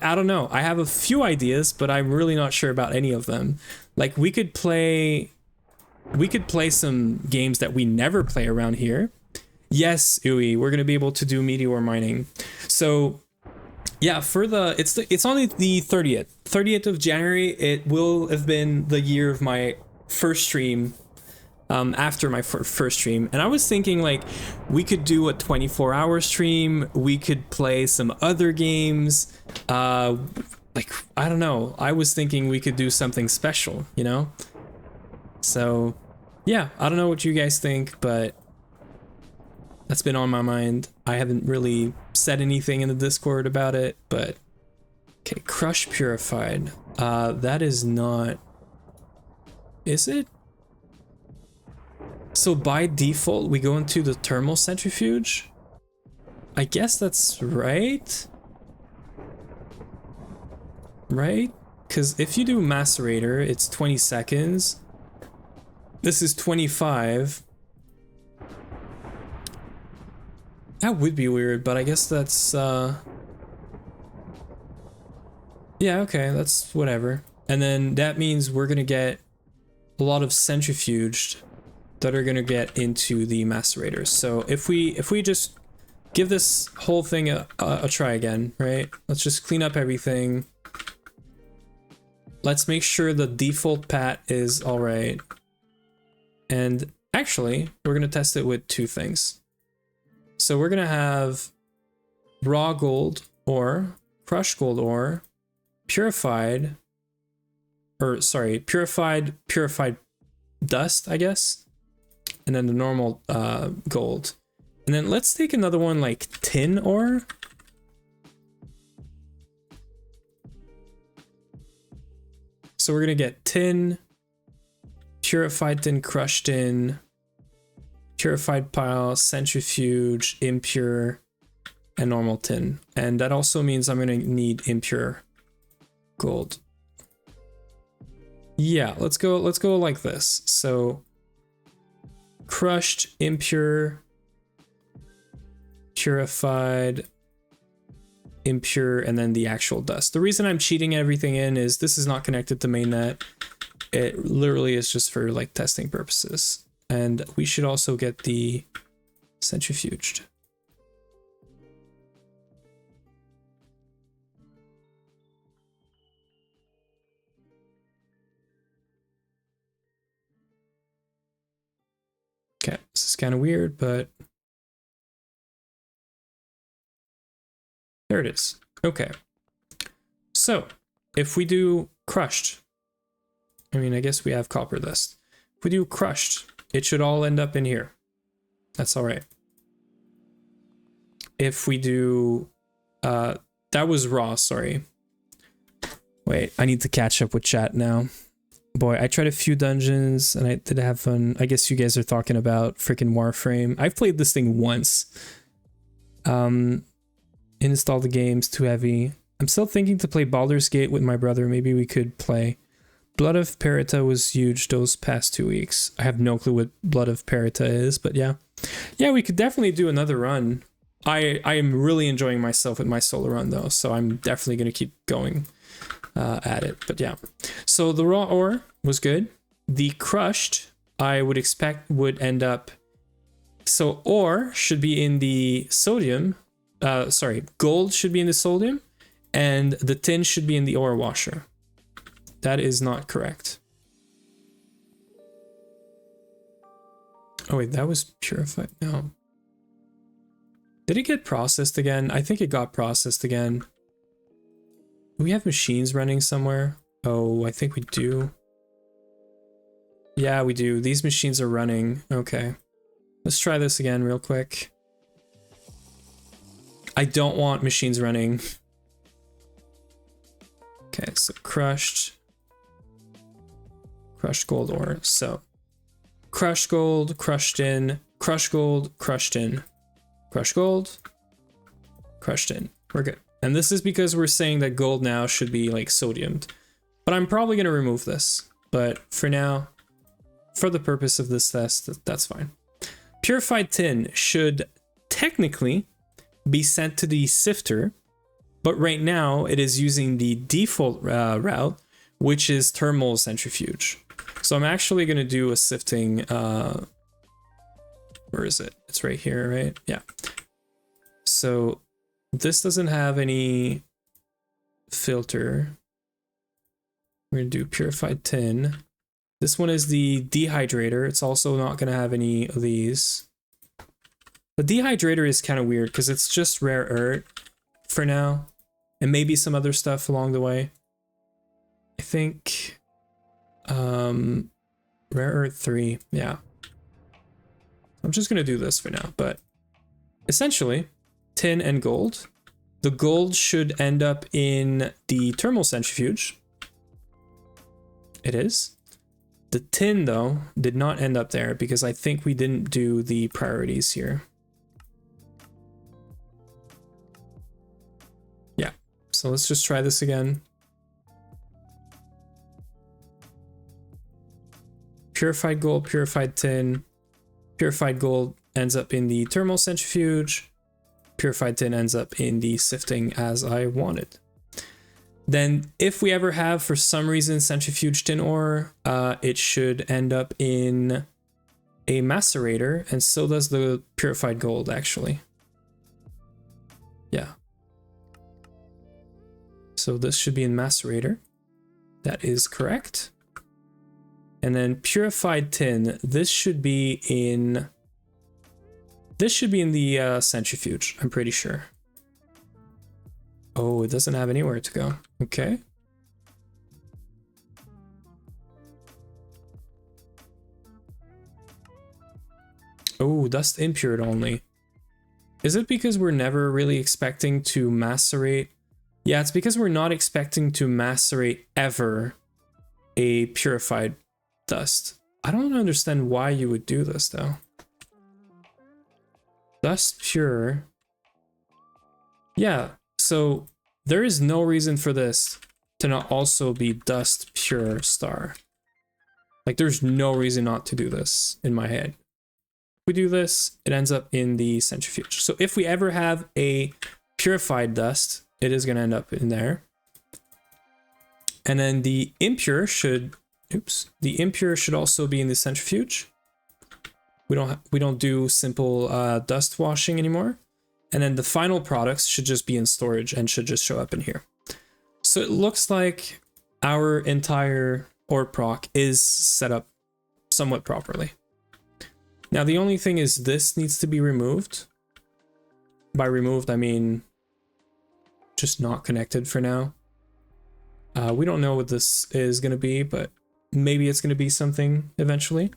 Speaker 1: I don't know. I have a few ideas, but I'm really not sure about any of them. Like we could play some games that we never play around here. Yes, Ui, we're going to be able to do meteor mining. So Yeah, for the it's on the 30th of January. It will have been the year of my first stream. After my first stream, and I was thinking like we could do a 24-hour stream. We could play some other games. Like I don't know. I was thinking we could do something special, you know. So, yeah, I don't know what you guys think, but that's been on my mind. I haven't really said anything in the Discord about it, but okay, crush purified. That is not. Is it? So by default, we go into the thermal centrifuge. I guess that's right. Right? Because if you do macerator, it's 20 seconds. This is 25. That would be weird, but I guess that's, yeah, okay, that's whatever. And then that means we're gonna get a lot of centrifuged that are gonna get into the macerators. So if we just give this whole thing a try again, right? Let's just clean up everything. Let's make sure the default pat is all right. And actually, we're gonna test it with two things. So we're gonna have raw gold ore, crushed gold ore, purified dust, I guess. And then the normal gold. And then let's take another one like tin ore. So we're gonna get tin, purified tin, crushed tin, purified pile, centrifuge, impure, and normal tin. And that also means I'm gonna need impure gold. Yeah, let's go like this. So crushed, impure, purified, impure, and then the actual dust. The reason I'm cheating everything in is this is not connected to mainnet. It literally is just for like testing purposes. And we should also get the centrifuged. Okay, this is kind of weird, but there it is. Okay. So if we do crushed, I mean, I guess we have copper dust. If we do crushed, it should all end up in here. That's all right. If we do, that was raw, sorry. Wait, I need to catch up with chat now. Boy, I tried a few dungeons and I did have fun. I guess you guys are talking about freaking Warframe. I've played this thing once. Install the game's too heavy. I'm still thinking to play Baldur's Gate with my brother. Maybe we could play. Blood of Perita was huge those past 2 weeks. I have no clue what Blood of Perita is, but yeah. Yeah, we could definitely do another run. I am really enjoying myself with my solo run though, so I'm definitely going to keep going at it. But yeah. So the raw ore was good. The crushed, I would expect would end up... So ore should be in the sodium. Gold should be in the sodium. And the tin should be in the ore washer. That is not correct. Oh wait, that was purified. No. Did it get processed again? I think it got processed again. Do we have machines running somewhere? Oh, I think we do. Yeah, we do. These machines are running. Okay. Let's try this again real quick. I don't want machines running. Okay, so crushed gold ore. So crushed gold, crushed in, crushed gold, crushed in, crushed gold, crushed in. We're good. And this is because we're saying that gold now should be like sodiumed. But I'm probably going to remove this. But for now, for the purpose of this test, that's fine. Purified tin should technically be sent to the sifter. But right now it is using the default route, which is thermal centrifuge. So I'm actually going to do a sifting. Where is it? It's right here, right? Yeah. So this doesn't have any filter. We're gonna do purified tin. This one is the dehydrator. It's also not gonna have any of these. The dehydrator is kind of weird because it's just rare earth for now, and maybe some other stuff along the way. I think rare earth 3, yeah. I'm just gonna do this for now, but essentially tin and gold. The gold should end up in the thermal centrifuge. It is. The tin though did not end up there because I think we didn't do the priorities here. Yeah, so let's just try this again. Purified gold, purified tin. Purified gold ends up in the thermal centrifuge. Purified tin ends up in the sifting as I wanted. Then if we ever have, for some reason, centrifuge tin ore, it should end up in a macerator, and so does the purified gold, actually. Yeah. So this should be in macerator. That is correct. And then purified tin, this should be in the centrifuge, I'm pretty sure. Oh, it doesn't have anywhere to go. Okay. Oh, dust impure only. Is it because we're never really expecting to macerate? Yeah, it's because we're not expecting to macerate ever a purified dust. I don't understand why you would do this though. Dust pure. Yeah, so there is no reason for this to not also be dust pure star. Like there's no reason not to do this in my head. If we do this, it ends up in the centrifuge. So if we ever have a purified dust, it is going to end up in there. And then the impure should, the impure should also be in the centrifuge. We don't do simple dust washing anymore. And then the final products should just be in storage and should just show up in here. So it looks like our entire ore proc is set up somewhat properly. Now the only thing is this needs to be removed. By removed, I mean just not connected for now. We don't know what this is going to be, but maybe it's going to be something eventually.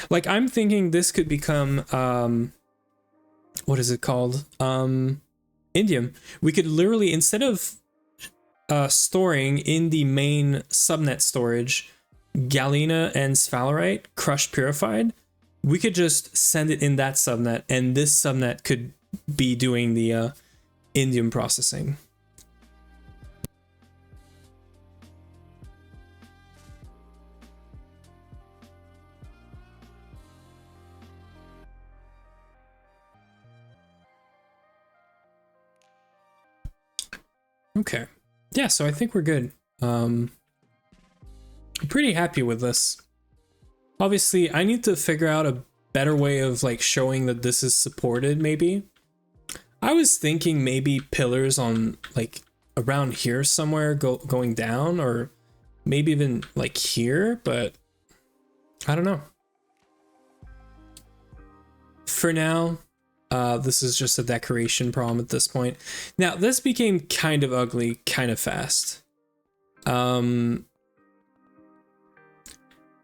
Speaker 1: Like I'm thinking this could become what is it called? Indium. We could literally, instead of storing in the main subnet storage galena and sphalerite crushed purified, we could just send it in that subnet, and this subnet could be doing the indium processing. Okay. Yeah, so I think we're good. I'm pretty happy with this. Obviously, I need to figure out a better way of like showing that this is supported, maybe. I was thinking maybe pillars on like around here somewhere going down, or maybe even like here, but I don't know. For now, this is just a decoration problem at this point. Now, this became kind of ugly, kind of fast.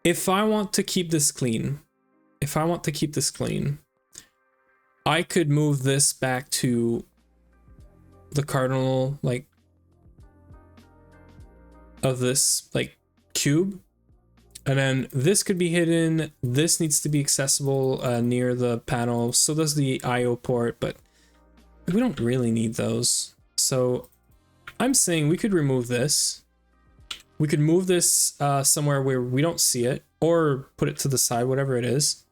Speaker 1: If I want to keep this clean, I could move this back to the cardinal, like, of this, like, cube. And then this could be hidden. This needs to be accessible near the panel. So does the IO port, but we don't really need those. So I'm saying we could remove this. We could move this somewhere where we don't see it, or put it to the side, whatever it is.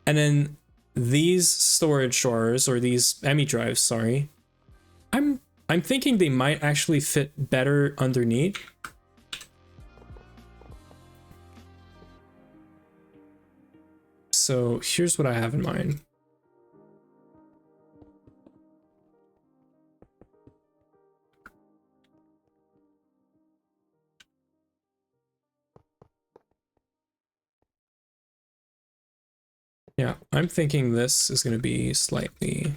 Speaker 1: And then these storage drawers, or these ME drives, sorry, I'm thinking they might actually fit better underneath. So here's what I have in mind. Yeah, I'm thinking this is going to be slightly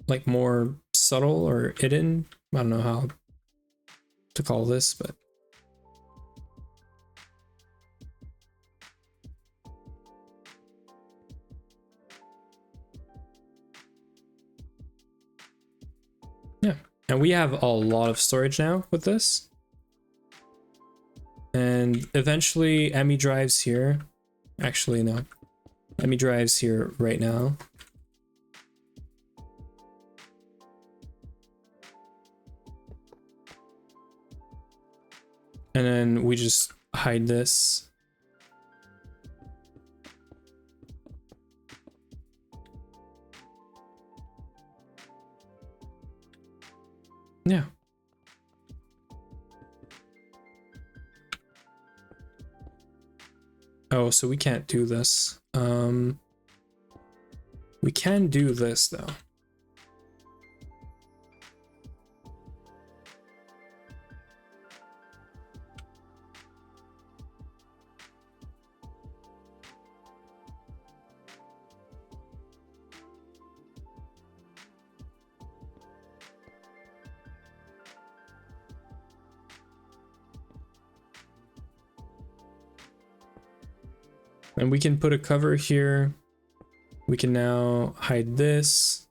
Speaker 1: like more subtle or hidden. I don't know how to call this, but yeah. And we have a lot of storage now with this. And eventually ME drives here. Actually, no. ME drives here right now. And then we just hide this. Yeah. Oh, so we can't do this. We can do this though. And we can put a cover here. We can now hide this.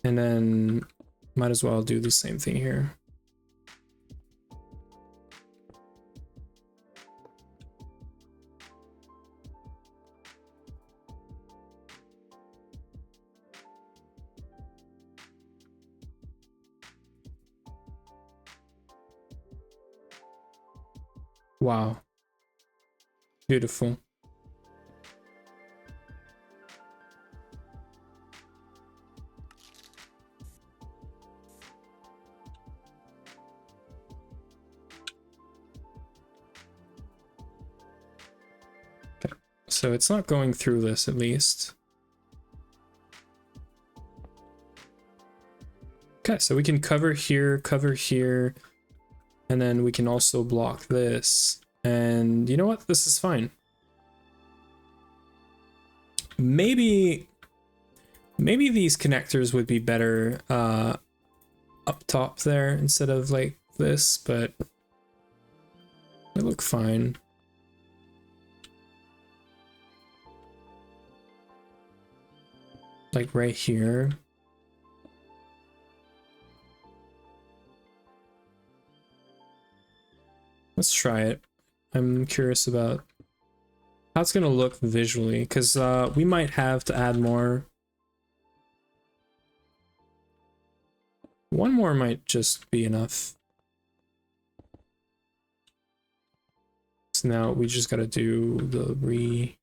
Speaker 1: And then might as well do the same thing here. Wow. Beautiful. Okay, so it's not going through this at least. Okay, so we can cover here, and then we can also block this. And you know what? This is fine. Maybe these connectors would be better up top there instead of like this, but they look fine. Like right here. Let's try it. I'm curious about how it's gonna look visually, because we might have to add more. One more might just be enough. So now we just gotta do the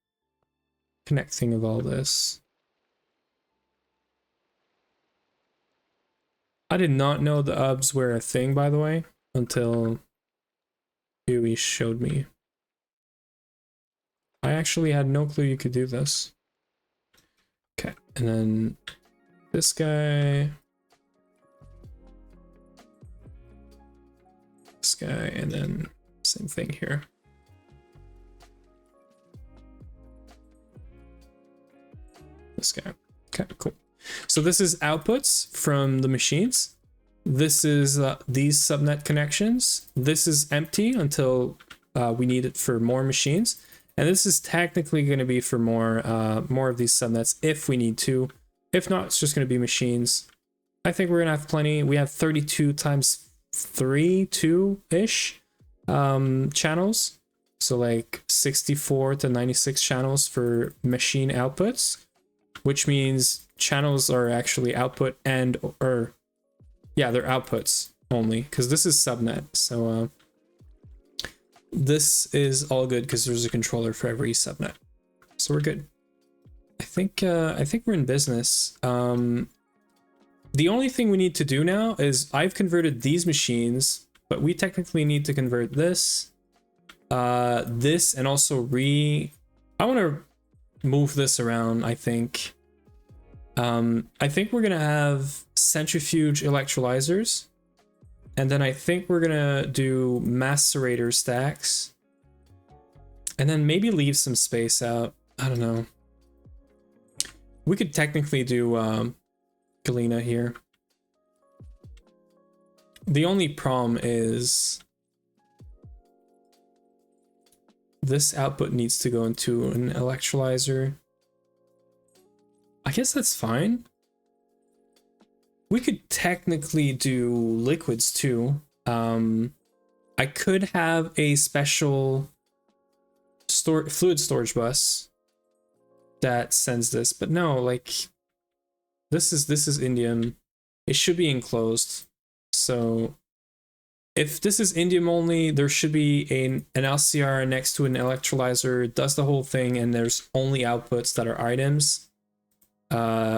Speaker 1: reconnecting of all this. I did not know the UBs were a thing, by the way, until Huey showed me. I actually had no clue you could do this. Okay, and then this guy. This guy, and then same thing here. This guy. Okay, cool. So this is outputs from the machines. This is these subnet connections. This is empty until we need it for more machines. And this is technically going to be for more of these subnets if we need to. If not, it's just going to be machines. I think we're going to have plenty. We have 32 times 3, 2-ish channels. So like 64 to 96 channels for machine outputs, which means channels are actually output and, or yeah, they're outputs only, because this is subnet. So this is all good because there's a controller for every subnet. So we're good. I think we're in business. The only thing we need to do now is I've converted these machines, but we technically need to convert this, this, and also I want to move this around, I think. I think we're going to have centrifuge electrolyzers, and then I think we're going to do macerator stacks, And then maybe leave some space out. I don't know. We could technically do Galena here. The only problem is this output needs to go into an electrolyzer. I guess that's fine. We could technically do liquids too. I could have a special fluid storage bus that sends this, but no, like this is indium. It should be enclosed. So if this is indium only, there should be an LCR next to an electrolyzer. It does the whole thing, and there's only outputs that are items,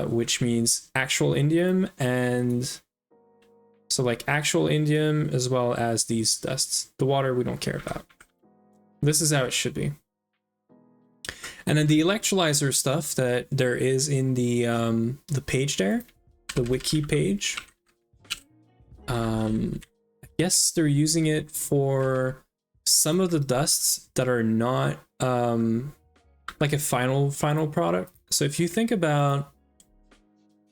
Speaker 1: which means actual indium, and so like actual indium as well as these dusts. The water we don't care about. This is how it should be. And then the electrolyzer stuff that there is in the page there, the wiki page. I guess they're using it for some of the dusts that are not like a final product. So if you think about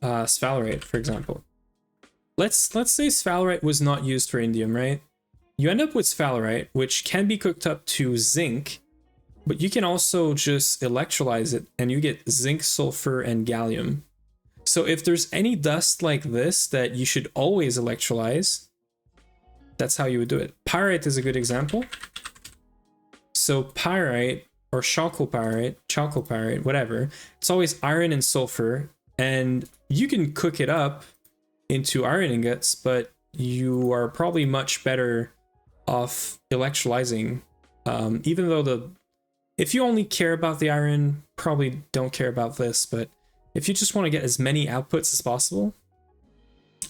Speaker 1: sphalerite, for example, let's say sphalerite was not used for indium, right? You end up with sphalerite, which can be cooked up to zinc, but you can also just electrolyze it and you get zinc, sulfur, and gallium. So if there's any dust like this that you should always electrolyze, that's how you would do it. Pyrite is a good example. So pyrite or chalcopyrite, whatever, it's always iron and sulfur, and you can cook it up into iron ingots, but you are probably much better off electrolyzing. Even though if you only care about the iron, probably don't care about this, but if you just want to get as many outputs as possible,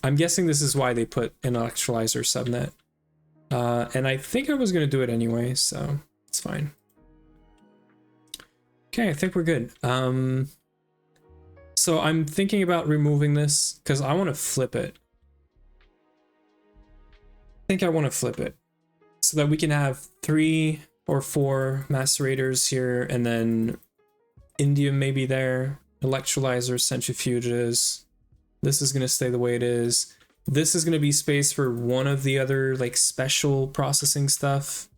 Speaker 1: I'm guessing this is why they put an electrolyzer subnet. And I think I was going to do it anyway, so it's fine. Okay, I think we're good. So I'm thinking about removing this because I want to flip it. I think I want to flip it so that we can have 3 or 4 macerators here, and then indium maybe there, electrolyzers, centrifuges. This is going to stay the way it is. This is going to be space for one of the other like special processing stuff.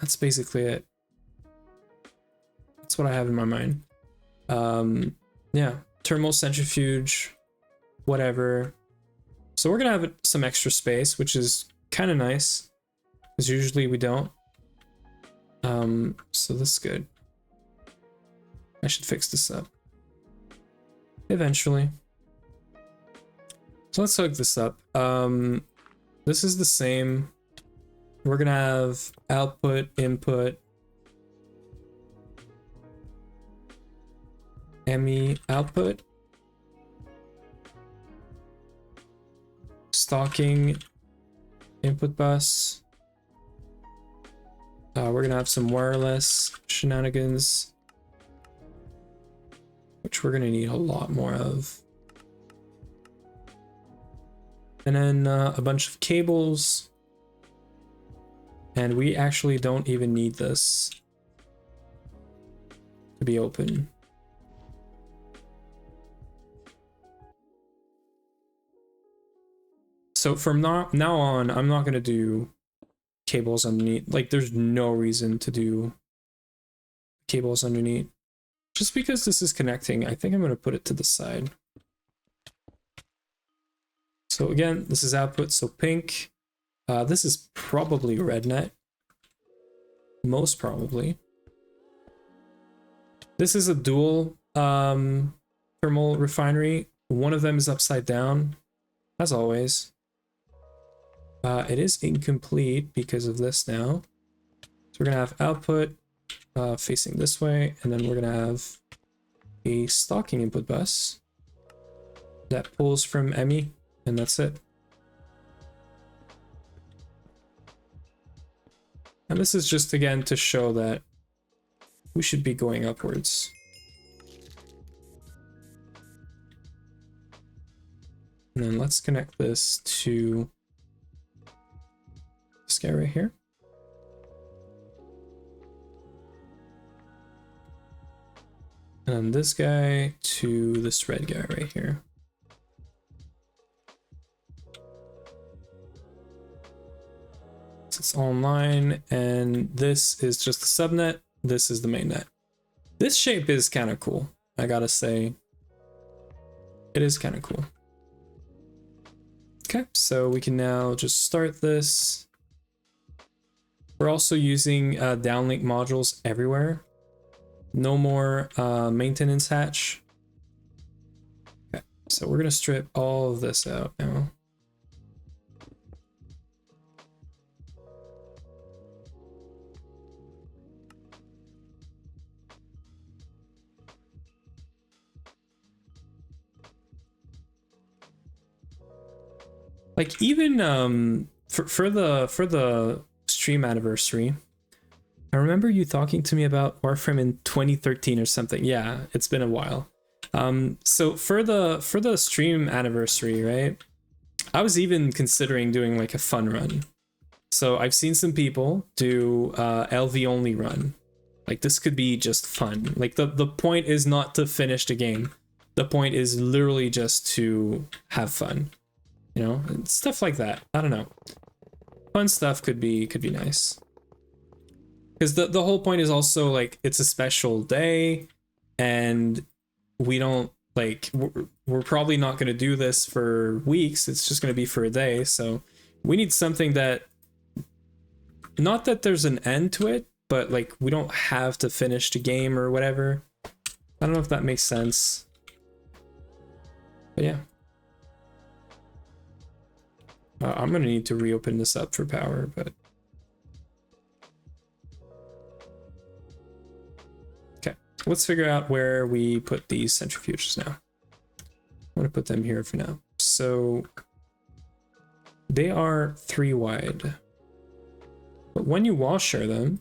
Speaker 1: That's basically it. That's what I have in my mind. Yeah, thermal centrifuge, whatever. So we're going to have some extra space, which is kind of nice, because usually we don't. So this is good. I should fix this up eventually. So let's hook this up. This is the same. We're gonna have output, input, ME output, stocking input bus. We're gonna have some wireless shenanigans, which we're gonna need a lot more of. And then a bunch of cables. And we actually don't even need this to be open. So from now on, I'm not gonna do cables underneath. Like, there's no reason to do cables underneath. Just because this is connecting, I think I'm gonna put it to the side. So again, this is output, so pink. This is probably RedNet. Most probably. This is a dual thermal refinery. One of them is upside down, as always. It is incomplete because of this now. So we're gonna have output facing this way, and then we're gonna have a stocking input bus that pulls from ME, and that's it. And this is just again to show that we should be going upwards. And then let's connect this to this guy right here. and this guy to this red guy right here. So it's online, and this is just the subnet. This is the mainnet. This shape is kind of cool, I gotta say. It is kind of cool. Okay, so we can now just start this. We're also using downlink modules everywhere. No more maintenance hatch. Okay, so we're gonna strip all of this out now. Like even for the stream anniversary, I remember you talking to me about Warframe in 2013 or something. Yeah, it's been a while. So for the stream anniversary, right? I was even considering doing like a fun run. So I've seen some people do LV only run. Like this could be just fun. Like the point is not to finish the game. The point is literally just to have fun. You know, and stuff like that. I don't know. Fun stuff could be nice. Because the whole point is also like it's a special day, and we don't like we're probably not going to do this for weeks. It's just going to be for a day. So we need something that, not that there's an end to it, but like we don't have to finish the game or whatever. I don't know if that makes sense. But yeah. I'm gonna need to reopen this up for power, but okay, let's figure out where we put these centrifuges now. I'm gonna put them here for now. So they are 3 wide, but when you wall share them,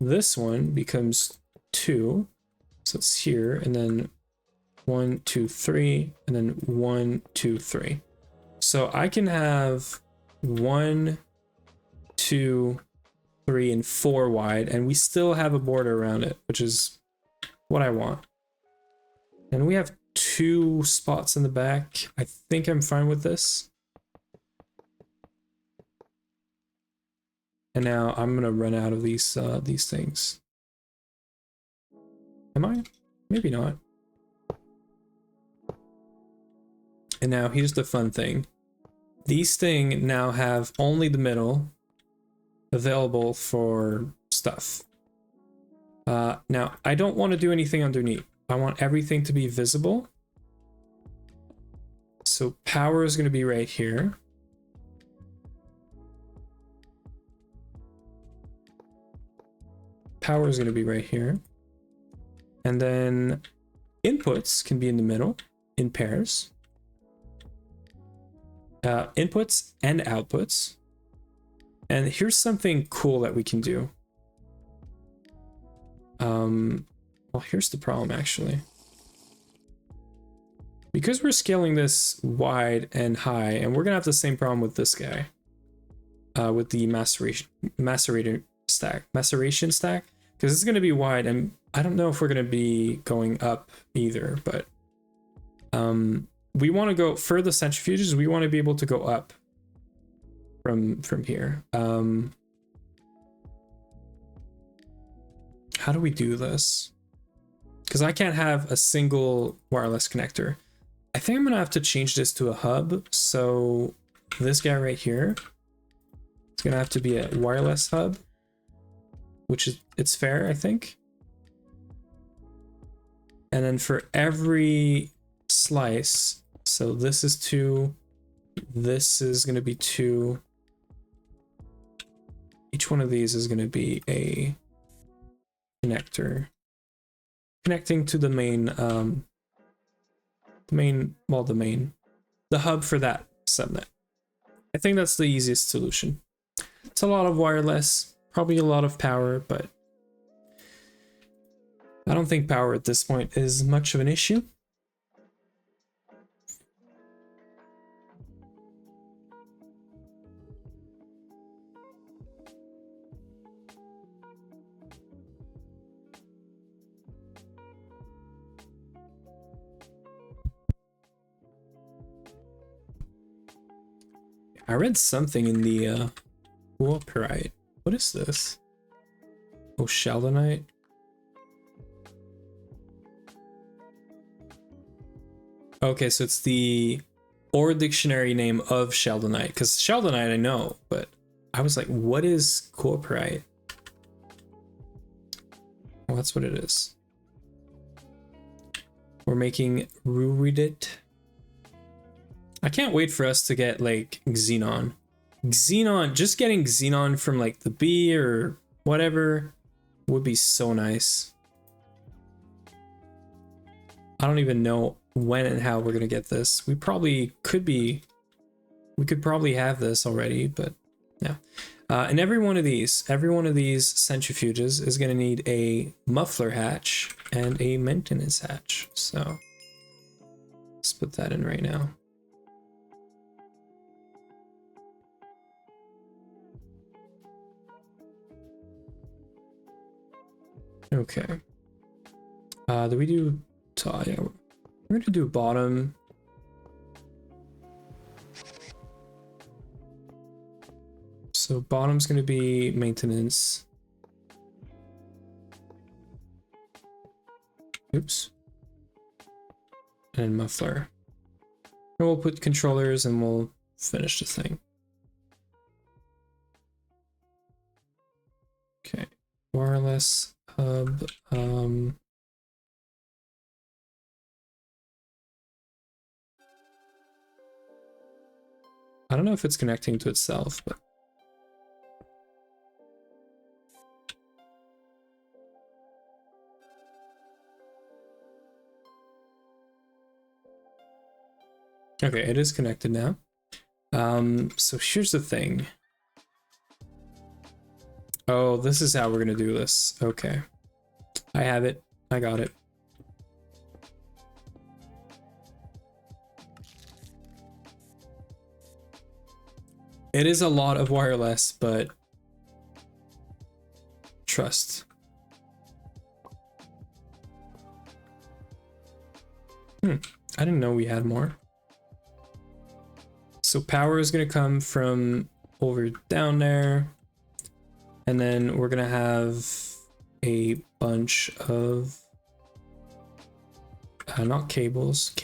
Speaker 1: this one becomes 2, so it's here, and then 1, 2, 3, and then 1, 2, 3. So I can have 1, 2, 3, and 4 wide, and we still have a border around it, which is what I want. And we have 2 spots in the back. I think I'm fine with this. And now I'm gonna run out of these things. Am I? Maybe not. And now here's the fun thing. These things now have only the middle available for stuff. Now, I don't want to do anything underneath. I want everything to be visible. So power is going to be right here. Power is going to be right here. And then inputs can be in the middle in pairs. Inputs and outputs. And here's something cool that we can do. Well, here's the problem actually. Because we're scaling this wide and high, and we're gonna have the same problem with this guy. With the maceration stack. Because it's gonna be wide, and I don't know if we're gonna be going up either, but we want to go for the centrifuges, we want to be able to go up from here. How do we do this? Because I can't have a single wireless connector. I think I'm gonna have to change this to a hub. So this guy right here, it's gonna have to be a wireless hub, which is, it's fair, I think. And then for every slice, so this is 2, this is going to be 2, each one of these is going to be a connector connecting to the main the hub for that subnet. I think that's the easiest solution. It's a lot of wireless, probably a lot of power, but I don't think power at this point is much of an issue. I read something in the cooperate. What is this? Oh, sheldonite. Okay, so it's the or dictionary name of sheldonite, because sheldonite I know, but I was like, what is cooperate? Well, that's what it is. We're making ruridit. I can't wait for us to get like xenon. Xenon, just getting xenon from like the bee or whatever would be so nice. I don't even know when and how we're gonna get this. We could probably have this already, but yeah. And every one of these centrifuges is gonna need a muffler hatch and a maintenance hatch. So let's put that in right now. Okay. Do we do yeah, we're gonna do bottom. So bottom's gonna be maintenance. Oops. And muffler. And we'll put controllers and we'll finish the thing. Okay. Wireless hub. I don't know if it's connecting to itself, but okay, it is connected now. So here's the thing. Oh, this is how we're gonna do this. Okay. I have it. I got it. It is a lot of wireless, but trust. I didn't know we had more. So power is going to come from over down there. And then we're going to have a bunch of, not cables.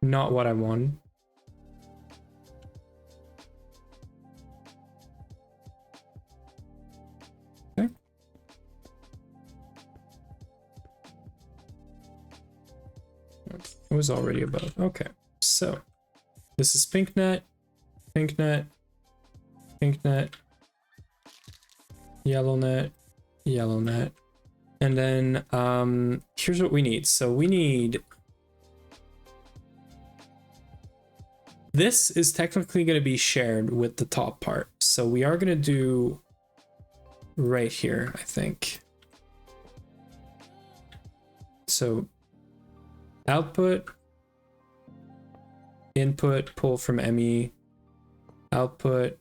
Speaker 1: Not what I wanted. Okay. It was already above. Okay, so this is pink net, yellow net, and then here's what we need. So we need, this is technically going to be shared with the top part, so we are going to do right here, I think. So output, input, pull from ME, output.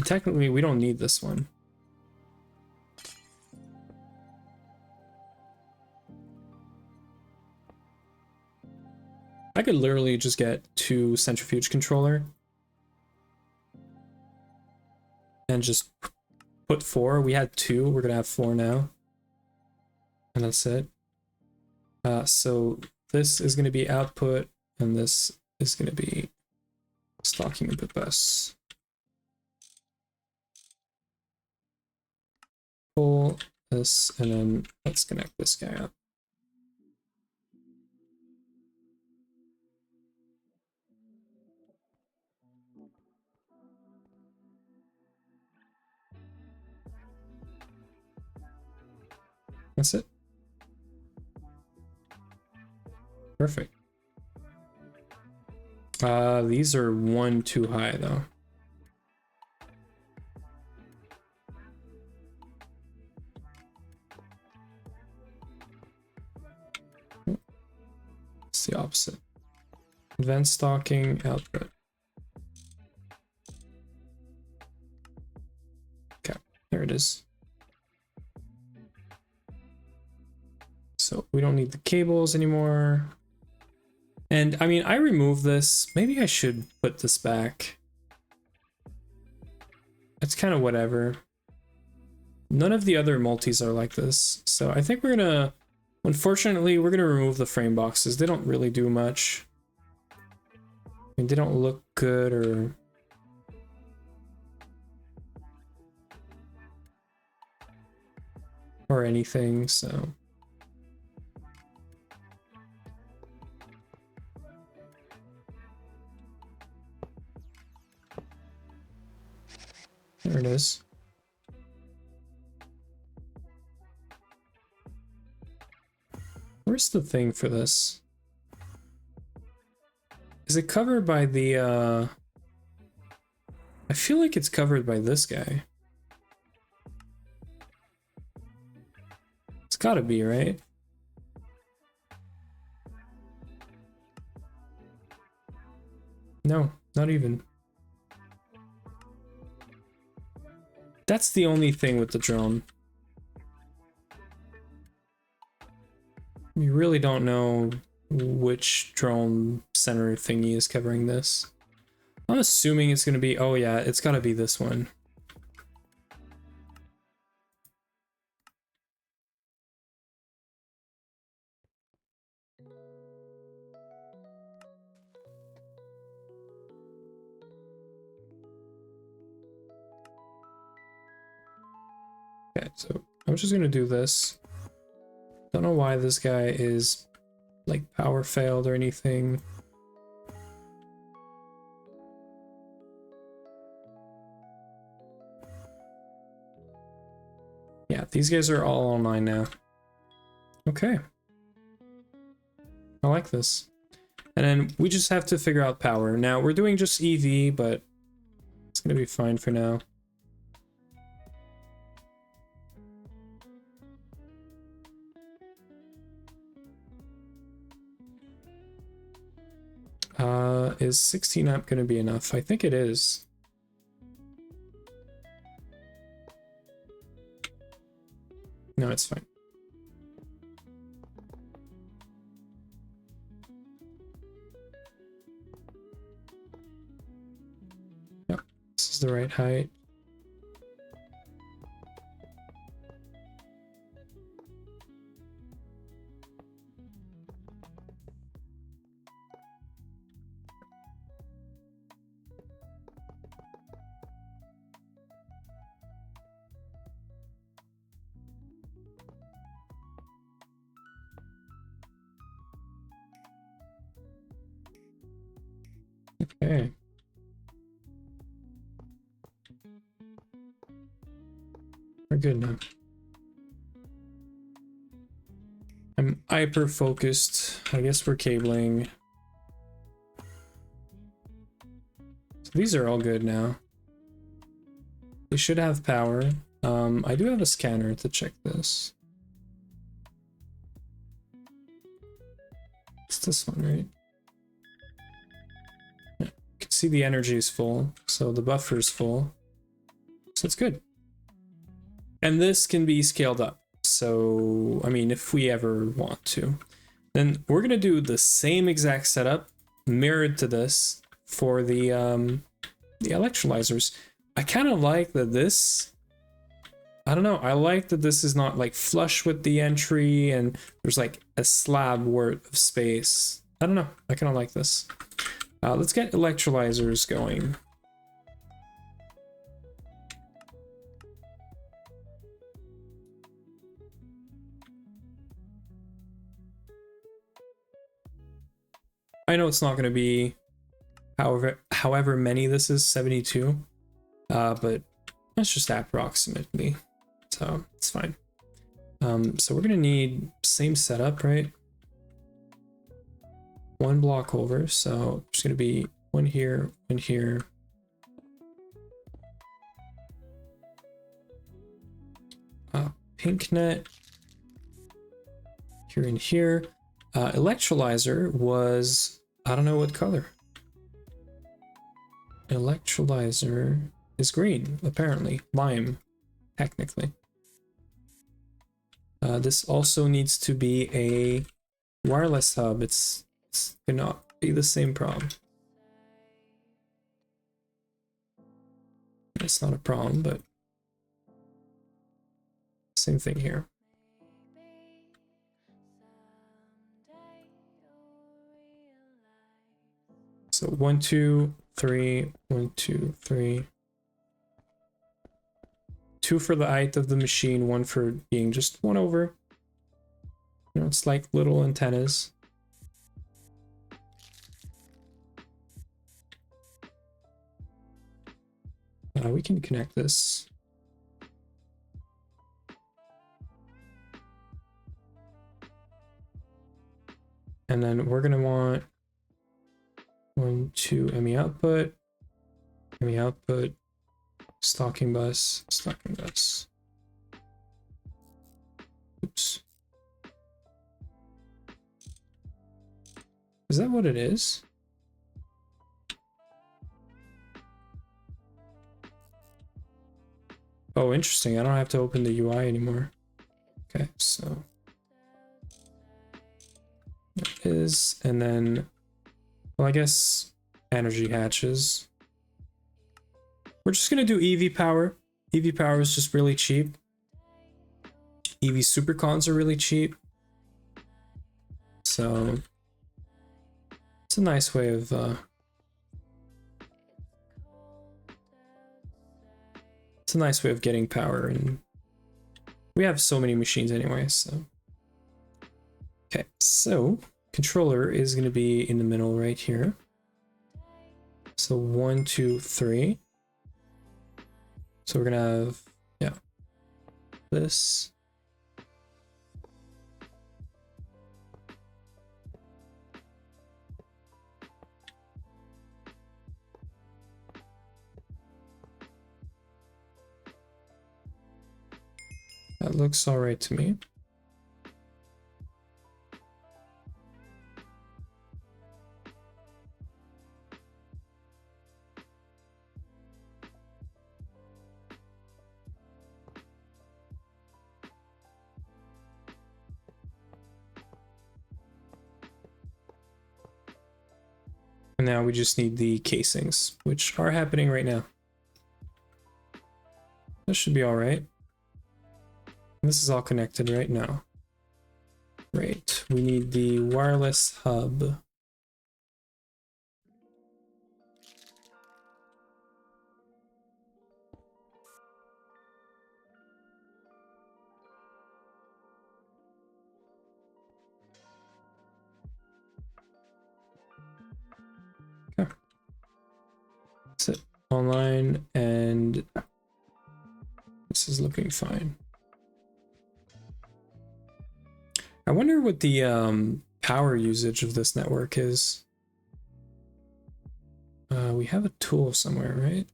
Speaker 1: Technically, we don't need this one. I could literally just get 2 centrifuge controller and just put 4. We had 2, we're gonna have 4 now. And that's it. So this is gonna be output, and this is gonna be stocking input bus. Pull this, and then let's connect this guy up. That's it. Perfect. These are 1 too high though. It's the opposite. Advanced stocking, output. Okay, is. So we don't need the cables anymore. And I mean, I removed this. Maybe I should put this back. It's kind of whatever. None of the other multis are like this. So I think we're gonna, unfortunately, we're gonna remove the frame boxes. They don't really do much. I mean, they don't look good or anything, so. There it is. Where's the thing for this? Is it covered by the, I feel like it's covered by this guy. It's gotta be, right? No, not even. That's the only thing with the drone. You really don't know which drone center thingy is covering this. I'm assuming it's gonna be, oh yeah, it's gotta be this one. Okay, so I'm just gonna do this. Don't know why this guy is like power failed or anything. Yeah, these guys are all online now. Okay. I like this. And then we just have to figure out power. Now we're doing just EV, but it's gonna be fine for now. Is 16 amp gonna be enough? I think it is. No, it's fine. Yep, this is the right height. Okay. We're good now. I'm hyper focused. I guess we're cabling. So these are all good now. They should have power. I do have a scanner to check this. It's this one, right? Yeah. You can see the energy is full, so the buffer is full. So it's good. And this can be scaled up. So, I mean, if we ever want to. Then we're going to do the same exact setup, mirrored to this, for the electrolyzers. I kind of like that this... I don't know, I like that this is not like flush with the entry and there's like a slab worth of space. I don't know, I kind of like this. Let's get electrolyzers going. I know it's not going to be however many this is, 72, but that's just approximately. So it's fine. So we're gonna need same setup, right? One block over, so there's gonna be one here, one here. Pink net here and here. Electrolyzer was, I don't know what color. Electrolyzer is green, apparently, lime. technically. This also needs to be a wireless hub. It's cannot be the same problem. It's not a problem, but same thing here. So 1, 2, 3, 1, 2, 3. 2 for the height of the machine, 1 for being just 1 over. You know, it's like little antennas. We can connect this. And then we're gonna want 1, 2 ME output, stocking bus. Oops. Is that what it is? Oh, interesting. I don't have to open the UI anymore. Okay, so it is, and then, well, I guess energy hatches. We're just gonna do EV power. EV power is just really cheap. EV supercons are really cheap. So it's a nice way of getting power, and we have so many machines anyway, so. Okay, so controller is going to be in the middle right here. So 1, 2, 3. So we're going to have, yeah, this. That looks all right to me. And now we just need the casings, which are happening right now. This should be all right. This is all connected right now. Great. We need the wireless hub. Okay. That's it. Online, and this is looking fine. I wonder what the power usage of this network is. We have a tool somewhere, right?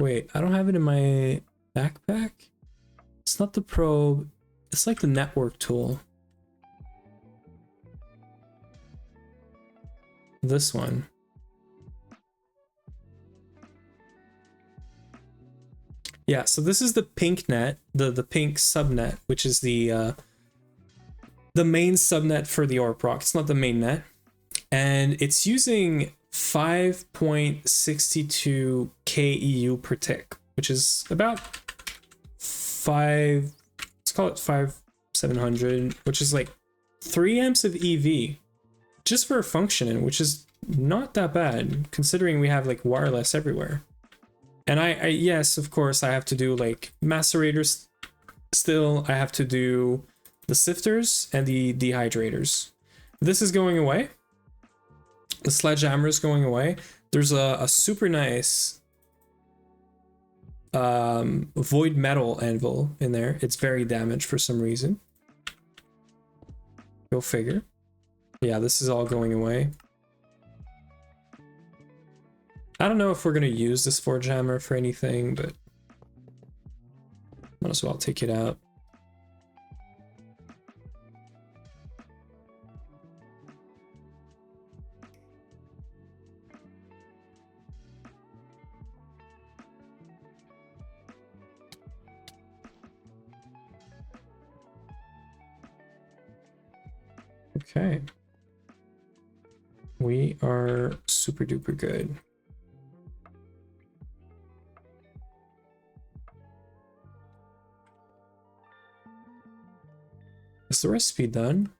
Speaker 1: Wait, I don't have it in my backpack. It's not the probe. It's like the network tool. This one. Yeah, so this is the pink net, the pink subnet, which is the main subnet for the ORPROC. It's not the main net. And it's using 5.62 KEU per tick, which is about 5, let's call it 5700, which is like 3 amps of EV just for a function, which is not that bad considering we have like wireless everywhere. And I yes, of course, I have to do like macerators still. I have to do the sifters and the dehydrators. This is going away. The sledgehammer is going away. There's a super nice void metal anvil in there. It's very damaged for some reason. Go figure. Yeah, this is all going away. I don't know if we're going to use this forge hammer for anything, but might as well take it out. Okay. We are super duper good. Is the recipe done?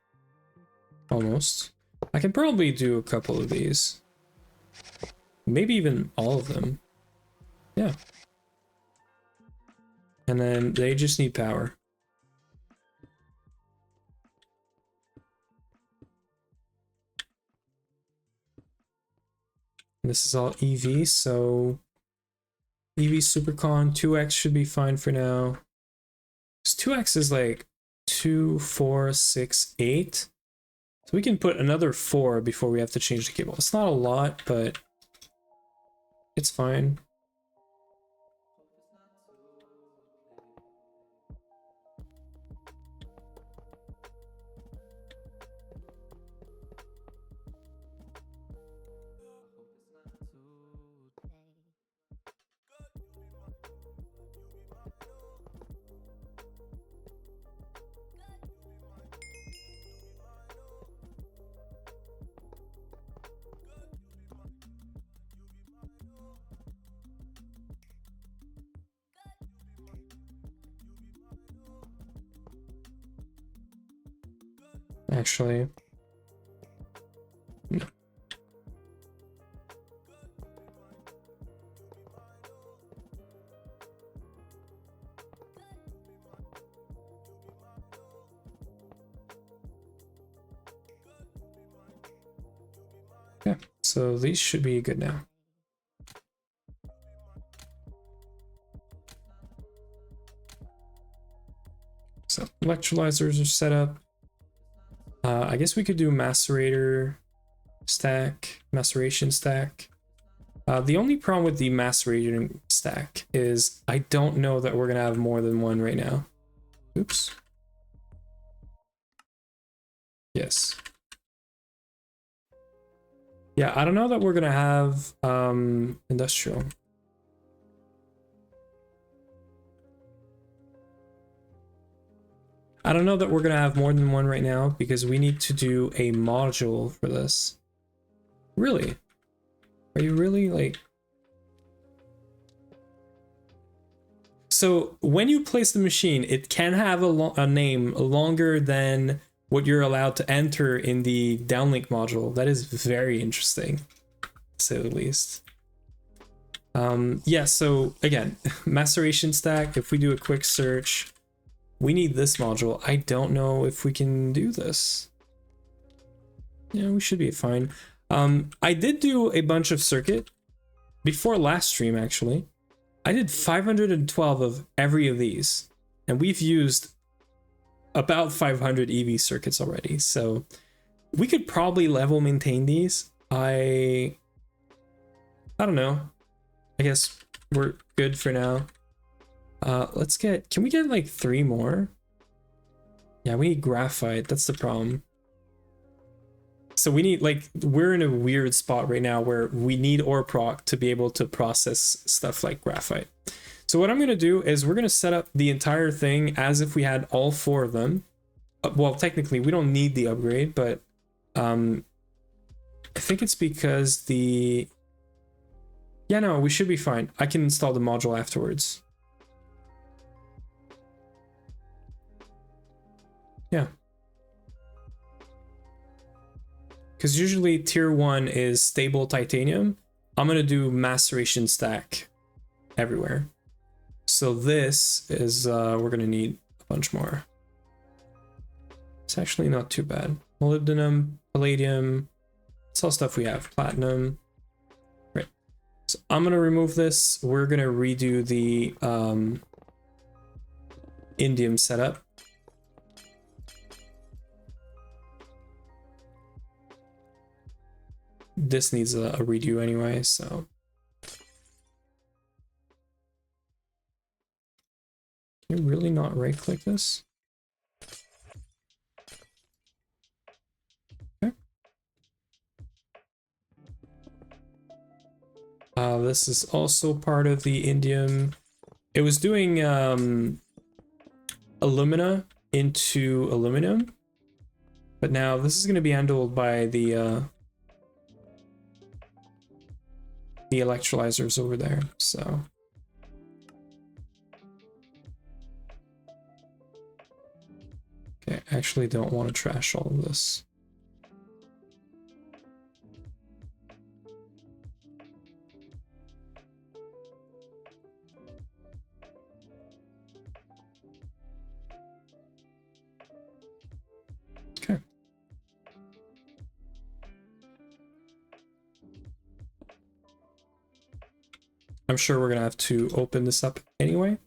Speaker 1: Almost. I can probably do a couple of these. Maybe even all of them. Yeah. And then they just need power. And this is all EV, so EV Supercon 2x should be fine for now. This 2x is like 2, 4, 6, 8. So we can put another 4 before we have to change the cable. It's not a lot, but it's fine. Actually, no. Yeah, so these should be good now. So electrolyzers are set up. I guess we could do macerator stack, maceration stack. The only problem with the macerating stack is I don't know that we're gonna have more than one right now. Oops. Yes. Yeah, I don't know that we're gonna have industrial. I don't know that we're gonna have more than one right now because we need to do a module for this. Really? Are you really like... So when you place the machine, it can have a name longer than what you're allowed to enter in the downlink module. That is very interesting, to say the least. Yeah, so again, maceration stack, if we do a quick search, we need this module. I don't know if we can do this. Yeah, we should be fine. I did do a bunch of circuit before last stream, actually. I did 512 of every of these, and we've used about 500 EV circuits already. So we could probably level maintain these. I don't know. I guess we're good for now. Let's get, can we get like 3 more? Yeah, we need graphite. That's the problem. So we need, like, we're in a weird spot right now where we need ore proc to be able to process stuff like graphite. So what I'm going to do is we're going to set up the entire thing as if we had all 4 of them. Well, technically we don't need the upgrade, but I think it's because the... Yeah, no, we should be fine. I can install the module afterwards. Yeah. Because usually tier 1 is stable titanium. I'm going to do maceration stack everywhere. So this is, we're going to need a bunch more. It's actually not too bad. Molybdenum, palladium, it's all stuff we have. Platinum. Right. So I'm going to remove this. We're going to redo the indium setup. This needs a redo anyway, so. Can you really not right click this? Okay. This is also part of the indium. It was doing alumina into aluminum. But now this is going to be handled by the electrolyzers over there, so. Okay, I actually don't want to trash all of this. Okay. I'm sure we're gonna have to open this up anyway.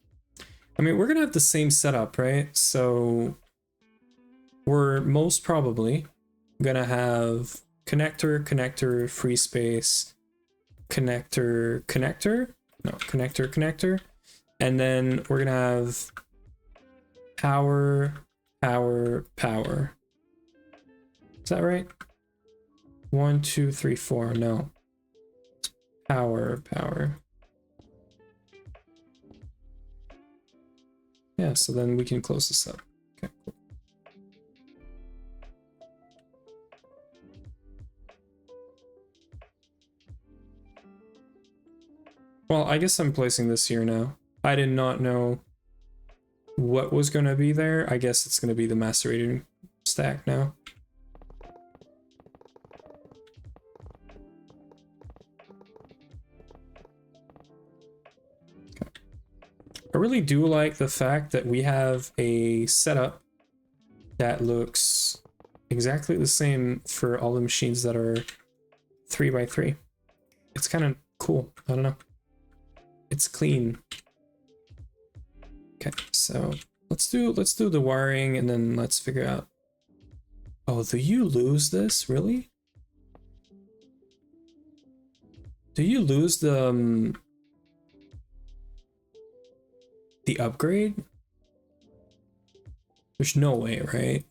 Speaker 1: I mean, we're gonna have the same setup, right? So we're most probably gonna have connector, connector, free space, connector, connector, no, connector, connector, and then we're gonna have power, power, power. Is that right? 1, 2, 3, 4. No. Power, power. Yeah, so then we can close this up. Okay, cool. Well, I guess I'm placing this here now. I did not know what was going to be there. I guess it's going to be the macerating stack now. Okay. I really do like the fact that we have a setup that looks exactly the same for all the machines that are 3x3. It's kind of cool. I don't know. It's clean. Okay, so let's do the wiring and then let's figure out. Oh, do you lose this? Really? Do you lose the upgrade? There's no way, right?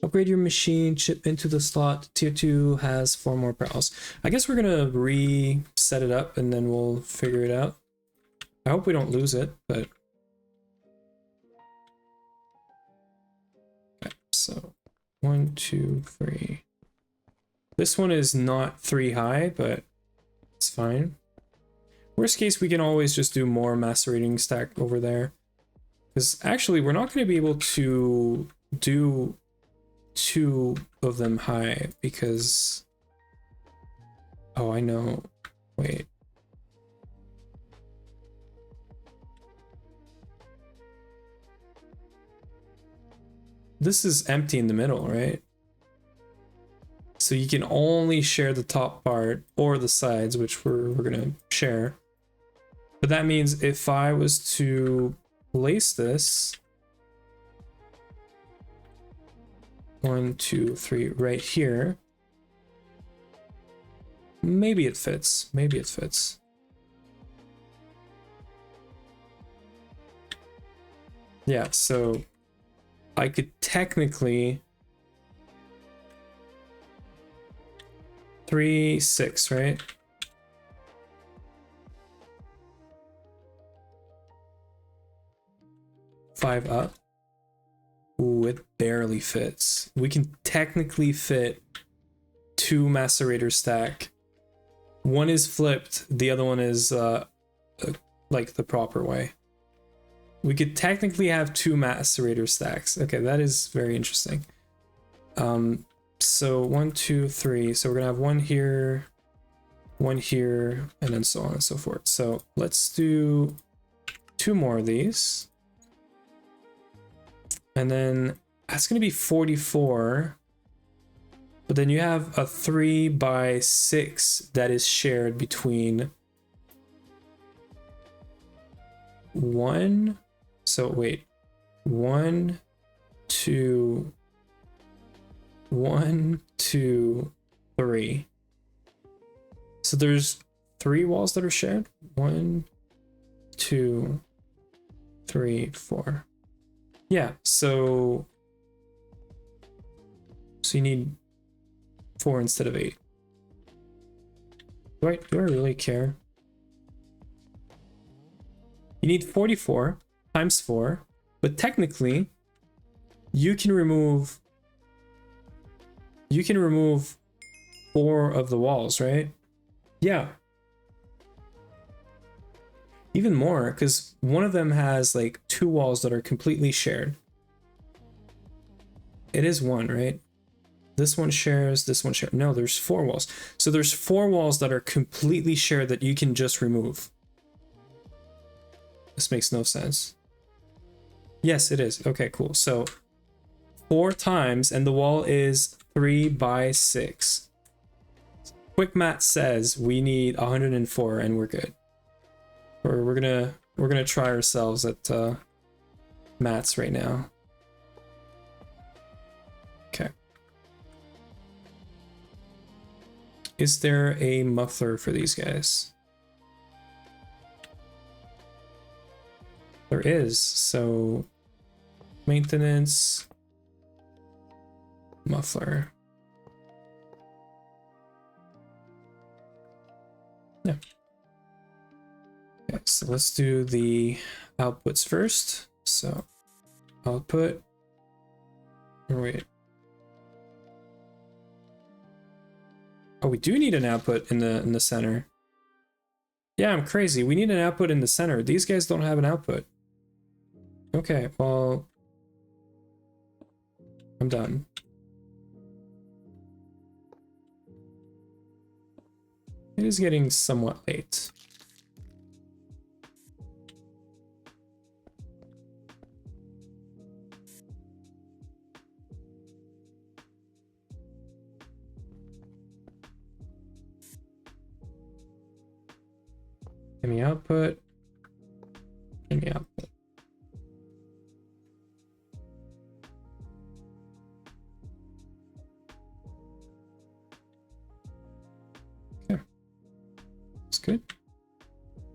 Speaker 1: Upgrade your machine, chip into the slot. Tier 2 has 4 more pals. I guess we're gonna reset it up and then we'll figure it out. I hope we don't lose it, but. Okay, so 1, 2, 3. This one is not 3 high, but it's fine. Worst case, we can always just do more macerating stack over there. Because actually, we're not going to be able to do 2 of them high because. Oh, I know. Wait. This is empty in the middle, right? So you can only share the top part or the sides, which we're gonna share. But that means if I was to place this 1, 2, 3 right here, maybe it fits. Maybe it fits. Yeah, so I could technically 3, 6, right? Five up. Ooh, it barely fits. We can technically fit 2 macerator stack. One is flipped, the other one is like the proper way. We could technically have 2 macerator stacks. Okay, that is very interesting. So 1, 2, 3. So we're gonna have one here, and then so on and so forth. So let's do 2 more of these. And then that's gonna be 44. But then you have a 3x6 that is shared between 1. So wait, 1, 2, 1, 2, 3. So there's 3 walls that are shared. 1, 2, 3, 4. Yeah, so you need 4 instead of 8. Do I really care? You need 44 times 4, but technically you can remove you can remove 4 of the walls, right? Yeah. Even more, because one of them has like 2 walls that are completely shared. It is 1, right? This one shares, this one shares. No, there's 4 walls. So there's 4 walls that are completely shared that you can just remove. This makes no sense. Yes, it is. Okay, cool. So 4 times, and the wall is 3 by 6. Quick math says we need 104 and we're good. Or we're gonna try ourselves at maths right now. Okay. Is there a muffler for these guys? There is. So maintenance, muffler. Yeah. Okay, so let's do the outputs first. So output, or wait. Oh, we do need an output in the center. Yeah, I'm crazy. We need an output in the center. These guys don't have an output. Okay, well, I'm done. It is getting somewhat late. Give me output. Give me output. Okay. That's good.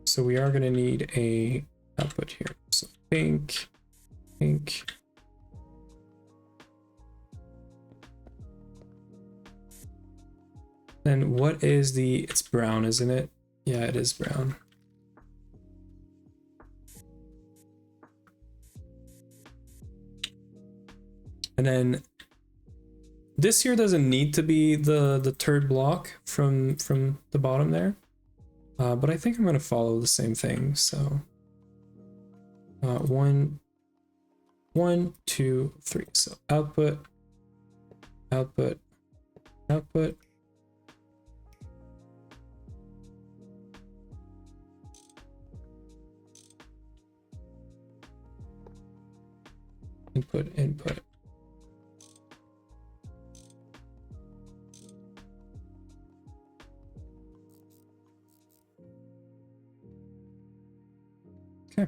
Speaker 1: So we are going to need a output here. So pink, pink. Then what is the, it's brown, isn't it? Yeah, it is brown. And then this here doesn't need to be the third block from the bottom there, but I think I'm going to follow the same thing. So 1, 2, 3. So output, output, output. Input, input. Okay.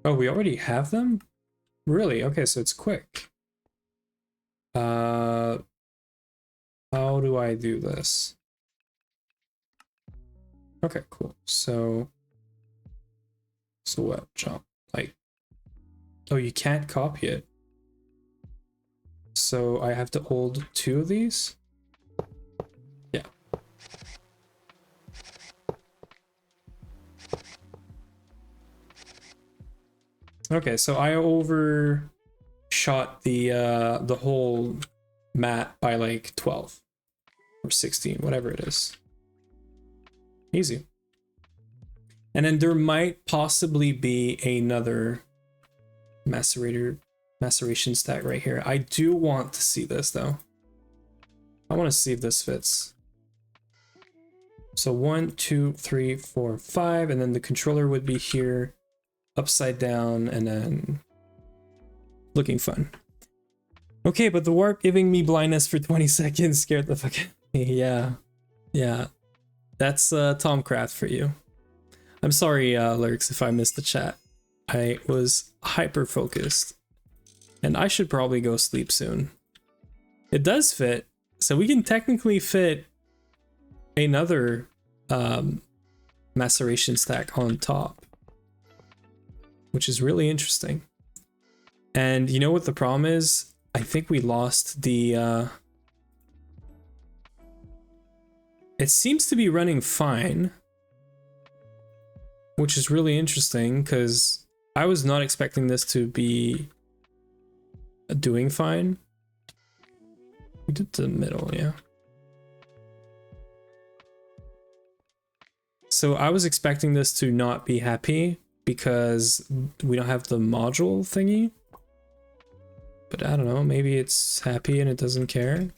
Speaker 1: Oh, we already have them? Really? Okay, so it's quick. How do I do this? Okay, cool. So what, jump? Like, oh, you can't copy it. So I have to hold 2 of these? Yeah. Okay, so I overshot the whole mat by like 12 or 16, whatever it is. Easy. And then there might possibly be another maceration stack right here. I do want to see this though. I want to see if this fits. So 1, 2, 3, 4, 5, and then the controller would be here, upside down, and then looking fun. Okay, but the warp giving me blindness for 20 seconds scared the fuck out of me. Yeah. That's Tom Craft for you. I'm sorry, Lurks, if I missed the chat. I was hyper focused, and I should probably go sleep soon. It does fit, so we can technically fit another maceration stack on top, which is really interesting. And you know what the problem is? I think we lost the... It seems to be running fine, which is really interesting because I was not expecting this to be doing fine. We did the middle, yeah. So I was expecting this to not be happy because we don't have the module thingy. But I don't know, maybe it's happy and it doesn't care.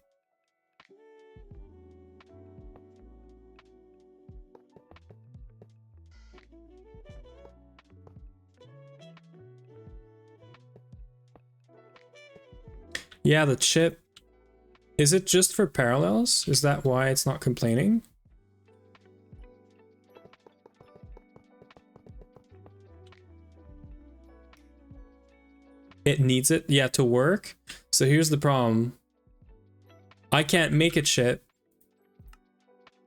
Speaker 1: Yeah, the chip. Is it just for parallels? Is that why it's not complaining? It needs it, yeah, to work. So here's the problem. I can't make a chip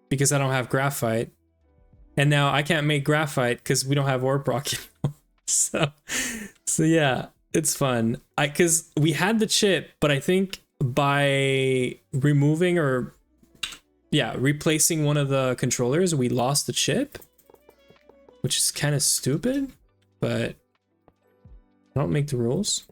Speaker 1: because I don't have graphite. And now I can't make graphite because we don't have ore proc. so yeah, it's fun. Because we had the chip, but I think by removing or replacing one of the controllers, we lost the chip, which is kind of stupid, but I don't make the rules.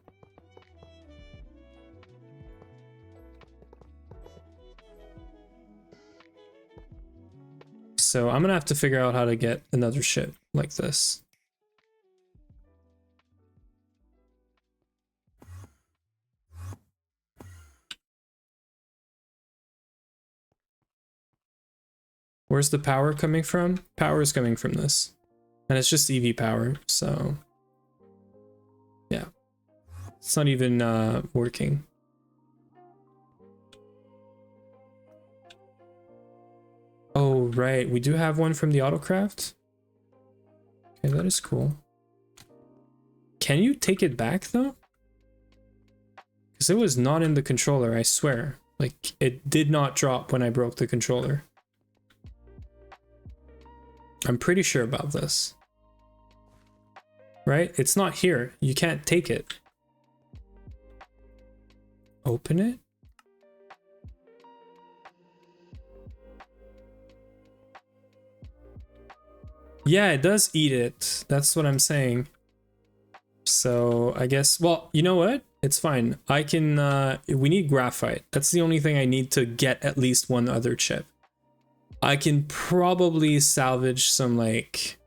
Speaker 1: So I'm gonna have to figure out how to get another chip like this. Where's the power coming from? Power is coming from this. And it's just EV power, so yeah. It's not even working. Oh, right. We do have one from the Autocraft. Okay, that is cool. Can you take it back, though? Because it was not in the controller, I swear. Like, it did not drop when I broke the controller. I'm pretty sure about this. Right? It's not here. You can't take it. Open it? Yeah, it does eat it. That's what I'm saying. So I guess, well, you know what? It's fine. I can, we need graphite. That's the only thing I need to get at least one other chip. I can probably salvage some, like...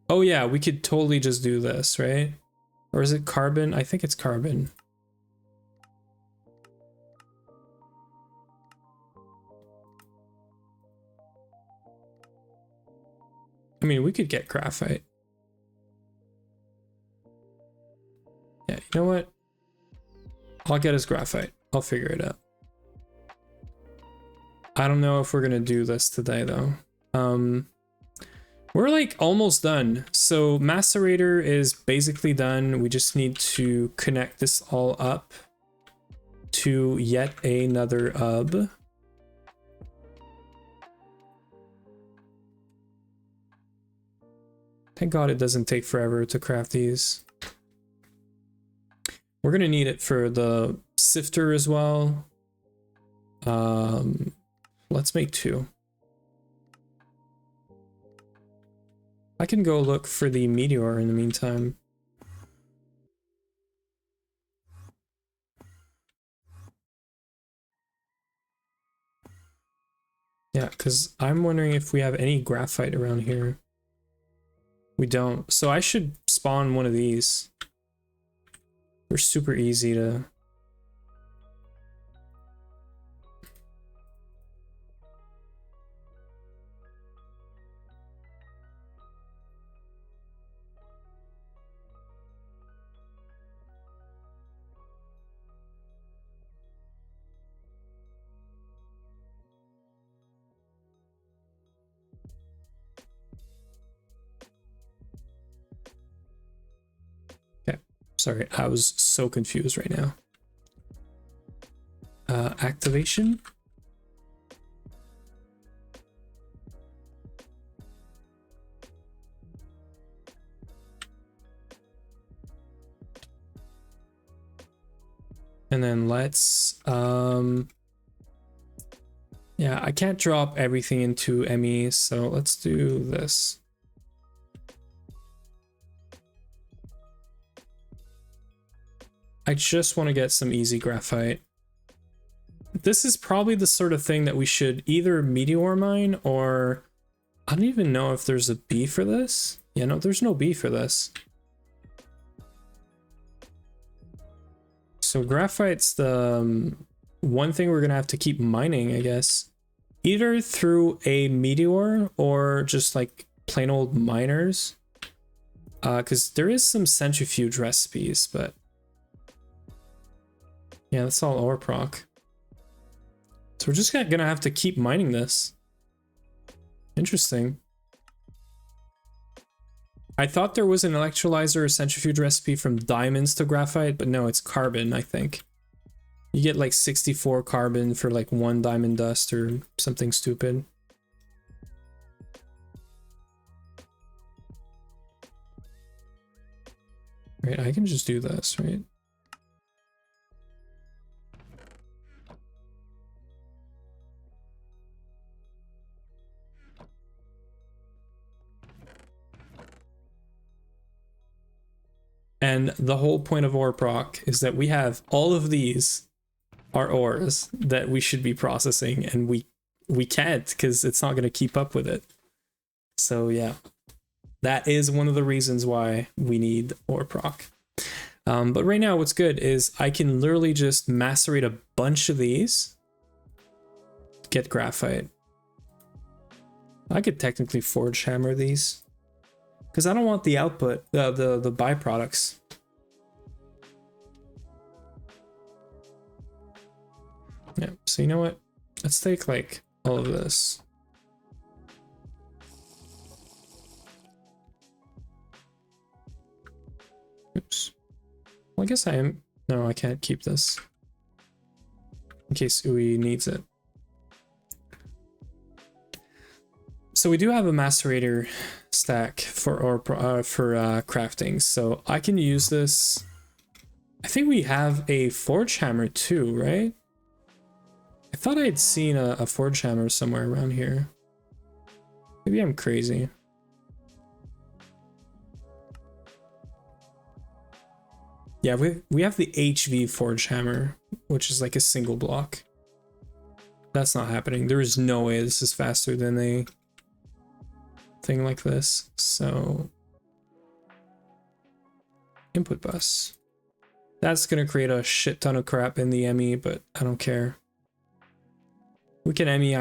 Speaker 1: Oh yeah, we could totally just do this, right? Or is it carbon? I think it's carbon. I mean, we could get graphite. Yeah, you know what? I'll get us graphite. I'll figure it out. I don't know if we're gonna do this today though. We're like almost done. So macerator is basically done. We just need to connect this all up to yet another hub. Thank God it doesn't take forever to craft these. We're gonna need it for the sifter as well. Let's make 2. I can go look for the meteor in the meantime. Yeah, because I'm wondering if we have any graphite around here. We don't. So I should spawn one of these. They're super easy to... Sorry, I was so confused right now. Activation. And then let's, yeah, I can't drop everything into ME, so let's do this. I just want to get some easy graphite. This is probably the sort of thing that we should either meteor mine, or I don't even know if there's a B for this. Yeah, no, there's no B for this. So graphite's the one thing we're gonna have to keep mining, I guess. Either through a meteor or just like plain old miners. Because there is some centrifuge recipes, but yeah, that's all ore proc. So we're just gonna have to keep mining this. Interesting. I thought there was an electrolyzer or centrifuge recipe from diamonds to graphite, but no, it's carbon, I think. You get like 64 carbon for like 1 diamond dust or something stupid. Right, I can just do this, right? And the whole point of ore proc is that we have all of these are ores that we should be processing, and we can't because it's not going to keep up with it. So yeah, that is one of the reasons why we need ore proc. But right now what's good is I can literally just macerate a bunch of these, get graphite. I could technically forge hammer these because I don't want the output, the byproducts. Yeah, so you know what? Let's take like all of this. Oops. Well, I guess I am. No, I can't keep this in case Ui needs it. So we do have a macerator stack for crafting, so I can use this. I think we have a forge hammer too, right? I thought I had seen a forge hammer somewhere around here. Maybe I'm crazy. Yeah, we have the HV forge hammer, which is like a single block. That's not happening. There is no way this is faster than a thing like this. So input bus. That's gonna create a shit ton of crap in the ME, but I don't care. We can ME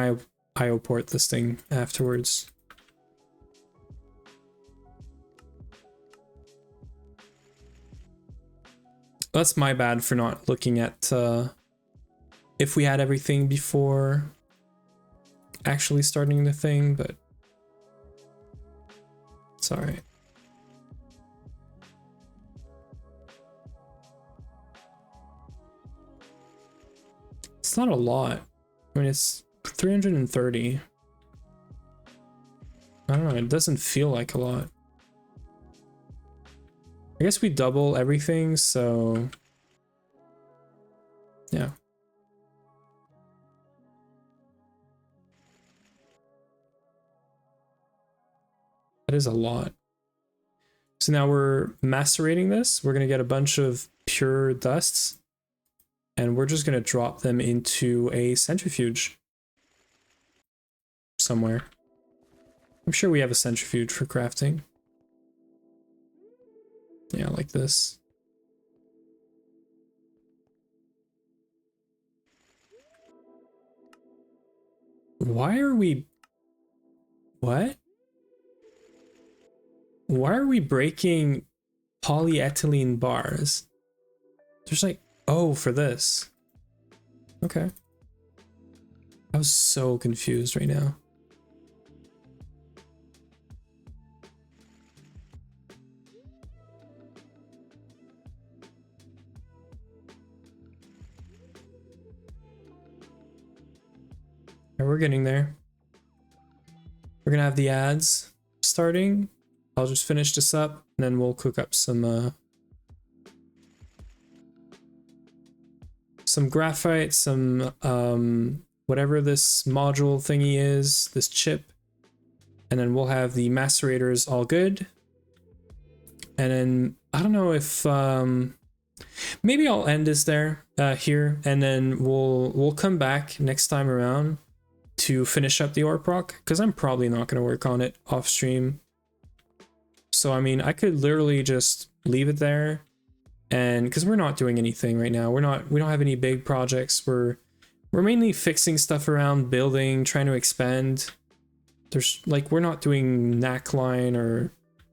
Speaker 1: IO port this thing afterwards. That's my bad for not looking at if we had everything before actually starting the thing, but it's all right. It's not a lot. I mean, it's 330. I don't know, it doesn't feel like a lot. I guess we double everything, so yeah. That is a lot. So now we're macerating this. We're going to get a bunch of pure dusts, and we're just going to drop them into a centrifuge somewhere. I'm sure we have a centrifuge for crafting. Yeah, like this. Why are we... What? Why are we breaking polyethylene bars? There's like... Oh, for this. Okay. I was so confused right now. We're getting there. We're gonna have the ads starting. I'll just finish this up, and then we'll cook up some graphite, some whatever this module thingy is, this chip, and then we'll have the macerators all good. And then I don't know if maybe I'll end this there here, and then we'll come back next time around to finish up the ore proc, because I'm probably not going to work on it off stream. So I mean, I could literally just leave it there, and because we're not doing anything right now, we don't have any big projects. We're mainly fixing stuff around, building, trying to expand. There's like, we're not doing knack line or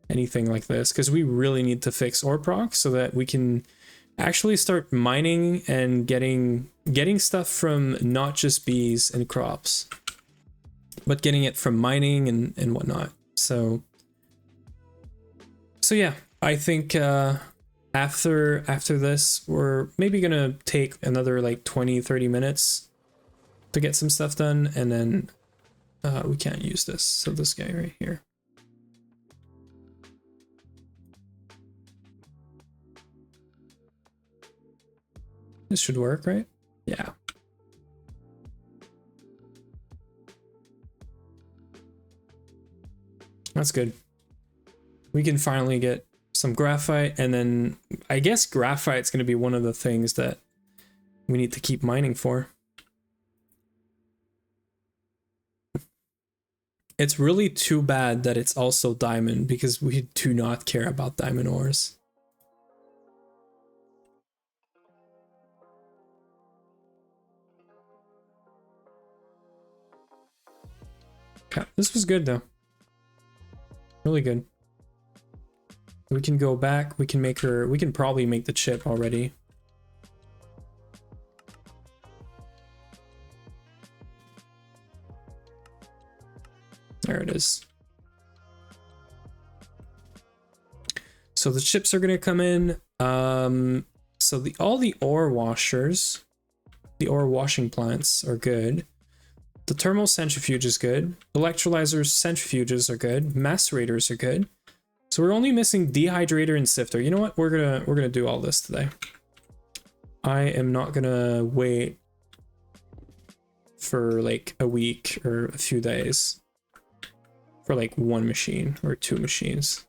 Speaker 1: anything like this, because we really need to fix ore proc so that we can actually start mining and getting stuff from not just bees and crops, but getting it from mining and whatnot. So yeah, I think after this, we're maybe gonna take another like 20-30 minutes to get some stuff done, and then we can't use this, so this guy right here. This should work, right? Yeah. That's good. We can finally get some graphite, and then I guess graphite's going to be one of the things that we need to keep mining for. It's really too bad that it's also diamond, because we do not care about diamond ores. Okay, this was good though. Really good. We can go back, we can make her, we can probably make the chip already. There it is. So the chips are gonna come in. So all the ore washers, the ore washing plants are good. The thermal centrifuge is good. Electrolyzers, centrifuges are good. Macerators are good. So we're only missing dehydrator and sifter. You know what? We're gonna do all this today. I am not gonna wait for like a week or a few days for like one machine or two machines.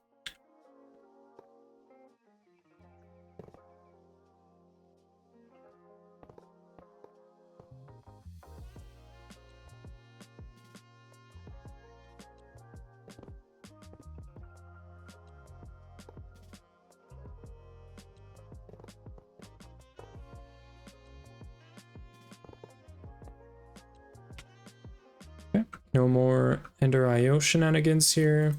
Speaker 1: No more Ender IO shenanigans here.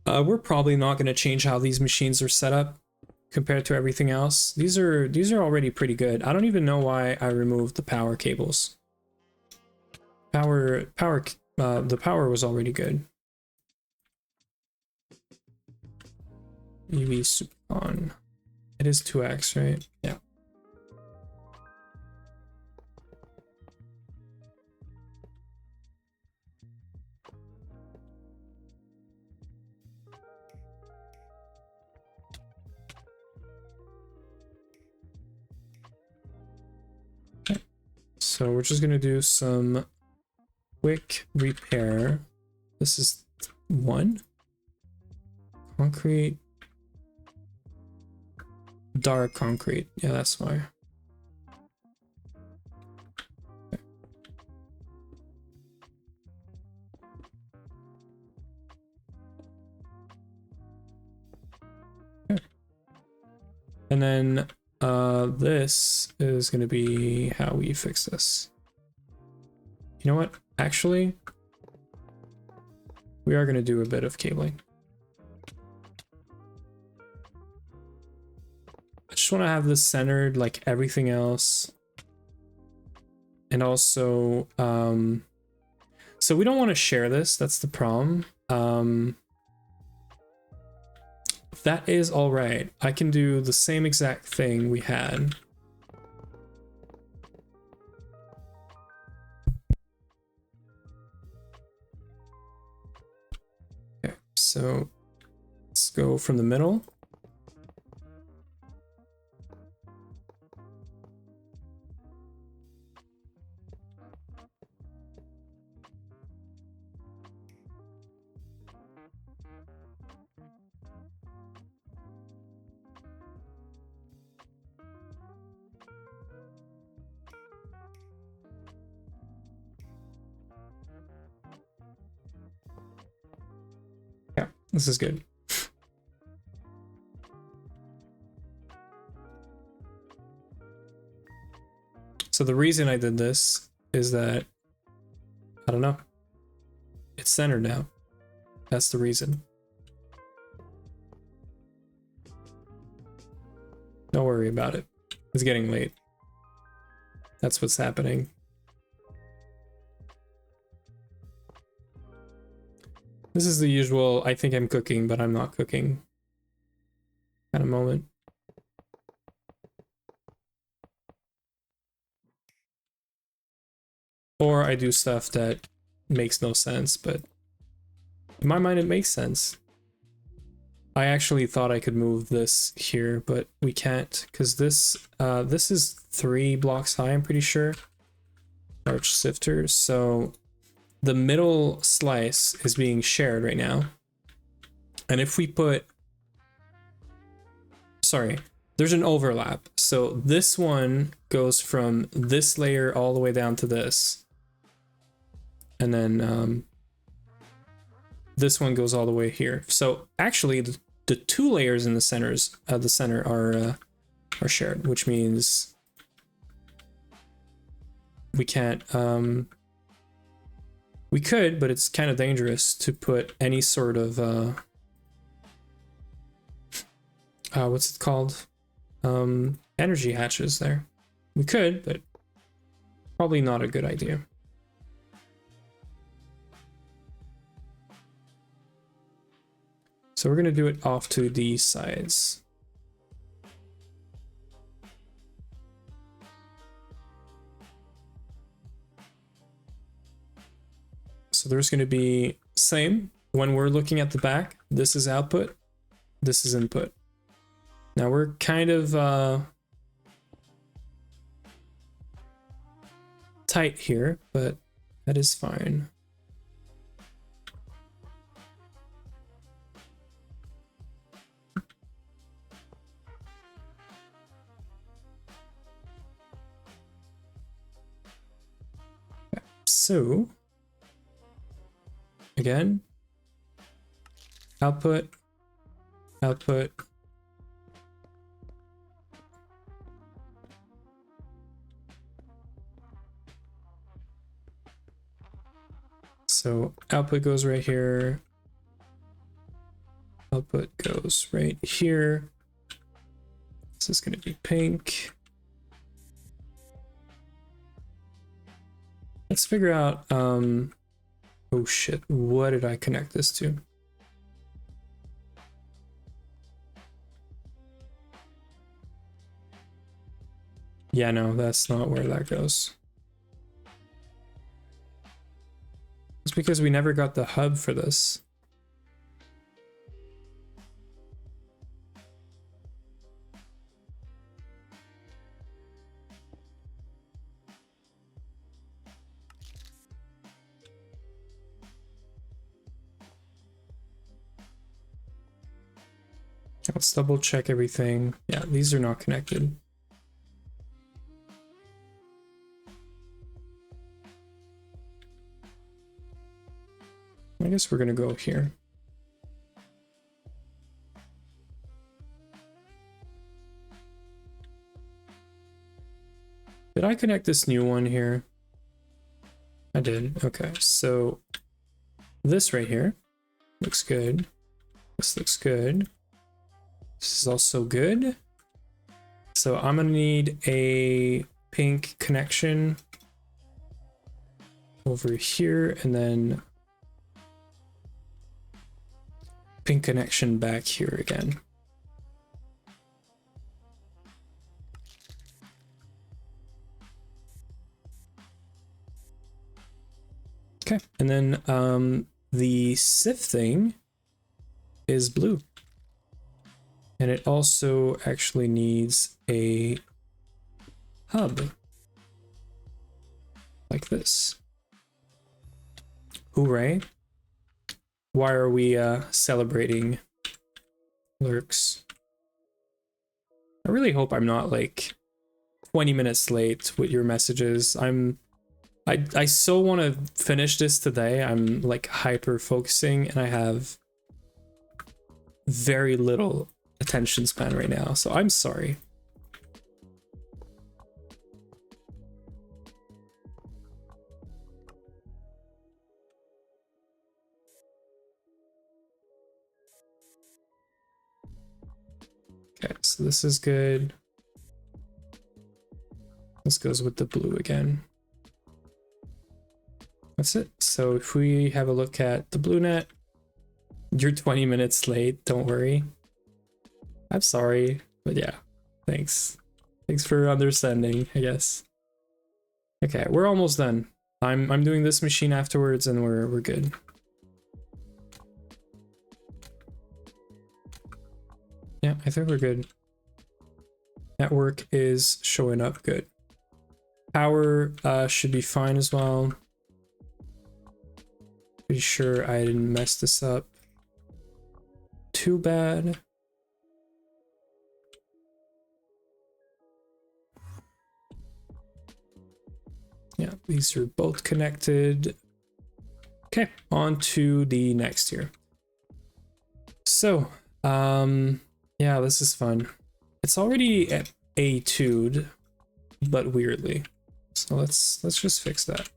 Speaker 1: We're probably not going to change how these machines are set up compared to everything else. These are already pretty good. I don't even know why I removed the power cables. The power was already good. EV super on. It is 2x, right? Yeah. Okay. So we're just gonna do some quick repair. This is 1. Concrete. Dark concrete. Yeah, that's why. Okay. Okay. And then this is going to be how we fix this. You know what? Actually, we are going to do a bit of cabling. I just want to have this centered like everything else. And also, so we don't want to share this. That's the problem. That is all right. I can do the same exact thing we had. Okay, so let's go from the middle. This is good. So the reason I did this is that, I don't know, it's centered now. That's the reason. Don't worry about it. It's getting late. That's what's happening. This is the usual, I think I'm cooking, but I'm not cooking kind of moment. Or I do stuff that makes no sense, but in my mind it makes sense. I actually thought I could move this here, but we can't, because this is 3 blocks high, I'm pretty sure. Arch sifter, so the middle slice is being shared right now. And if we put, sorry, there's an overlap. So this one goes from this layer all the way down to this. And then this one goes all the way here. So actually the 2 layers in the center are shared, which means we can't, we could, but it's kind of dangerous to put any sort of, what's it called? Energy hatches there. We could, but probably not a good idea. So we're going to do it off to these sides. So there's going to be same when we're looking at the back. This is output. This is input. Now we're kind of tight here, but that is fine. So again, output, output. So output goes right here. Output goes right here. This is going to be pink. Let's figure out, oh shit, what did I connect this to? Yeah, no, that's not where that goes. It's because we never got the hub for this. Let's double check everything. Yeah, these are not connected. I guess we're gonna go here. Did I connect this new one here? I did. Okay, so this right here looks good. This looks good. This is also good. So I'm gonna need a pink connection over here, and then pink connection back here again. Okay, and then the sifting is blue. And it also actually needs a hub like this. Hooray. Why are we celebrating, lurks? I really hope I'm not like 20 minutes late with your messages. I so want to finish this today. I'm like hyper focusing, and I have very little attention span right now, so I'm sorry. Okay, so this is good. This goes with the blue again. That's it. So if we have a look at the blue net, you're 20 minutes late, don't worry. I'm sorry, but yeah, thanks. Thanks for understanding, I guess. Okay, we're almost done. I'm doing this machine afterwards and we're good. Yeah, I think we're good. Network is showing up good. Power should be fine as well. Pretty sure I didn't mess this up too bad. Yeah, these are both connected. Okay, on to the next here. So, yeah, this is fun. It's already at AE2'd, but weirdly. So let's just fix that.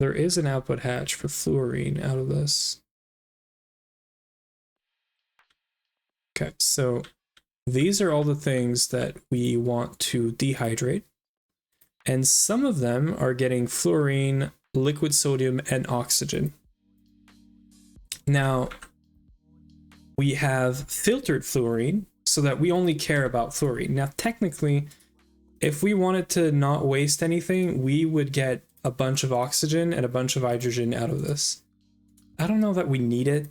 Speaker 1: There is an output hatch for fluorine out of this. Okay, so these are all the things that we want to dehydrate. And some of them are getting fluorine, liquid sodium, and oxygen. Now, we have filtered fluorine so that we only care about fluorine. Now, technically, if we wanted to not waste anything, we would get a bunch of oxygen and a bunch of hydrogen out of this. I don't know that we need it.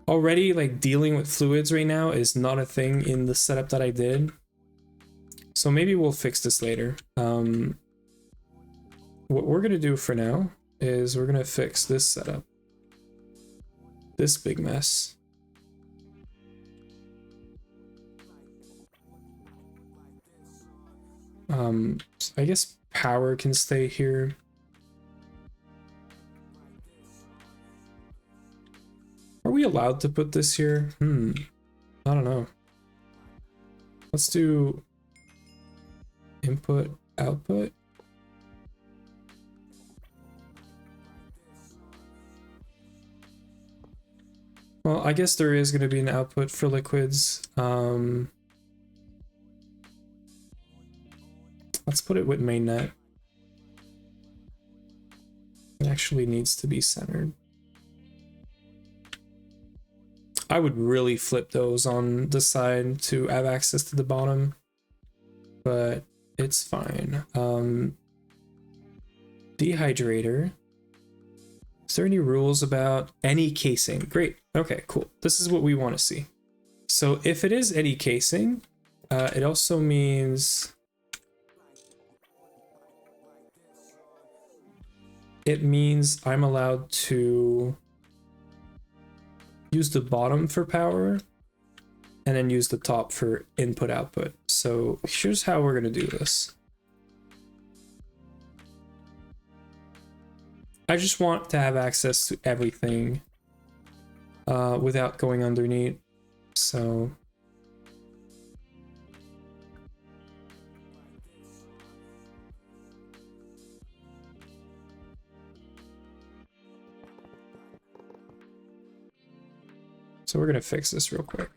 Speaker 1: Already, like, dealing with fluids right now is not a thing in the setup that I did. So maybe we'll fix this later. What we're gonna do for now is we're gonna fix this setup. This big mess. So I guess power can stay here. Are we allowed to put this here? I don't know. Let's do input, output. Well, I guess there is going to be an output for liquids. Let's put it with mainnet. It actually needs to be centered. I would really flip those on the side to have access to the bottom, but it's fine. Dehydrator. Is there any rules about any casing? Great. Okay, cool. This is what we want to see. So if it is any casing, it also means I'm allowed to use the bottom for power and then use the top for input output. So here's how we're going to do this. I just want to have access to everything without going underneath. So we're going to fix this real quick.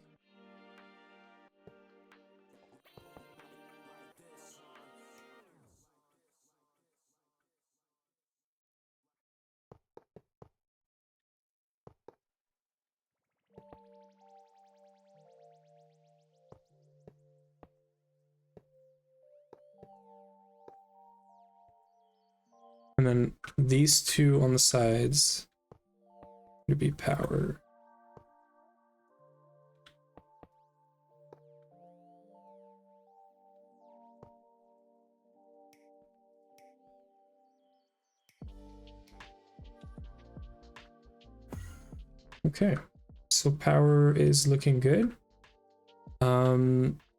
Speaker 1: And then these two on the sides would be power. Okay, so power is looking good.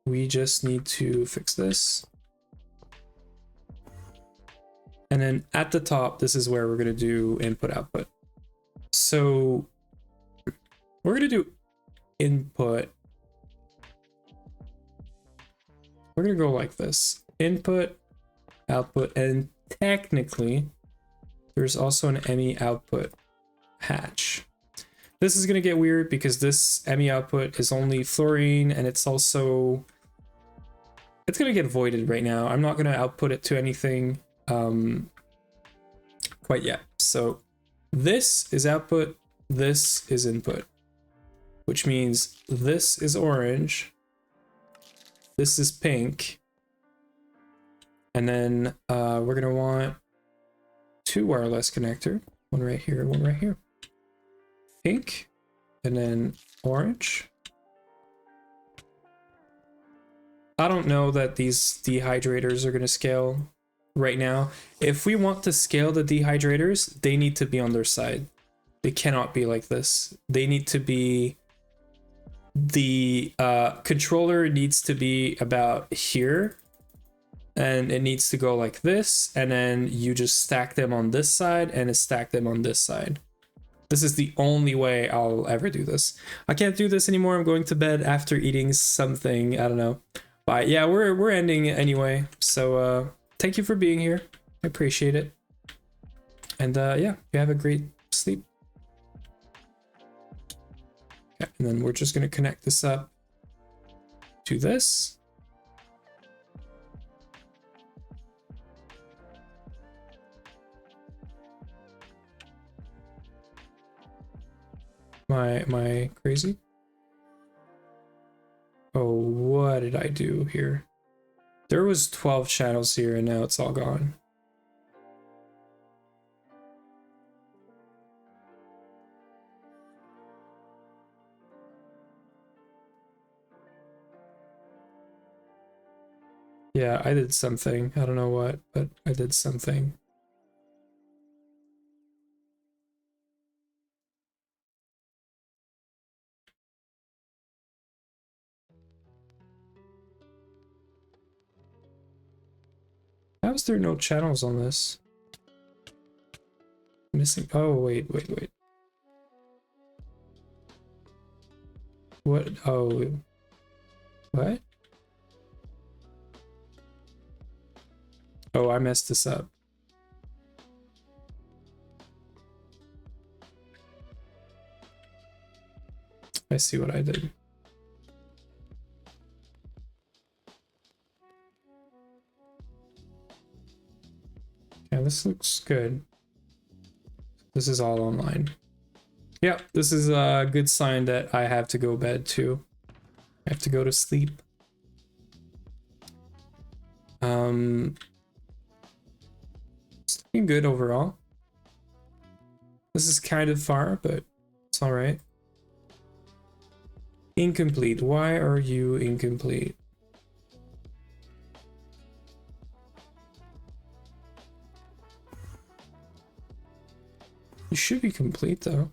Speaker 1: We just need to fix this. And then at the top, this is where we're going to do input output. So we're going to do input. We're going to go like this. Input, output, and technically there's also an ME output hatch. This is going to get weird because this ME output is only fluorine, and it's also, it's going to get voided right now. I'm not going to output it to anything quite yet. So this is output, this is input, which means this is orange, this is pink, and then we're going to want two wireless connector, one right here, one right here. Pink, and then orange. I don't know that these dehydrators are going to scale right now. If we want to scale the dehydrators, they need to be on their side. They cannot be like this. They need to be, the controller needs to be about here, and it needs to go like this, and then you just stack them on this side and stack them on this side. This is the only way I'll ever do this. I can't do this anymore. I'm going to bed after eating something. I don't know. But yeah, we're ending anyway. So thank you for being here. I appreciate it. And yeah, you have a great sleep. Okay, and then we're just going to connect this up to this. Am I crazy? Oh, what did I do here? There was 12 channels here and now it's all gone. Yeah, I did something. I don't know what, but I did something. How is there no channels on this? Missing. Oh, wait. What? Oh. What? Oh, I messed this up. I see what I did. Yeah, this looks good. This is all online. Yeah, this is a good sign that I have to go to bed too. I have to go to sleep. It's looking good overall. This is kind of far, but it's all right. Incomplete. Why are you incomplete? You should be complete though.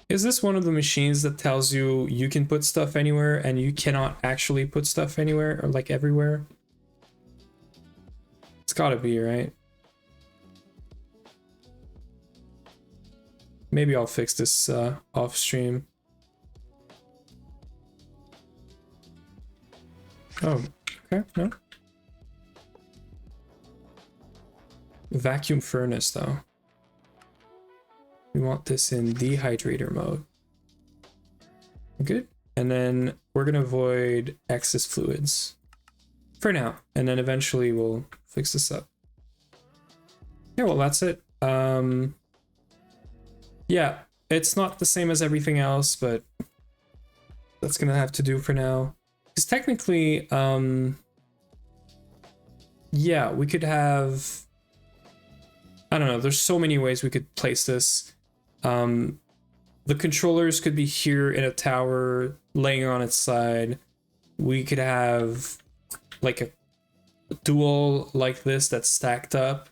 Speaker 1: Is this one of the machines that tells you you can put stuff anywhere and you cannot actually put stuff anywhere, or like everywhere? It's gotta be, right? Maybe I'll fix this off stream. Oh, okay, no. Vacuum furnace though. We want this in dehydrator mode. Good. And then we're gonna void excess fluids for now, and then eventually we'll fix this up. Yeah, well, that's it. Yeah, it's not the same as everything else, but that's gonna have to do for now. Because technically, yeah, we could have, I don't know, there's so many ways we could place this. The controllers could be here in a tower laying on its side. We could have like a dual like this that's stacked up.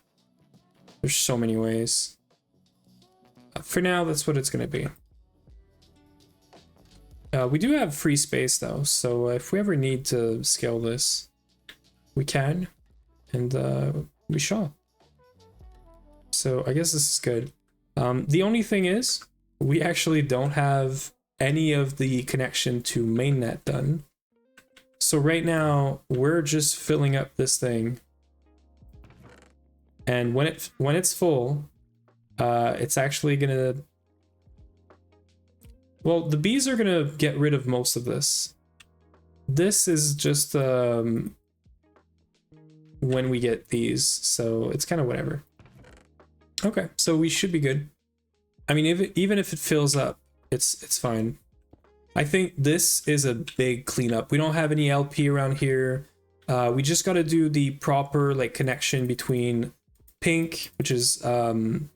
Speaker 1: There's so many ways. For now, that's what it's gonna be. We do have free space though, so if we ever need to scale this, we can, and we shall. So I guess this is good. The only thing is, we actually don't have any of the connection to mainnet done. So right now, we're just filling up this thing. And when it's full, it's actually gonna... Well, the bees are gonna get rid of most of this. This is just when we get these, so it's kind of whatever. Okay, so we should be good. I mean, even if it fills up, it's fine. I think this is a big cleanup. We don't have any LP around here. We just got to do the proper like connection between pink, which is ORPROC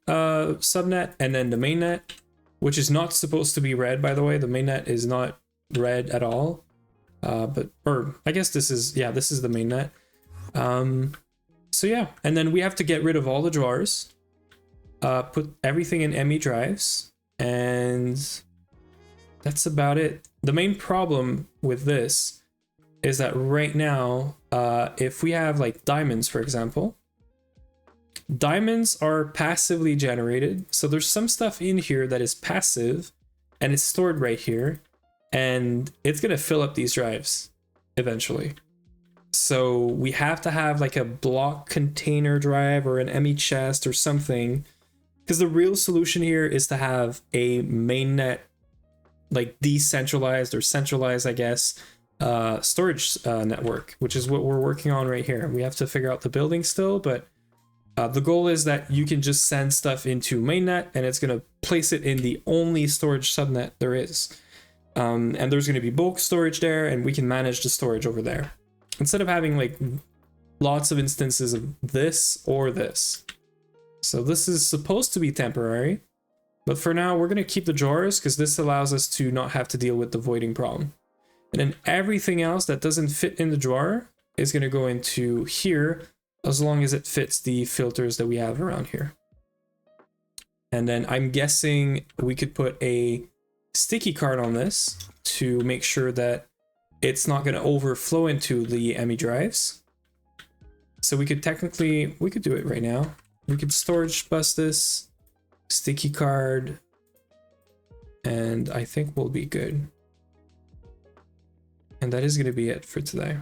Speaker 1: subnet, and then the mainnet, which is not supposed to be red, by the way. The mainnet is not red at all. Or I guess this is, yeah, this is the mainnet. So yeah, and then we have to get rid of all the drawers, put everything in ME drives, and that's about it. The main problem with this is that right now, if we have like diamonds, for example, diamonds are passively generated. So there's some stuff in here that is passive and it's stored right here, and it's gonna fill up these drives eventually. So we have to have like a block container drive or an ME chest or something, because the real solution here is to have a mainnet, like decentralized or centralized, I guess, storage network, which is what we're working on right here. We have to figure out the building still, but the goal is that you can just send stuff into mainnet and it's going to place it in the only storage subnet there is. And there's going to be bulk storage there, and we can manage the storage over there, instead of having like lots of instances of this or this. So this is supposed to be temporary, but for now we're going to keep the drawers because this allows us to not have to deal with the voiding problem. And then everything else that doesn't fit in the drawer is going to go into here, as long as it fits the filters that we have around here. And then I'm guessing we could put a sticky card on this to make sure that it's not going to overflow into the ME drives. So we could technically, we could do it right now. We could storage bus this, sticky card, and I think we'll be good. And that is going to be it for today.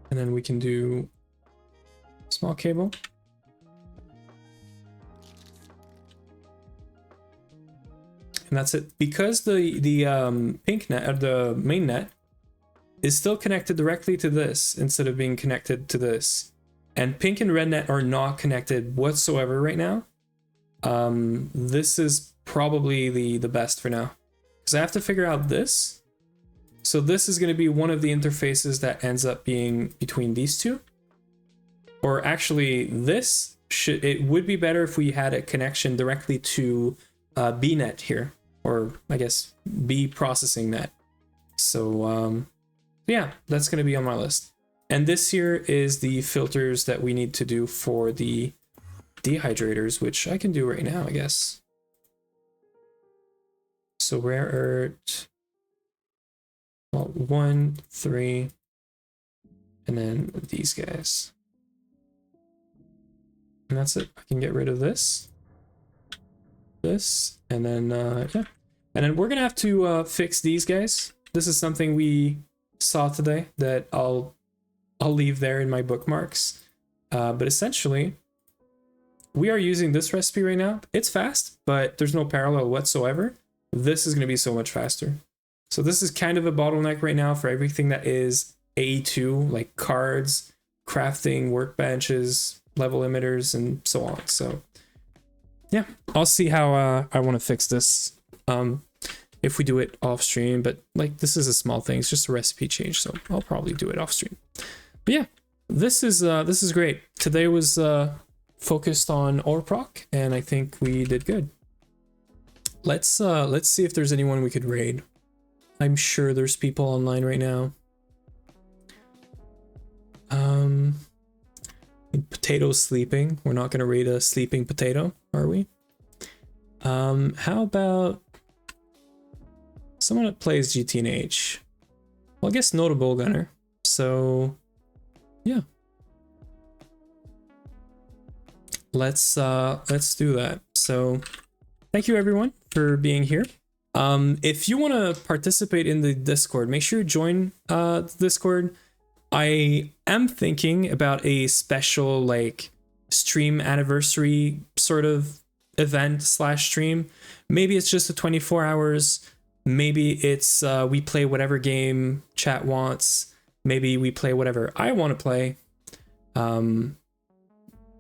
Speaker 1: And then we can do small cable. And that's it. Because the pink net, or the main net, is still connected directly to this instead of being connected to this, and pink and red net are not connected whatsoever right now, this is probably the best for now, because I have to figure out this. So this is going to be one of the interfaces that ends up being between these two, or actually this should, it would be better if we had a connection directly to bnet here, or I guess B processing net. So yeah, that's going to be on my list. And this here is the filters that we need to do for the dehydrators, which I can do right now, I guess. So rare earth, well, 1, 3, and then these guys. And that's it. I can get rid of this, and then yeah. And then we're gonna have to fix these guys. This is something we saw today that I'll leave there in my bookmarks. But essentially, we are using this recipe right now. It's fast, but there's no parallel whatsoever. This is going to be so much faster. So this is kind of a bottleneck right now for everything that is AE2, like cards, crafting, workbenches, level emitters, and so on. So yeah, I'll see how I want to fix this. If we do it off stream, but like this is a small thing, it's just a recipe change, so I'll probably do it off stream. But yeah, this is great. Today was focused on ORPROC, and I think we did good. Let's see if there's anyone we could raid. I'm sure there's people online right now. potato sleeping. We're not gonna raid a sleeping potato, are we? How about someone that plays GTNH? Well, I guess notable gunner. So yeah. Let's do that. So thank you everyone for being here. If you want to participate in the Discord, make sure you join the Discord. I am thinking about a special like stream anniversary sort of event slash stream. Maybe it's just a 24 hours. Maybe it's we play whatever game chat wants. Maybe we play whatever I want to play.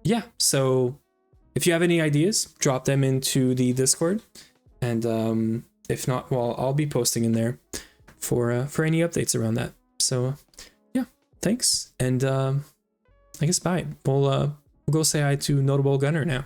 Speaker 1: Yeah, so if you have any ideas, drop them into the Discord, and if not, well, I'll be posting in there for any updates around that. So yeah, thanks, and I guess bye. We'll go say hi to Notable Gunner now.